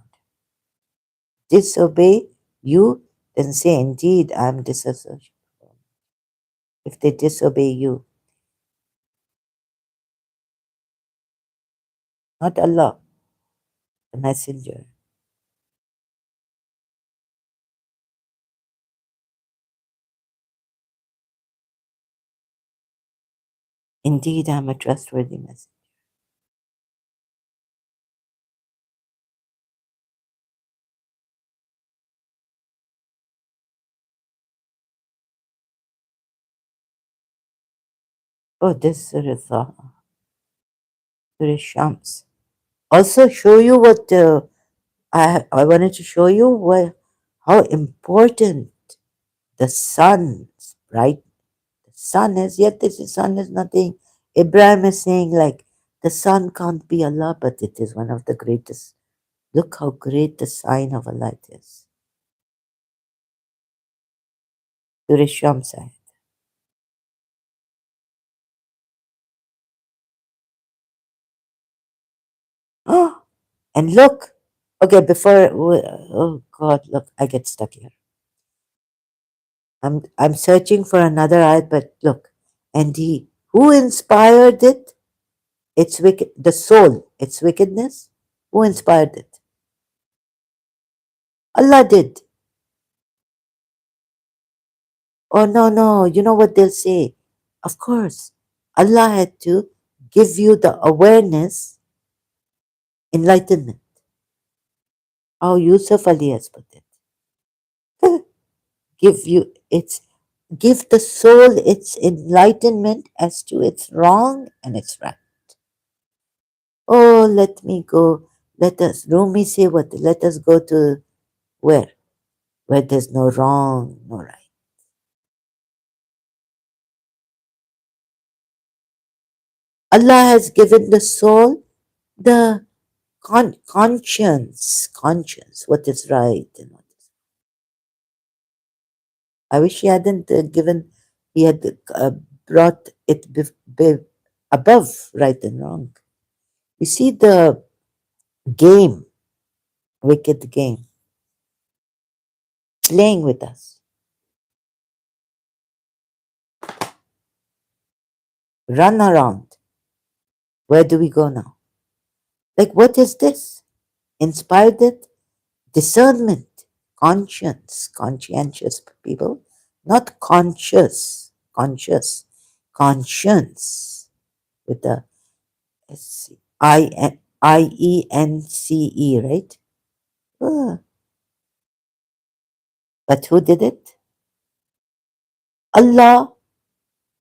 Disobey you, then say, "Indeed, I am disassociated." If they disobey you, not Allah, the messenger. Indeed, I am a trustworthy messenger. Oh, this Surah Surah Shams. Also, show you what I wanted to show you how important the sun's bright. The sun is, yet this sun is nothing. Ibrahim is saying, like, the sun can't be Allah, but it is one of the greatest. Look how great the sign of Allah it is. Surah Shams. Oh, and look. Okay, oh God, look, I get stuck here. I'm searching for another ayat, but look, and who inspired it? It's wicked. The soul. It's wickedness. Who inspired it? Allah did. Oh no, no. You know what they'll say? Of course, Allah had to give you the awareness, enlightenment. How Yusuf Ali has put it. Give you its give the soul its enlightenment as to its wrong and its right. Oh, let me go. Let us, Rumi say what? Let us go to where? Where there's no wrong, no right. Allah has given the soul the conscience, what is right and what is. I wish he hadn't given, he had brought it above right and wrong. You see the game, wicked game, playing with us. run around. Where do we go now? Like, what is this? Inspired it? Discernment, conscience, conscientious people, not conscious, conscious, conscience with the IENCE, right? Ah, but who did it? Allah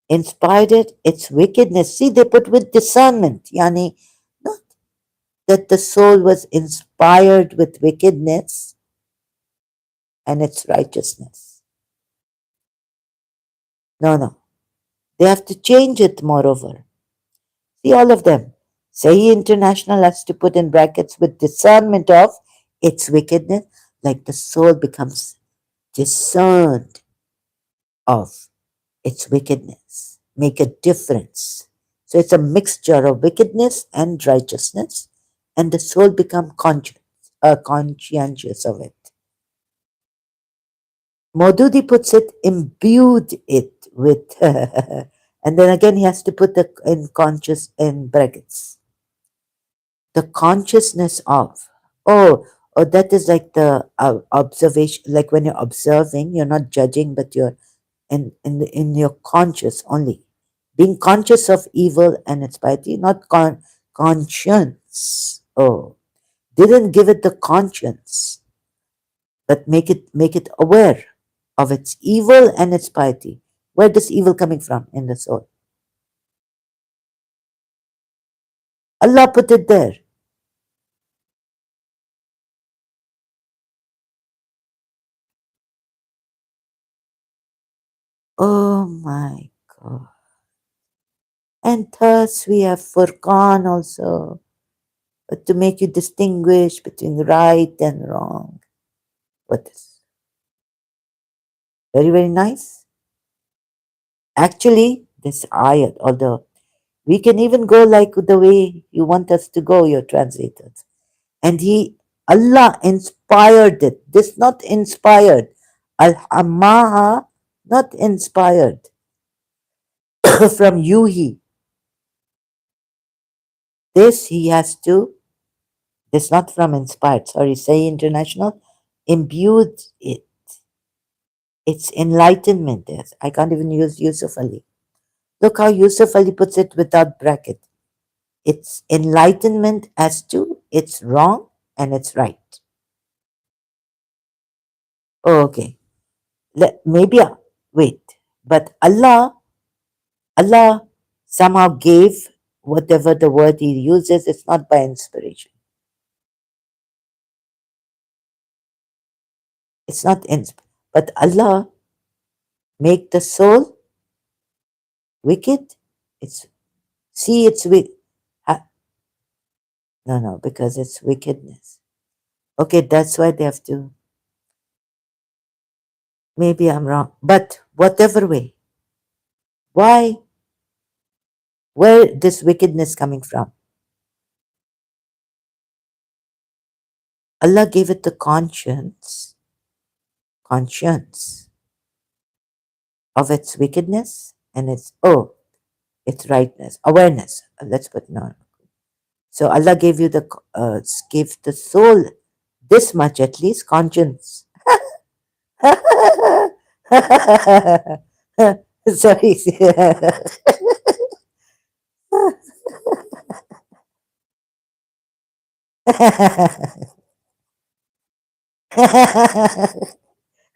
inspired it, its wickedness. See, they put with discernment, yani, not that the soul was inspired with wickedness and its righteousness. No, no. They have to change it, moreover. See, all of them. Sahi International has to put in brackets with discernment of its wickedness, like the soul becomes discerned of its wickedness, make a difference. So it's a mixture of wickedness and righteousness, and the soul become conscientious of it. Modudi puts it, imbued it with, and then again he has to put the in conscious in brackets. The consciousness of. Oh, that is like the observation, like when you're observing, you're not judging, but you're in your conscious only. Being conscious of evil and its piety, not conscience. Oh, didn't give it the conscience, but make it aware of its evil and its piety. Where does evil coming from in the soul? Allah put it there. Oh my God. And thus we have Furqan also, to make you distinguish between right and wrong. What is very, very nice. Actually, this ayat, although we can even go like the way you want us to go, your translators. And Allah inspired it. This not inspired. Al-Hamaha, not inspired. From Yuhi. This he has to, this not from inspired, sorry, say international, imbued it. It's enlightenment. Yes. I can't even use Yusuf Ali. Look how Yusuf Ali puts it without bracket. It's enlightenment as to it's wrong and it's right. Oh, okay. Maybe, wait. But Allah somehow gave whatever the word he uses, it's not by inspiration. It's not but Allah make the soul wicked. It's see it's no, because it's wickedness. Okay, that's why they have to. Maybe I'm wrong, but whatever way, why, where this wickedness coming from? Allah gave it the conscience of its wickedness and its rightness, awareness. Let's put no. So Allah gave you gave the soul this much at least conscience. Sorry.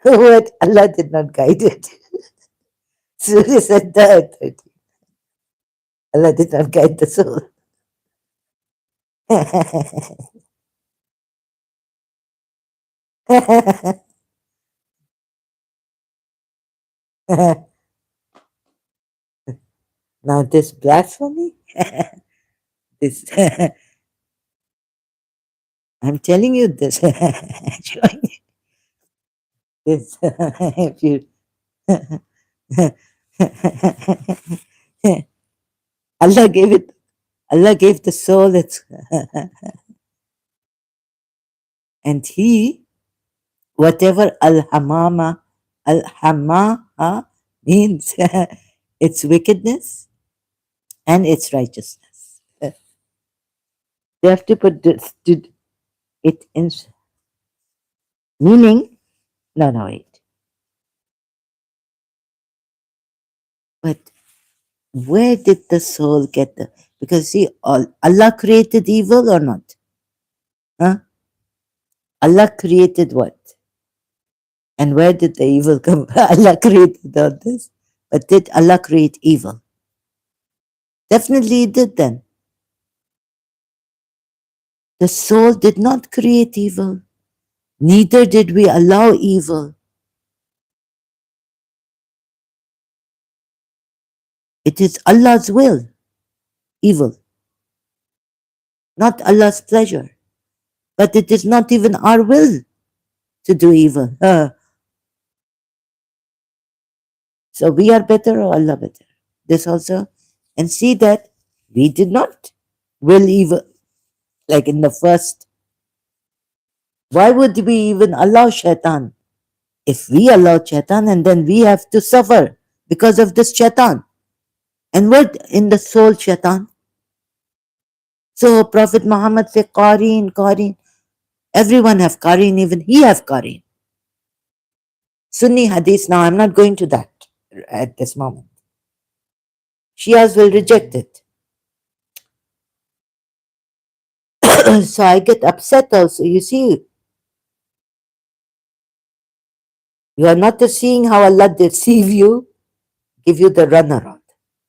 What? Allah did not guide it. Surely said that. Allah did not guide the soul. Now this blasphemy, this I'm telling you this. Showing you this. If you Allah gave it. Allah gave the soul its, and He whatever al-hamaha means, its wickedness. and its righteousness. They have to put it in meaning. No, no, wait. But where did the soul get the? Because see, Allah created evil or not? Huh? Allah created what? And where did the evil come? Allah created all this. But did Allah create evil? Definitely He did then. The soul did not create evil. Neither did we allow evil. It is Allah's will, evil, not Allah's pleasure. But it is not even our will to do evil. So we are better or Allah better? This also. And see that we did not will evil. Like in the first, why would we even allow shaitan? If we allow shaitan and then we have to suffer because of this shaitan. And what in the soul shaitan? So Prophet Muhammad said, Qareen, Qareen. Everyone have Qareen, even he have Qareen. Sunni hadith, now I'm not going to that at this moment. Shias will reject it. So I get upset also. You see, you are not seeing how Allah deceive you, give you the runaround.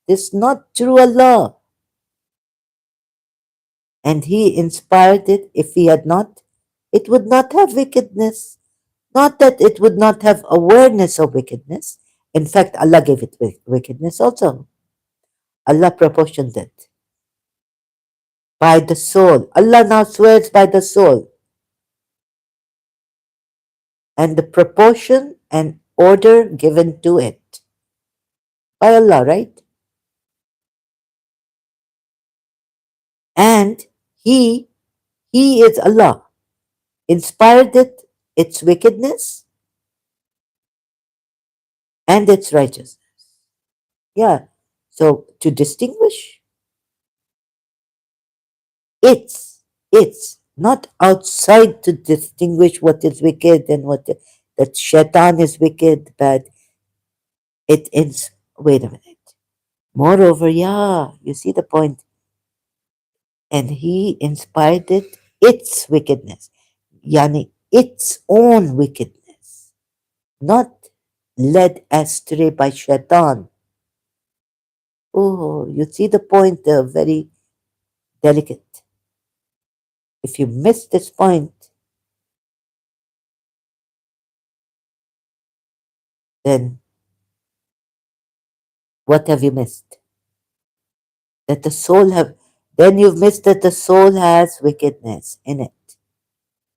This is not true Allah. And He inspired it. If He had not, it would not have wickedness. Not that it would not have awareness of wickedness. In fact, Allah gave it wickedness also. Allah proportioned it by the soul. Allah now swears by the soul. And the proportion and order given to it by Allah, right? And He is Allah. Inspired it, its wickedness, and its righteousness. Yeah. So to distinguish, it's not outside to distinguish what is wicked and that shaitan is wicked, but it is. Wait a minute. Moreover, yeah, you see the point. And He inspired it, its wickedness, yani its own wickedness, not led astray by shaitan. Oh, you see the point, very delicate. If you miss this point, then what have you missed? That the soul have, then you've missed that the soul has wickedness in it.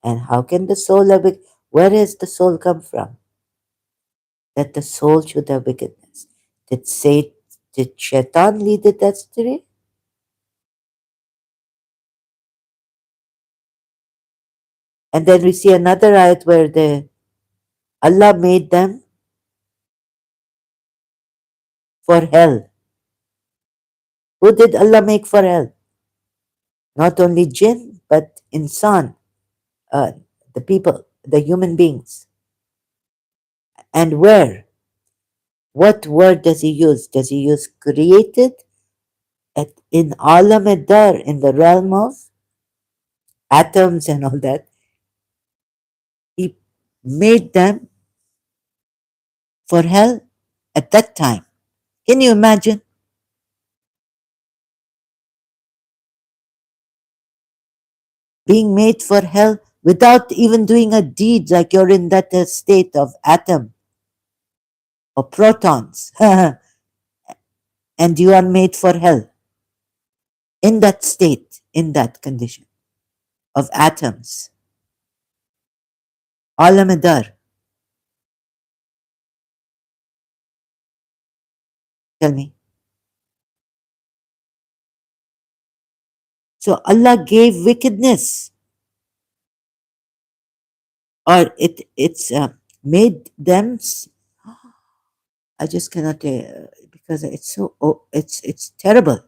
And how can the soul have, where has the soul come from? That the soul should have wickedness. Did shaitan lead it astray? And then we see another ayat where Allah made them for hell. Who did Allah make for hell? Not only jinn, but insan, uh, the people, the human beings. And where? What word does He use? Does He use created in alam ad-dar, in the realm of atoms and all that? He made them for hell at that time. Can you imagine? Being made for hell without even doing a deed, like you're in that state of atom or protons, and you are made for hell in that state, in that condition of atoms. Alamadar, tell me. So Allah gave wickedness, or it's made them. I just cannot because it's so. Oh, it's terrible.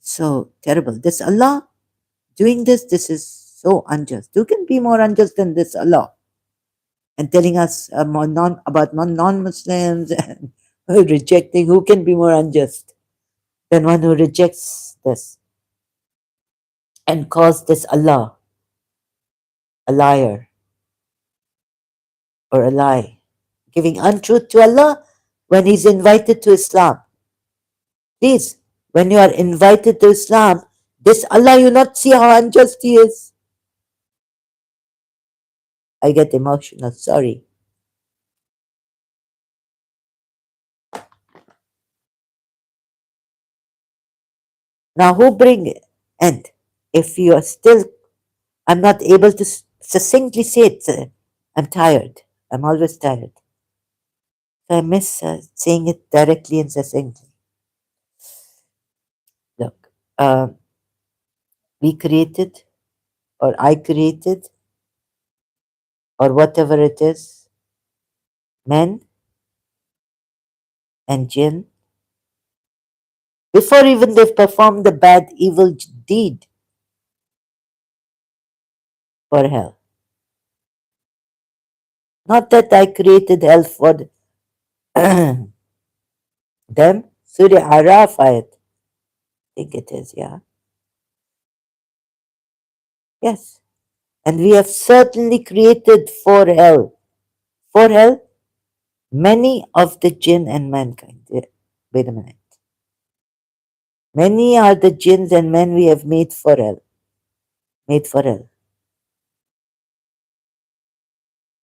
So terrible. This Allah doing this is so unjust. Who can be more unjust than this Allah? And telling us about non-Muslims and rejecting. Who can be more unjust than one who rejects this and calls this Allah a liar or a lie, giving untruth to Allah when He's invited to Islam? Please, when you are invited to Islam, this Allah, you not see how unjust He is. I get emotional. Sorry. Now, who bring it? And if you are still, I'm not able to succinctly say it. I'm tired. I'm always tired. So I miss saying it directly and succinctly. Look, we created, or I created, or whatever it is, men and jinn, before even they've performed the bad, evil deed for hell. Not that I created hell for them. Surah Araf ayat. I think it is, yeah. Yes. And we have certainly created for hell. For hell, many of the jinn and mankind. Wait a minute. Many are the jinns and men we have made for hell. Made for hell.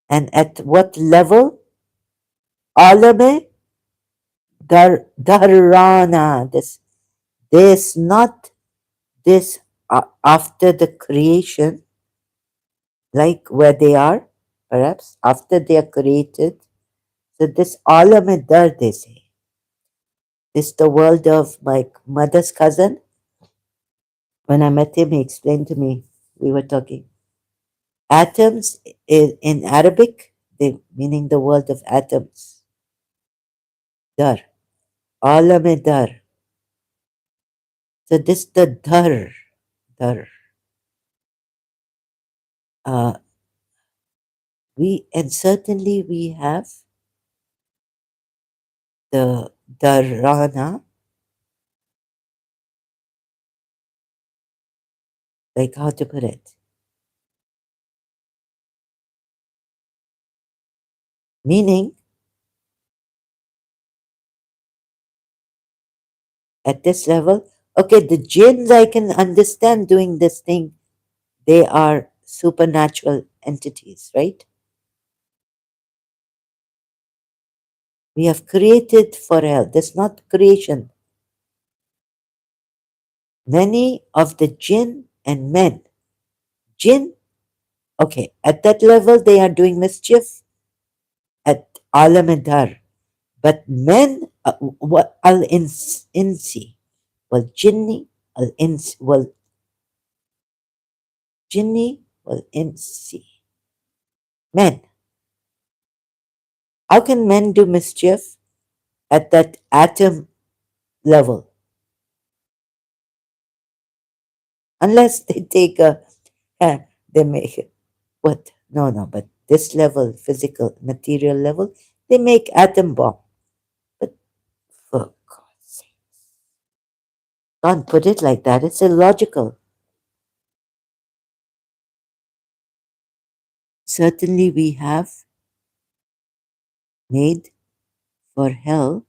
And at what level? Alame Dharana. This not this after the creation, like where they are, perhaps after they are created. So this Alame Dar, they say. This is the world of my mother's cousin. When I met him, he explained to me, we were talking. Atoms in Arabic, meaning the world of atoms. Dar. Alame Dar. So this the Dar. Dar. Uh, and certainly we have the Dharana, like how to put it. Meaning, at this level, okay, the jinns I can understand doing this thing, they are supernatural entities, right? We have created for hell. That's not creation. Many of the jinn and men, jinn, okay, at that level they are doing mischief at alam and dar. But men, al insi, wal jinni, al insi, wal jinni, wal insi. Men. How can men do mischief at that atom level? Unless they take they make it. What? No, no, but this level, physical, material level, they make atom bomb. But for God's sake, can't put it like that. It's illogical. Certainly, we have made for hell,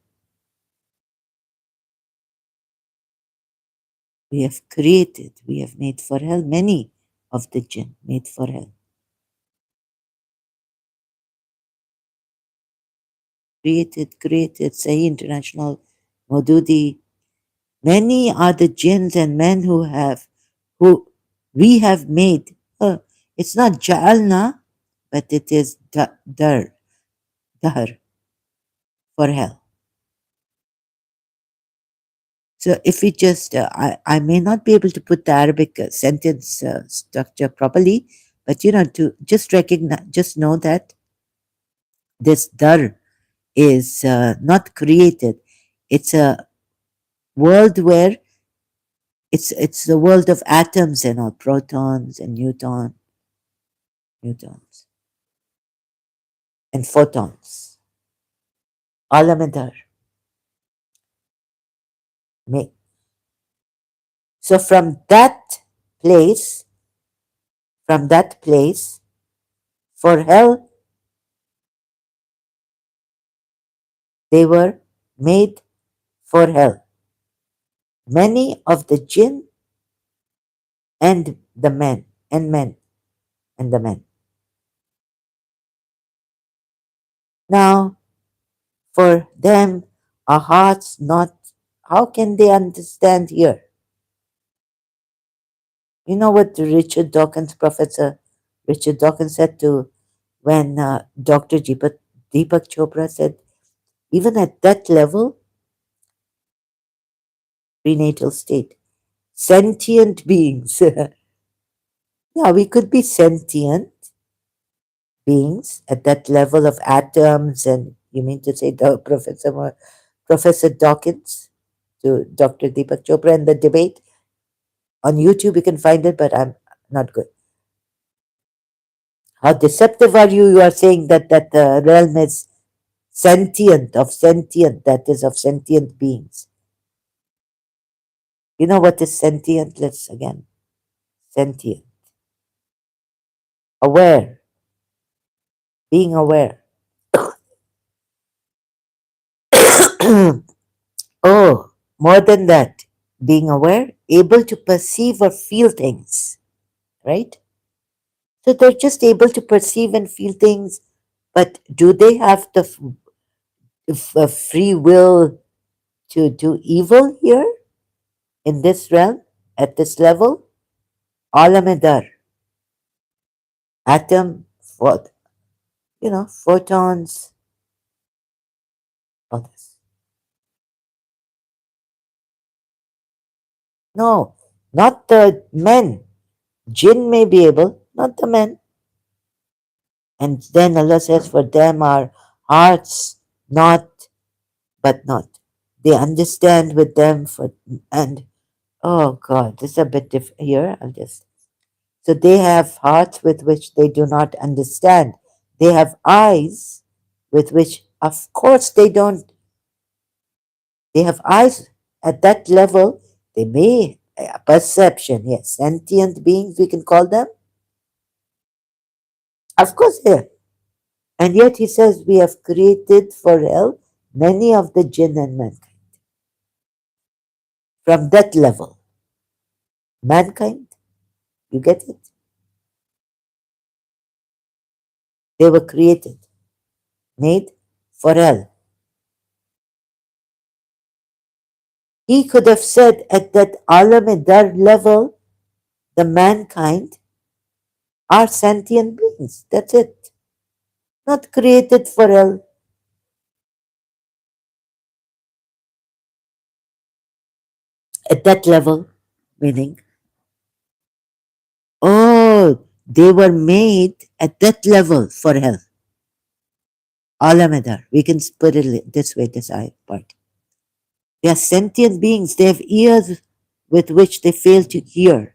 we have created, we have made for hell many of the jinn made for hell. Created, Sahih International, Maududi. Many are the jinns and men who we have made. It's not ja'alna, but it is dar for hell. So if we just, I may not be able to put the Arabic sentence structure properly, but to just recognize, just know that this dar is not created. It's a world where It's the world of atoms and all, protons and newtons and photons. Alamedar. So place, from that place, for hell, they were made for hell. Many of the jinn and the men, and the men. Now, for them, our hearts not, how can they understand here? You know what Richard Dawkins, Professor Richard Dawkins said to when Dr. Deepak Chopra said, even at that level, prenatal state, sentient beings. Yeah, we could be sentient beings at that level of atoms, and you mean to say the Professor Dawkins to Dr. Deepak Chopra in the debate on YouTube, you can find it, but I'm not good. How deceptive are you? You are saying that the realm is sentient, that is of sentient beings. You know what is sentient? Let's again. Sentient. Aware. Being aware. Oh, more than that. Being aware, able to perceive or feel things, right? So they're just able to perceive and feel things, but do they have the free will to do evil here in this realm, at this level? Alamedar, atom, what, photons, all this. No, not the men. Jinn may be able, not the men. And then Allah says, for them are hearts, not, but not. They understand with them and oh God, this is a bit here. So they have hearts with which they do not understand. They have eyes with which, of course, they don't. They have eyes at that level. They may, perception, yes, sentient beings, we can call them. Of course, yeah. And yet he says, we have created for hell many of the jinn and mankind. From that level, mankind, you get it? They were created, made for hell. He could have said at that alam-e-dar level, the mankind are sentient beings. That's it. Not created for hell. At that level, meaning, oh, they were made at that level for hell. Alam-e-dar. We can put it this way, this part. They are sentient beings. They have ears with which they fail to hear.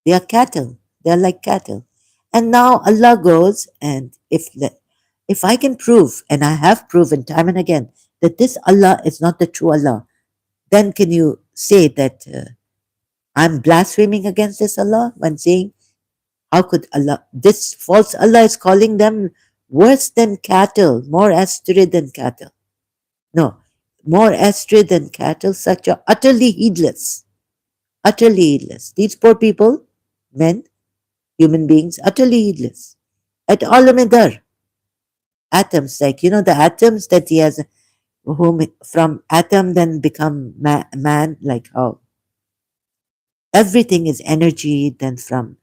They are cattle. They are like cattle. And now Allah goes, and if I can prove, and I have proven time and again, that this Allah is not the true Allah, then can you say that I'm blaspheming against this Allah when saying, how could Allah, this false Allah is calling them worse than cattle, more astray than cattle. No, more astray than cattle, such a utterly heedless, utterly heedless. These poor people, men, human beings, utterly heedless. At Alamedar, atoms, like, the atoms that he has, whom from atom then become man, like how everything is energy, then from,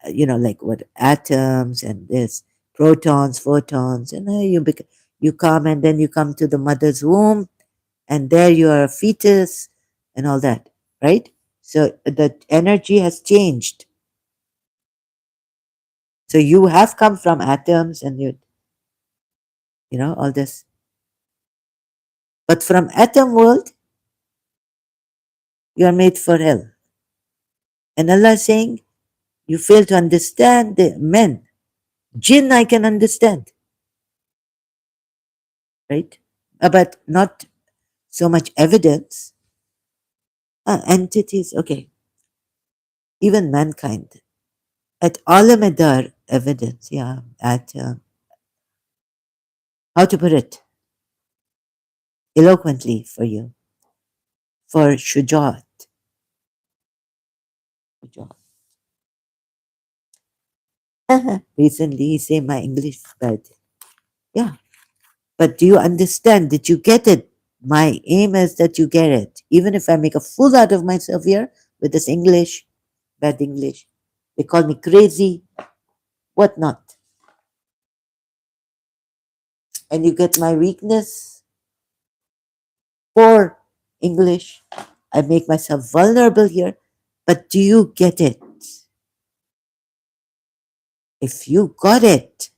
like what atoms and this, protons, photons, and you come and then you come to the mother's womb, and there you are a fetus and all that, right? So the energy has changed. So you have come from atoms and all this. But from atom world, You are made for hell. And Allah is saying, you fail to understand the men. Jinn I can understand, right? But not so much evidence. Entities, okay. Even mankind. At Alamedar evidence, yeah, at, how to put it eloquently for you, for Shujat. Shujat. Recently, he say my English is bad. Yeah, but do you understand? Did you get it? My aim is that you get it. Even if I make a fool out of myself here with this English, bad English, they call me crazy, what not. And you get my weakness for English. I make myself vulnerable here, but do you get it? If you got it,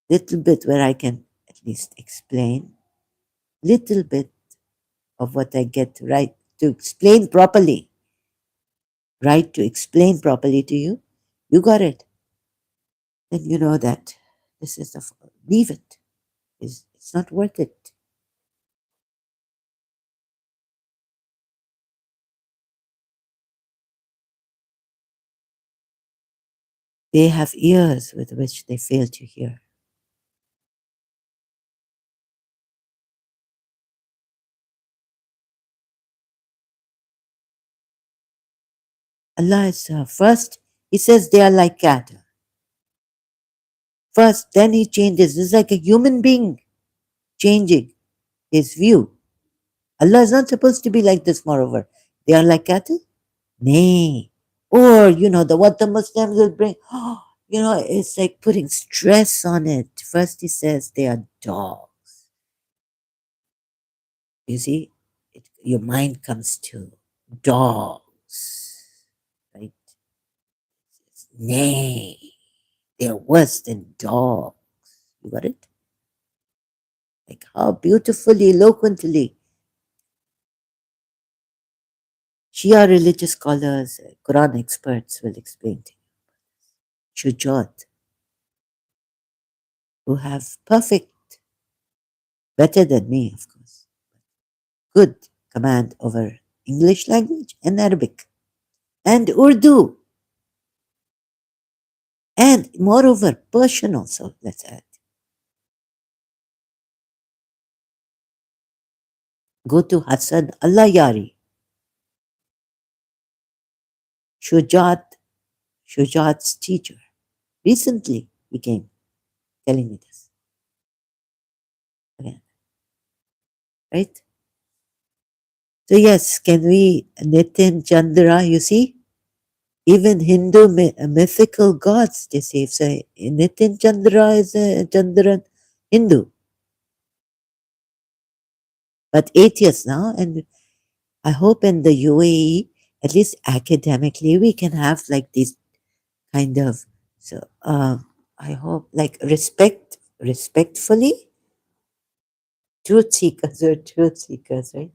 little bit where I can at least explain, little bit of what I get right to explain properly, right to explain properly to you, you got it. Then you know that this is the leave it. It's not worth it. They have ears with which they fail to hear. Allah is first, He says they are like cattle. First, then He changes. It's like a human being changing his view. Allah is not supposed to be like this, moreover. They are like cattle? Nay. Or, the what the Muslims will bring, it's like putting stress on it. First, He says they are dogs. You see, your mind comes to dogs, right? Nay, they're worse than dogs. You got it? Like how beautifully, eloquently Shia religious scholars, Quran experts will explain to you. Shujat, who have perfect, better than me, of course, good command over English language and Arabic and Urdu, and moreover Persian also, let's add. Go to Hassan Allah Yari, Shujat, Shujat's teacher. Recently he came telling me this again, right? So yes, can we Nitin Chandra, you see? Even Hindu mythical gods, they say. So Nitin Chandra is a Chandran Hindu, but atheist now. And I hope in the UAE, at least academically, we can have like these kind of, so I hope like respectfully, truth seekers or truth seekers, right?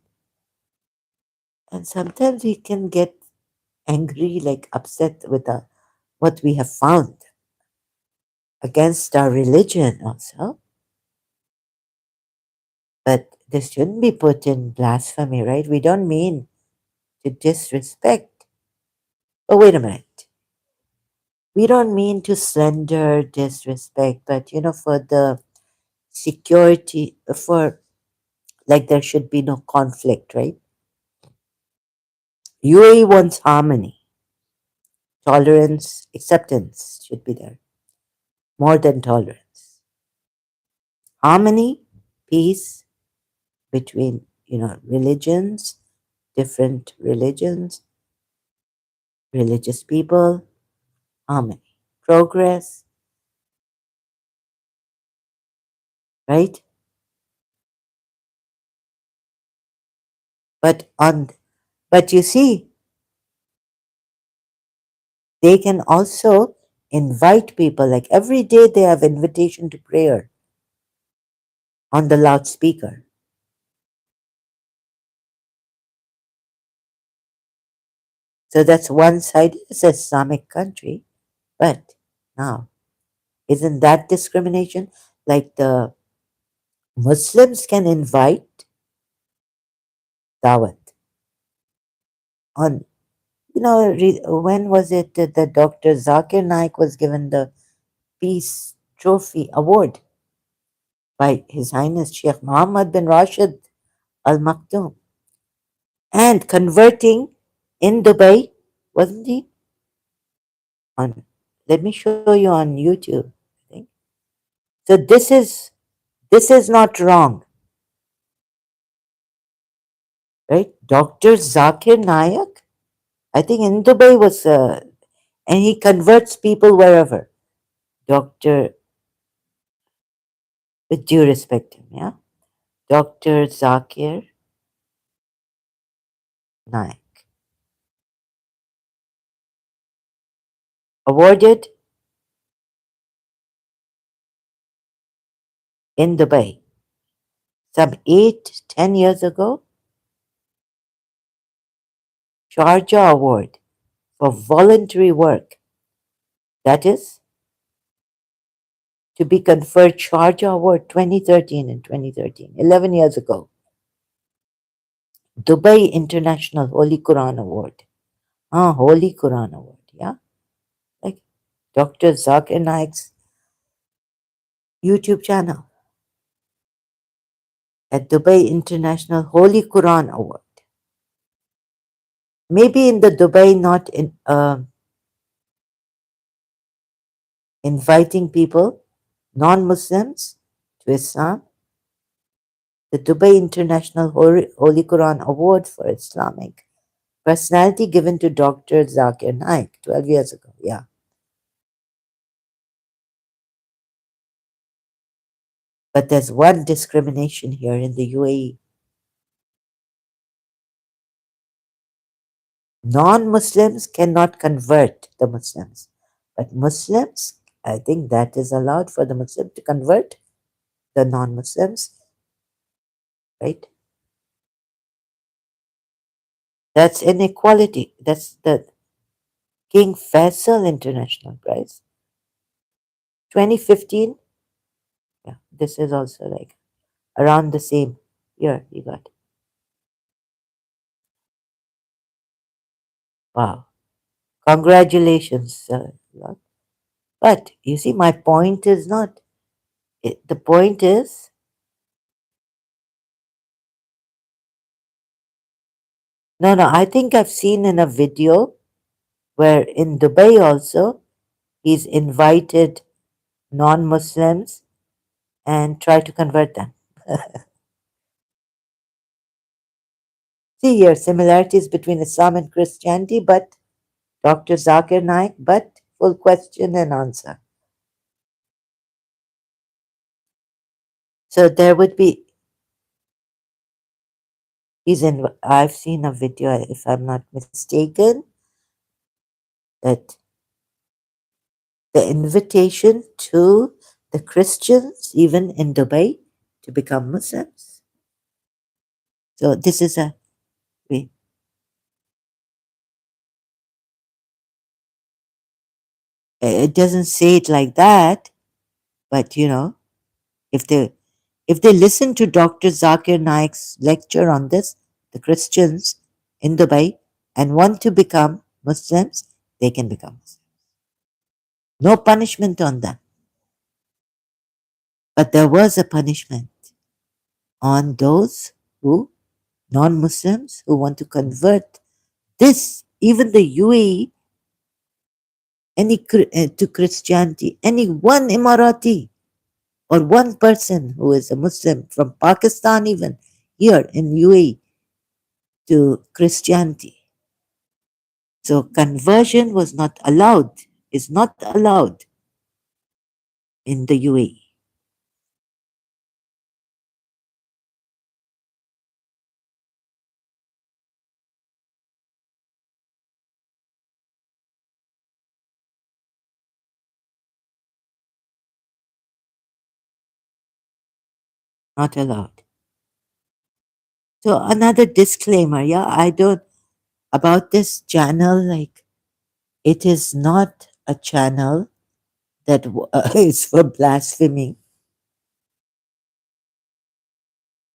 And sometimes we can get angry, like upset with what we have found against our religion also. But this shouldn't be put in blasphemy, right? We don't mean to disrespect. Oh, wait a minute. We don't mean to slander, disrespect, but for the security, for like there should be no conflict, right? UAE wants harmony, tolerance, acceptance should be there, more than tolerance. Harmony, peace between, religions, different religions, religious people, harmony, progress, right? But but you see, they can also invite people. Like every day, they have invitation to prayer on the loudspeaker. So that's one side. It's an Islamic country. But now, isn't that discrimination? Like the Muslims can invite Dawat on, when was it that the Dr. Zakir Naik was given the Peace Trophy Award by His Highness Sheikh Muhammad bin Rashid Al Maktoum, and converting in Dubai, wasn't he? On, let me show you on YouTube. I think. So this is not wrong, right? Dr. Zakir Naik, I think in Dubai was, and he converts people wherever. Doctor, with due respect to him, yeah, Dr. Zakir Naik, awarded in Dubai some 8, 10 years ago, Sharjah Award for voluntary work. That is to be conferred Sharjah Award 2013 and 2013, 11 years ago. Dubai International Holy Quran Award. Ah, Holy Quran Award, yeah. Like Dr. Zakir Naik's YouTube channel at Dubai International Holy Quran Award. Maybe in the Dubai, not in inviting people, non-Muslims, to Islam. The Dubai International Holy Quran Award for Islamic personality given to Dr. Zakir Naik 12 years ago. Yeah. But there's one discrimination here in the UAE. Non-Muslims cannot convert the Muslims. But Muslims, I think that is allowed for the Muslim to convert the non-Muslims, right? That's inequality. That's the King Faisal International Prize. 2015. Yeah, this is also like around the same year he got. Wow. Congratulations. Lord. But you see, my point is not, the point is, no, no, I think I've seen in a video where in Dubai also, he's invited non Muslims and tried to convert them. See here, similarities between Islam and Christianity, but Dr. Zakir Naik, but full question and answer. So there would be, I've seen a video, if I'm not mistaken, that the invitation to the Christians, even in Dubai, to become Muslims. So this is a way. It doesn't say it like that, but if they if they listen to Dr. Zakir Naik's lecture on this, the Christians in Dubai, and want to become Muslims, they can become Muslims. No punishment on them. But there was a punishment on those who, non-Muslims, who want to convert this, even the UAE, to Christianity, any one Emirati or one person who is a Muslim from Pakistan, even here in UAE, to Christianity. So conversion was not allowed, is not allowed in the UAE. Not allowed. So another disclaimer, yeah, I don't about this channel, like it is not a channel that is for blasphemy.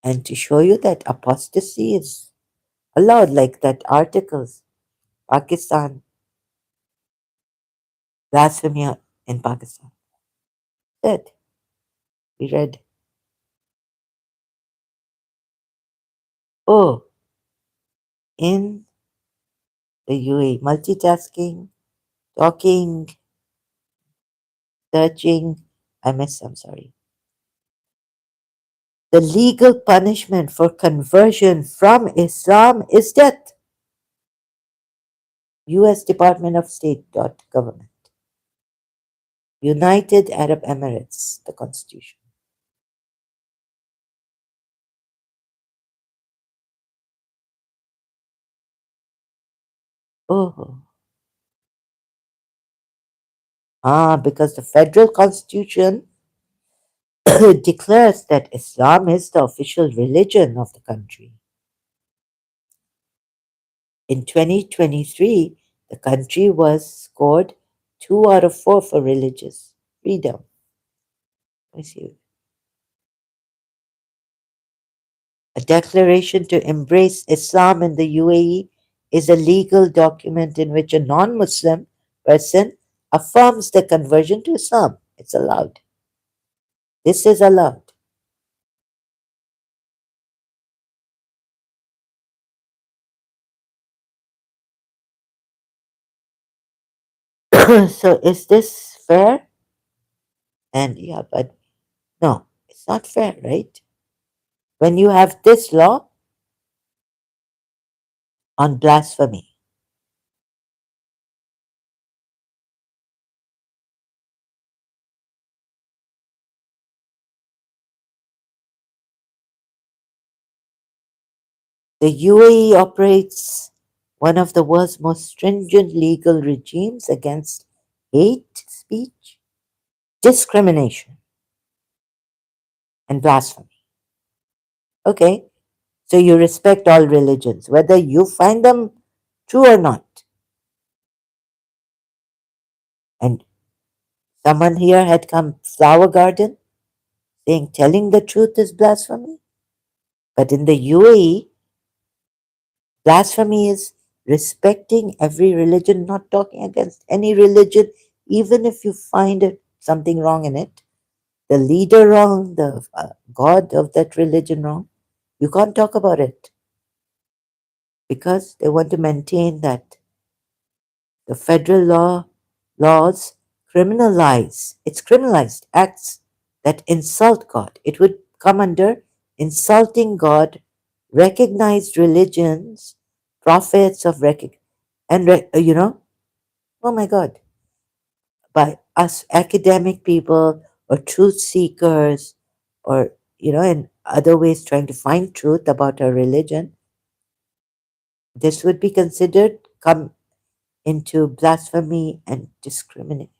And to show you that apostasy is allowed, like that articles, Pakistan, blasphemy in Pakistan. That we read. Oh, in the UAE, multitasking, talking, searching. I missed, I'm sorry. The legal punishment for conversion from Islam is death. US Department of State government. United Arab Emirates, the constitution. Oh, because the federal constitution declares that Islam is the official religion of the country. In 2023, the country was scored 2 out of 4 for religious freedom. I see. A declaration to embrace Islam in the UAE is a legal document in which a non Muslim person affirms their conversion to Islam. It's allowed. This is allowed. So is this fair? And yeah, but no, it's not fair, right? When you have this law on blasphemy, the UAE operates one of the world's most stringent legal regimes against hate speech, discrimination, and blasphemy. Okay, so you respect all religions, whether you find them true or not. And someone here had come flower garden saying telling the truth is blasphemy. But in the UAE, blasphemy is respecting every religion, not talking against any religion, even if you find something wrong in it, the leader wrong, the God of that religion wrong. You can't talk about it because they want to maintain that the federal laws criminalize, it's criminalized acts that insult God. It would come under insulting God, recognized religions, prophets of oh my God, by us academic people or truth seekers or, in other ways trying to find truth about our religion, this would be considered come into blasphemy and discrimination.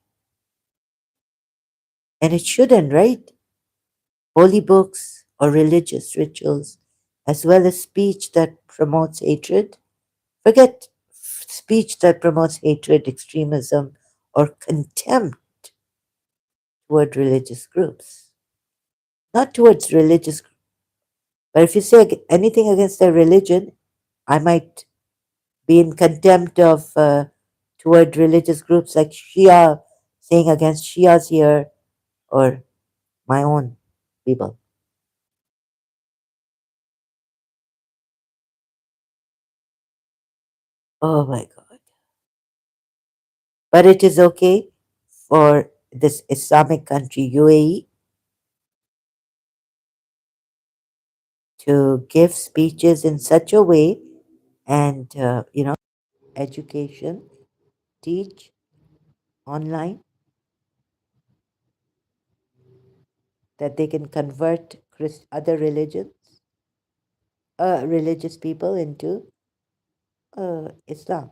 And it shouldn't, right? Holy books or religious rituals, as well as speech that promotes hatred. Forget speech that promotes hatred, extremism, or contempt toward religious groups. Not towards religious groups, but if you say anything against their religion, I might be in contempt of toward religious groups like Shia, saying against Shias here, or my own people. Oh my God. But it is okay for this Islamic country, UAE, to give speeches in such a way and, education, teach online, that they can convert other religious people into Islam,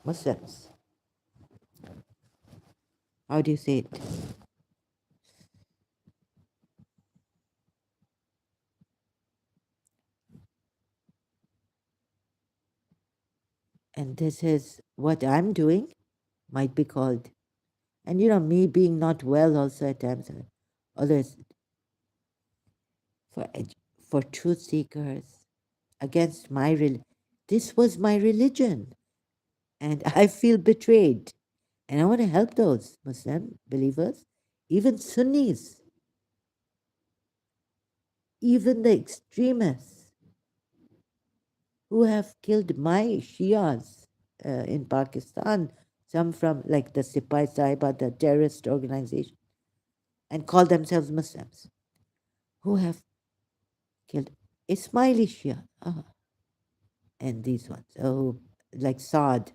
Muslims. How do you say it? And this is what I'm doing, might be called. And me being not well also at times, others for for truth seekers against my this was my religion, and I feel betrayed. And I want to help those Muslim believers, even Sunnis, even the extremists who have killed my Shias in Pakistan, some from like the Sipai Sahiba, the terrorist organization, and call themselves Muslims, who have killed Ismaili Shia, and these ones, like Saad,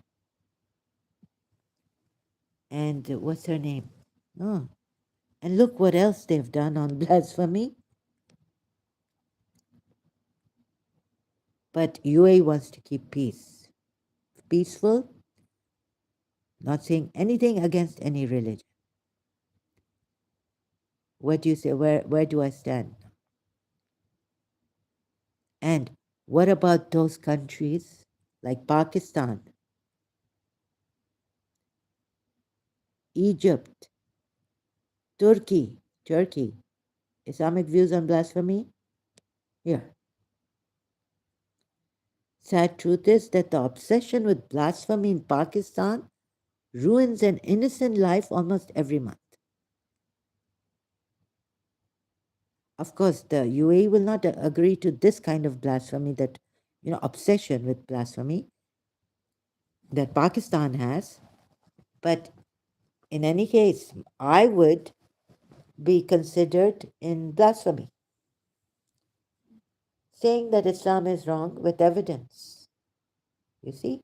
and what's her name? Oh, and look what else they've done on blasphemy. But UAE wants to keep peace, peaceful, not saying anything against any religion. What do you say? Where do I stand? And what about those countries like Pakistan, Egypt, Turkey, Islamic views on blasphemy? Here. Sad truth is that the obsession with blasphemy in Pakistan ruins an innocent life almost every month. Of course, the UAE will not agree to this kind of blasphemy that, obsession with blasphemy that Pakistan has. But in any case, I would be considered in blasphemy, saying that Islam is wrong with evidence. You see?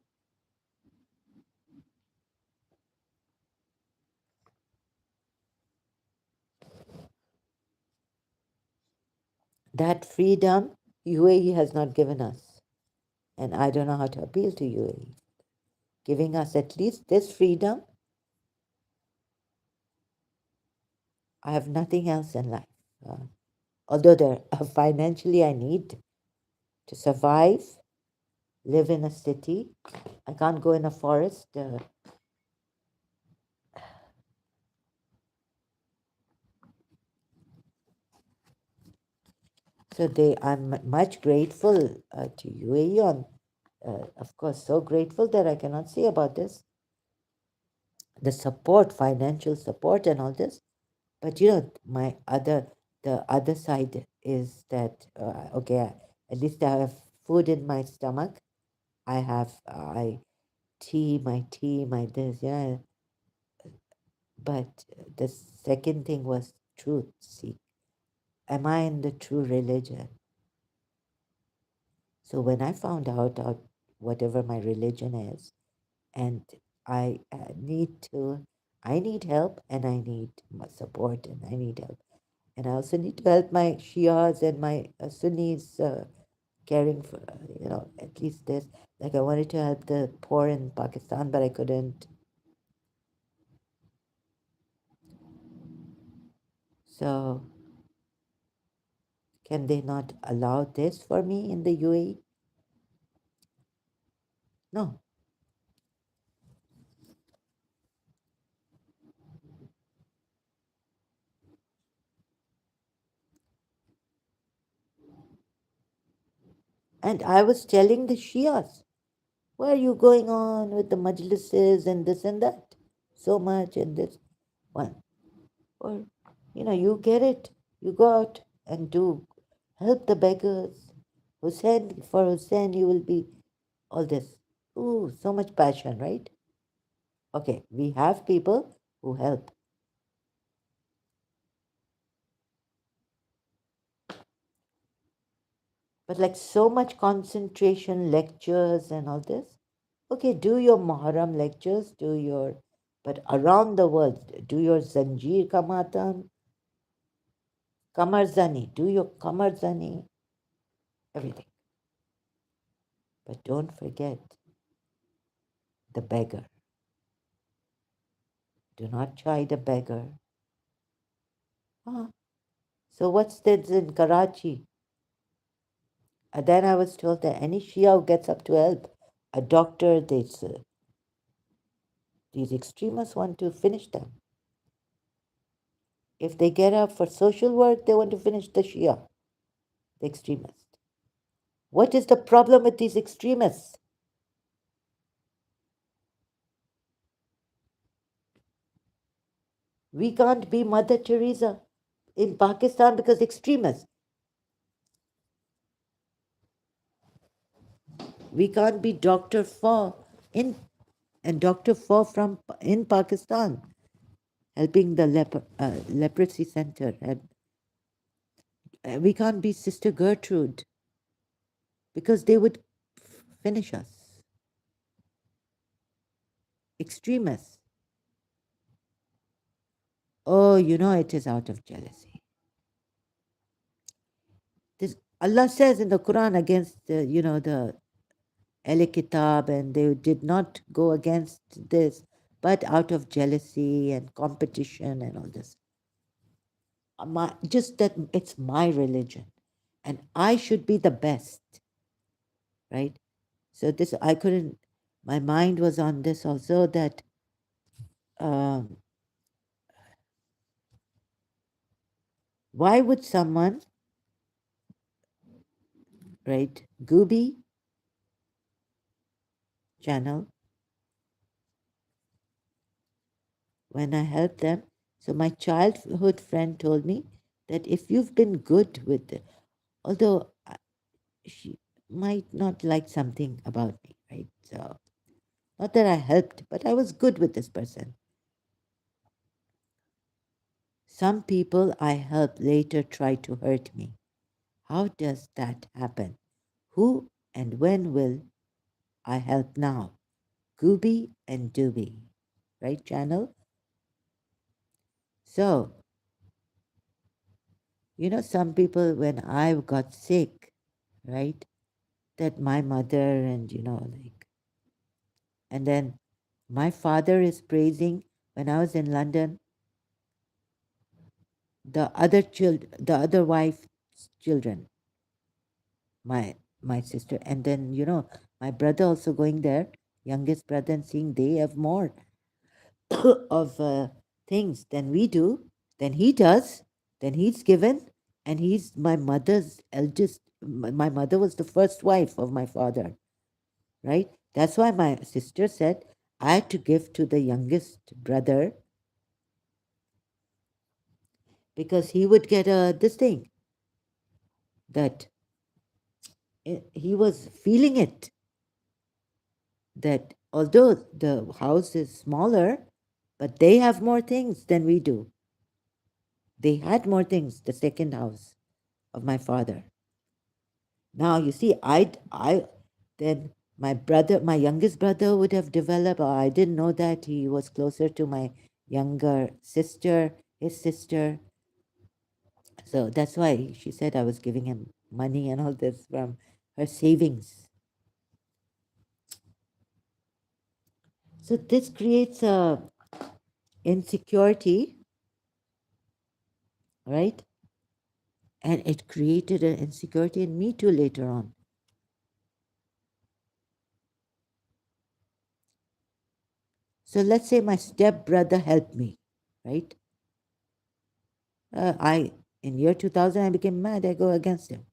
That freedom UAE has not given us. And I don't know how to appeal to UAE. Giving us at least this freedom, I have nothing else in life. Although financially I need to survive, live in a city. I can't go in a forest. So I'm much grateful to UAE on, of course, so grateful that I cannot say about this, the support, financial support, and all this. But the other side is that okay, at least I have food in my stomach. I have my tea, my this, yeah. But the second thing was truth. See, am I in the true religion? So when I found out whatever my religion is, and I I need help, and I need support, and I need help, and I also need to help my Shias and my Sunnis caring for at least this. Like I wanted to help the poor in Pakistan, but I couldn't. So can they not allow this for me in the UAE? No. And I was telling the Shias, why are you going on with the majlises and this and that? So much and this one. Or, you get it. You go out and do. Help the beggars. Hussein, for Hussein, you will be all this. Ooh, so much passion, right? Okay, we have people who help. But like so much concentration, lectures and all this. Okay, do your Muharram lectures, but around the world, do your Zanjir Kamatam, Kamarzani, do your Kamarzani, everything. But don't forget the beggar. Do not chide a beggar. Ah, so what's this in Karachi? And then I was told that any Shia who gets up to help, a doctor, these extremists want to finish them. If they get up for social work, they want to finish the Shia, the extremists. What is the problem with these extremists? We can't be Mother Teresa in Pakistan because extremists. We can't be Dr. Fa in and Dr. Fa from in Pakistan helping the leprosy center. And we can't be Sister Gertrude because they would finish us. Extremists. Oh, it is out of jealousy. This Allah says in the Quran against the Al Kitab, and they did not go against this, but out of jealousy and competition and all this. Just that it's my religion, and I should be the best, right? So this I couldn't. My mind was on this also that um, why would someone, right, Gooby channel, when I helped them. So my childhood friend told me that if you've been good with it, although she might not like something about me, right? So not that I helped, but I was good with this person. Some people I helped later try to hurt me. How does that happen? Who and when will I help now? Gooby and Dooby, right, channel? So, some people, when I got sick, right, that my mother and, and then my father is praising when I was in London, the other wife's children, my sister, and then my brother also going there, youngest brother, and seeing they have more of things than we do, than he does, than he's given, and he's my mother's eldest. My mother was the first wife of my father, right? That's why my sister said I had to give to the youngest brother because he would get this thing that he was feeling it, that although the house is smaller, but they have more things than we do. They had more things, the second house of my father. Now you see, then my youngest brother would have developed. I didn't know that he was closer to my younger sister, his sister. So that's why she said I was giving him money and all this from her savings. So this creates a insecurity, right? And it created an insecurity in me too later on. So let's say my stepbrother helped me, right? In year 2000, I became mad. I go against him.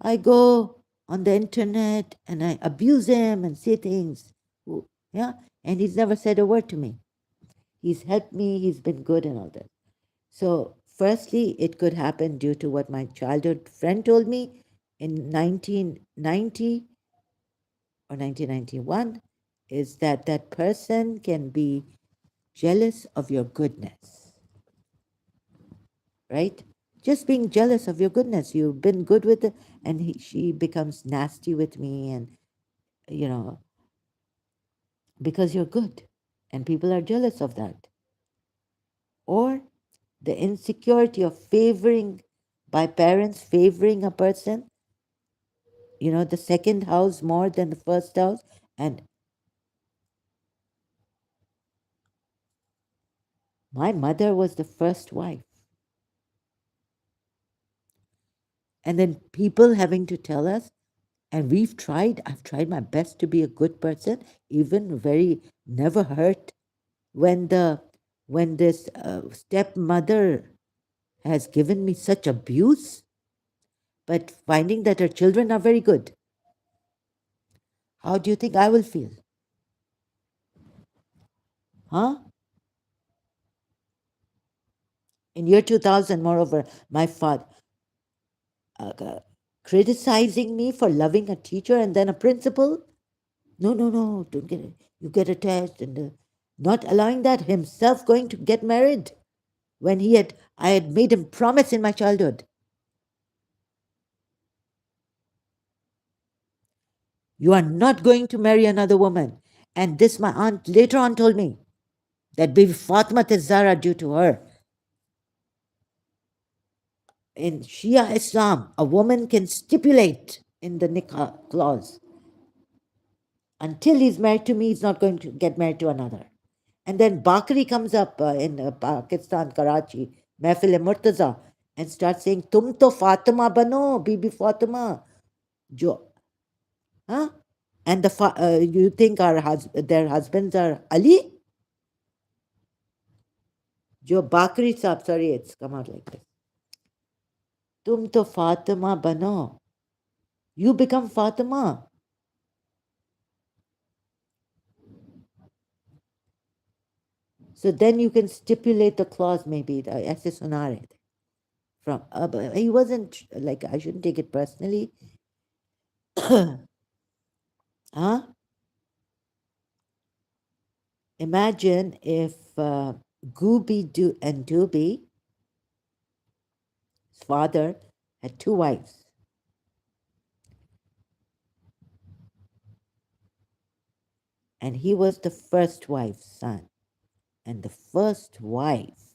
I go on the internet and I abuse him and say things. Yeah, and he's never said a word to me. He's helped me. He's been good and all that. So, firstly, it could happen due to what my childhood friend told me in 1990 or 1991 is that that person can be jealous of your goodness, right? Just being jealous of your goodness. You've been good with it, and she becomes nasty with me, and you know, because you're good, and people are jealous of that. Or the insecurity of favoring, by parents favoring a person, the second house more than the first house. And my mother was the first wife. And then people having to tell us, and I've tried my best to be a good person, even very never hurt. When this stepmother has given me such abuse, but finding that her children are very good, how do you think I will feel? Huh? In year 2000, moreover, my father criticizing me for loving a teacher and then a principal. No, no, no, don't get it. You get a test, and not allowing that, himself going to get married when I had made him promise in my childhood. You are not going to marry another woman. And this my aunt later on told me that Bibi Fatima Zahra, due to her. In Shia Islam, a woman can stipulate in the nikah clause, until he's married to me, he's not going to get married to another. And then Bakri comes up in Pakistan, Karachi, Mehfil Murtaza, and starts saying, Tum to Fatima bano, Bibi Fatima. Jo, huh? And you think their husbands are Ali? Jo Bakri Saab, sorry, it's come out like this. Tum to Fatima bano. You become Fatima. So then you can stipulate the clause, maybe. Aise suna rahe the. From but he wasn't like, I shouldn't take it personally. Huh? Imagine if Gooby and Dooby's father had two wives, and he was the first wife's son. And the first wife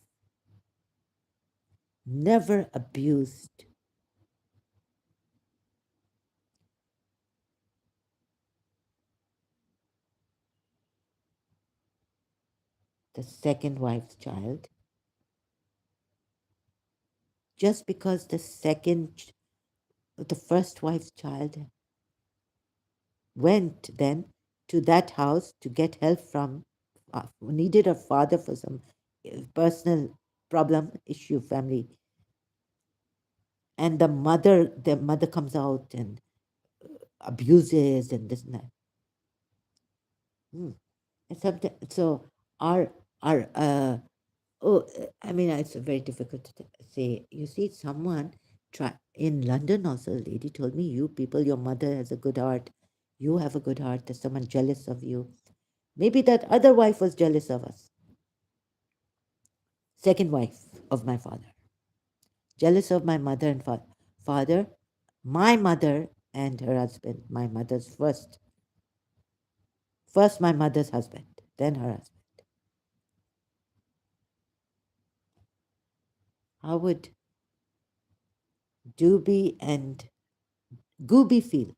never abused the second wife's child, just because the first wife's child went then to that house to get help from, needed a father for some personal problem, issue, family. And the mother comes out and abuses and this and that. Hmm. And sometimes, so our I mean, it's very difficult to say. You see, someone try in London also. A lady told me, "You people, your mother has a good heart. You have a good heart. There's someone jealous of you." Maybe that other wife was jealous of us. Second wife of my father, jealous of my mother and father, my mother and her husband. My mother's first my mother's husband, then her husband. How would Doobie and Gooby feel?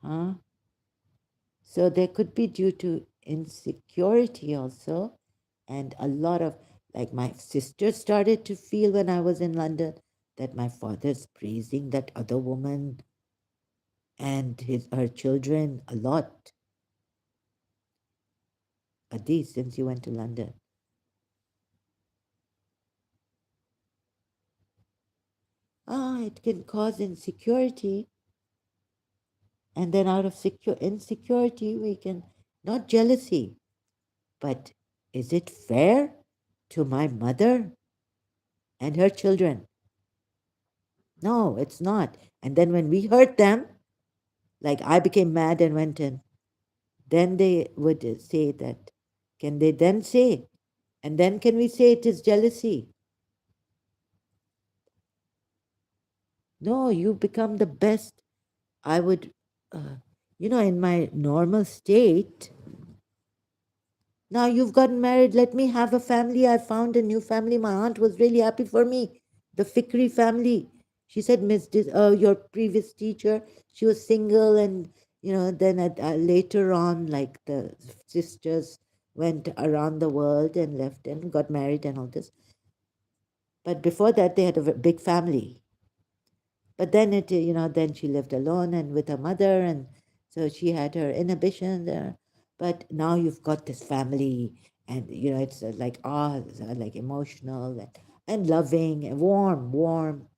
Huh? So there could be due to insecurity also, and a lot of, like, my sister started to feel when I was in London that my father's praising that other woman and her children a lot. Adi, since you went to London. It can cause insecurity, and then out of insecurity we can, not jealousy, but is it fair to my mother and her children? No, it's not. And then when we hurt them, like I became mad and went in, then they would say that. Can they then say? And then can we say it is jealousy? No, you become the best. I would, in my normal state, now you've gotten married, let me have a family. I found a new family. My aunt was really happy for me. The Fikri family. She said, Miss, your previous teacher, she was single and, then later on, like the sisters went around the world and left and got married and all this. But before that, they had a big family. But then then she lived alone and with her mother, and so she had her inhibitions. But now you've got this family, and it's like like emotional and loving and warm,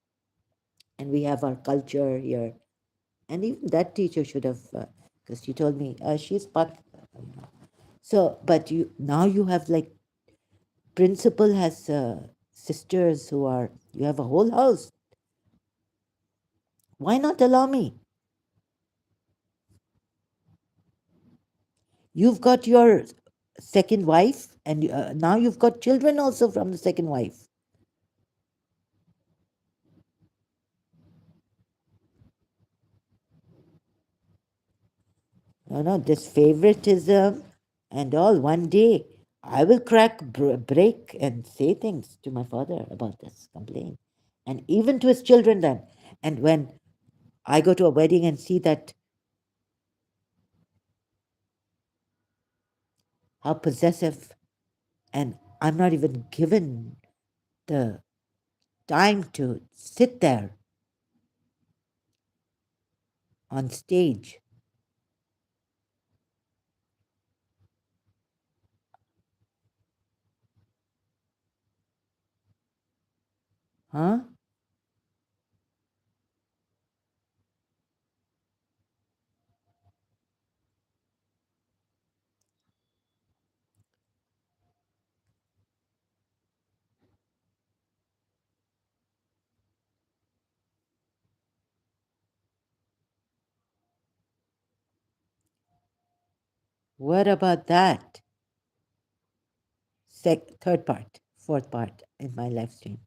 and we have our culture here. And even that teacher should have, because she told me she's part. So, but you have like principal has sisters who are. You have a whole house. Why not allow me? You've got your second wife, and now you've got children also from the second wife. No, no, this favoritism and all. One day, I will break and say things to my father about this, complain, and even to his children then. And when I go to a wedding and see that how possessive, and I'm not even given the time to sit there on stage. Huh? What about that? Third part, fourth part in my live stream.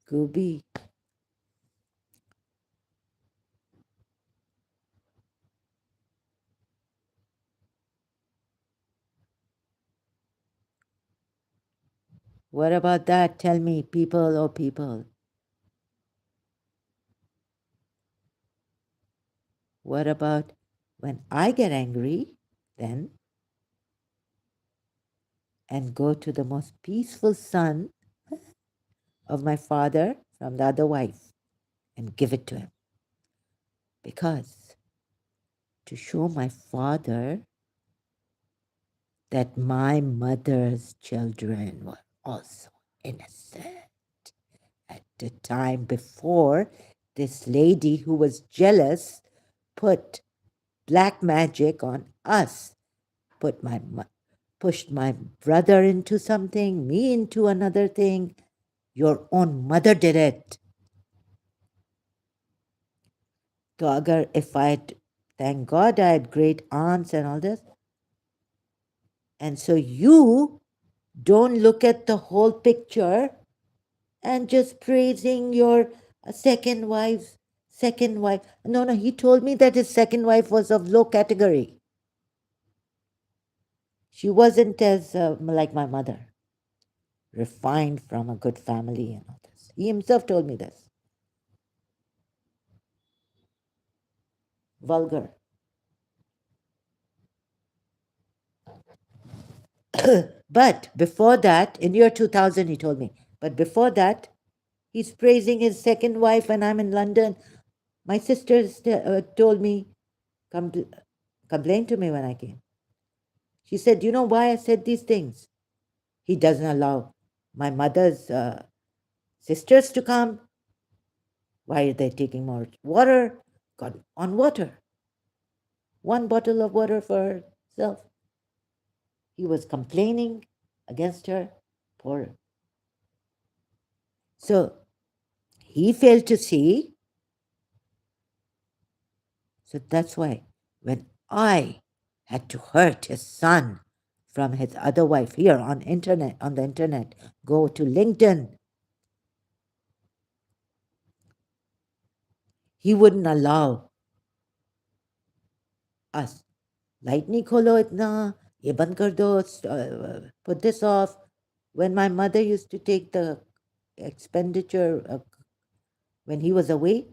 Gooby. What about that? Tell me, people, oh people. What about when I get angry, then, and go to the most peaceful son of my father from the other wife and give it to him? Because to show my father that my mother's children were also innocent at the time before this lady who was jealous put black magic on us, pushed my brother into something, me into another thing. Your own mother did it. So agar if thank God I had great aunts and all this. And so you don't look at the whole picture and just praising your second wife. No, no, he told me that his second wife was of low category. She wasn't as like my mother, refined from a good family and all this. He himself told me this. Vulgar. But before that, in year 2000, he told me, but before that, he's praising his second wife, and I'm in London. My sister told me, complained to me when I came. She said, "Do you know why I said these things? He doesn't allow my mother's sisters to come. Why are they taking more water? God, on water. One bottle of water for herself." He was complaining against her. Poor. So he failed to see. So that's why when I had to hurt his son from his other wife here on the internet, go to LinkedIn, he wouldn't allow us. Light नहीं खोलो इतना ये बंद कर दो, put this off. When my mother used to take the expenditure when he was away,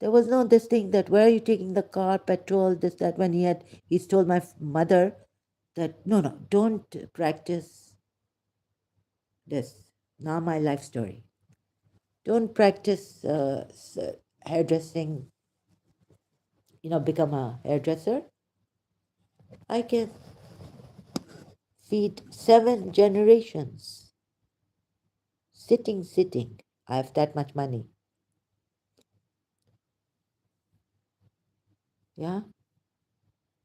there was no this thing that where are you taking the car, petrol, this, that. When he's told my mother that no, no, don't practice this. Now my life story. Don't practice hairdressing, become a hairdresser. I can feed 7 generations sitting. I have that much money. Yeah.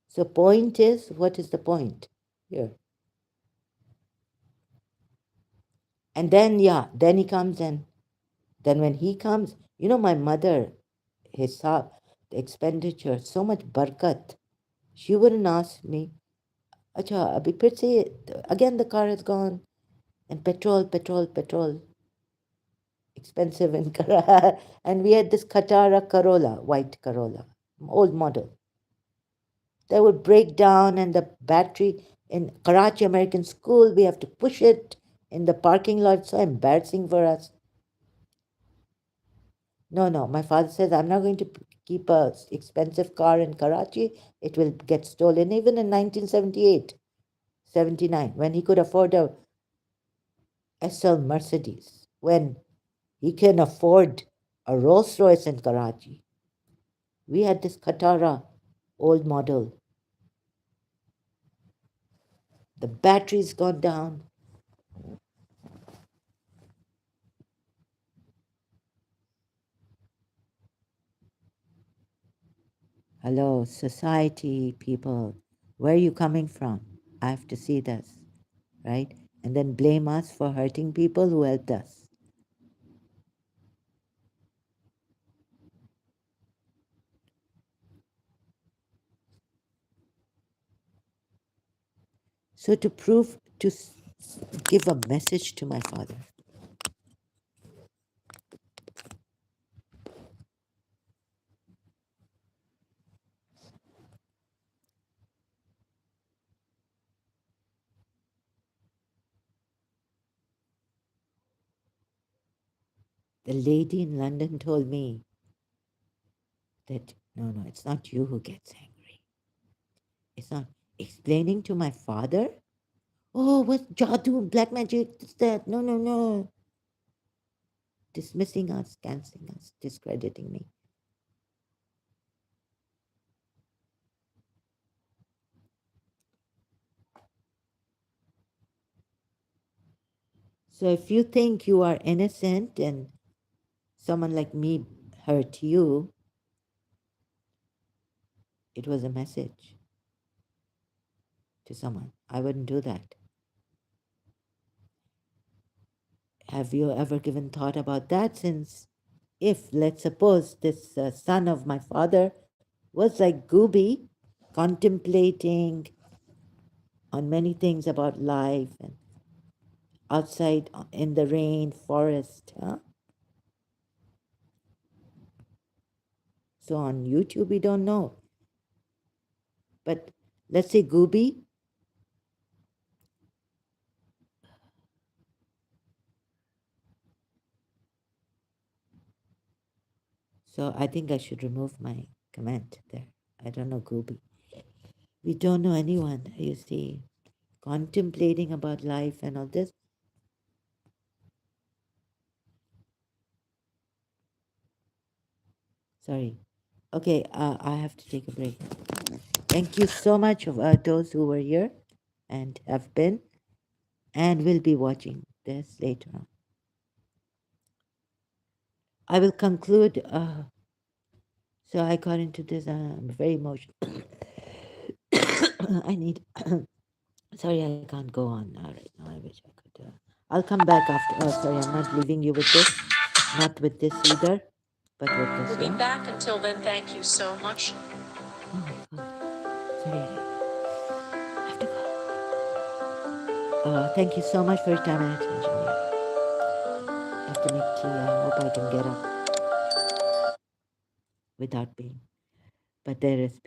So point is, what is the point here? And then, yeah, then he comes, and then when he comes, my mother, hisab, the expenditure, so much barakat. She wouldn't ask me, Acha, abhi phir se, again the car is gone, and petrol, expensive in Kara. And we had this Katara Corolla, white Corolla, old model. That would break down, and the battery in Karachi American School, we have to push it in the parking lot. So embarrassing for us. No, no. My father says, I'm not going to keep a expensive car in Karachi. It will get stolen. Even in 1978, 79, when he could afford a SL Mercedes, when he can afford a Rolls Royce in Karachi. We had this Katara old model. The battery's gone down. Hello, society, people. Where are you coming from? I have to see this, right? And then blame us for hurting people who helped us. So to prove, give a message to my father. The lady in London told me that, no, it's not you who gets angry. It's not. Explaining to my father, oh, what jadoo, black magic, this, that. No, no, no. Dismissing us, canceling us, discrediting me. So if you think you are innocent and someone like me hurt you, it was a message to someone. I wouldn't do that. Have you ever given thought about that? Since if, let's suppose, this son of my father was like Gooby, contemplating on many things about life and outside in the rain, forest, huh? So on YouTube, we don't know. But let's say Gooby. So I think I should remove my comment there. I don't know Gooby. We don't know anyone, you see, contemplating about life and all this. Sorry. Okay, I have to take a break. Thank you so much of those who were here and have been and will be watching this later on. I will conclude. So I got into this. I'm very emotional. I need. Sorry, I can't go on right now. I wish I could. I'll come back after. Oh, sorry, I'm not leaving you with this. Not with this either, but with this We'll be one. back. Until then, thank you so much. Oh my God. Sorry, I have to go. Thank you so much for your time and attention. I have to make tea. I hope I can get up without pain. But there is pain.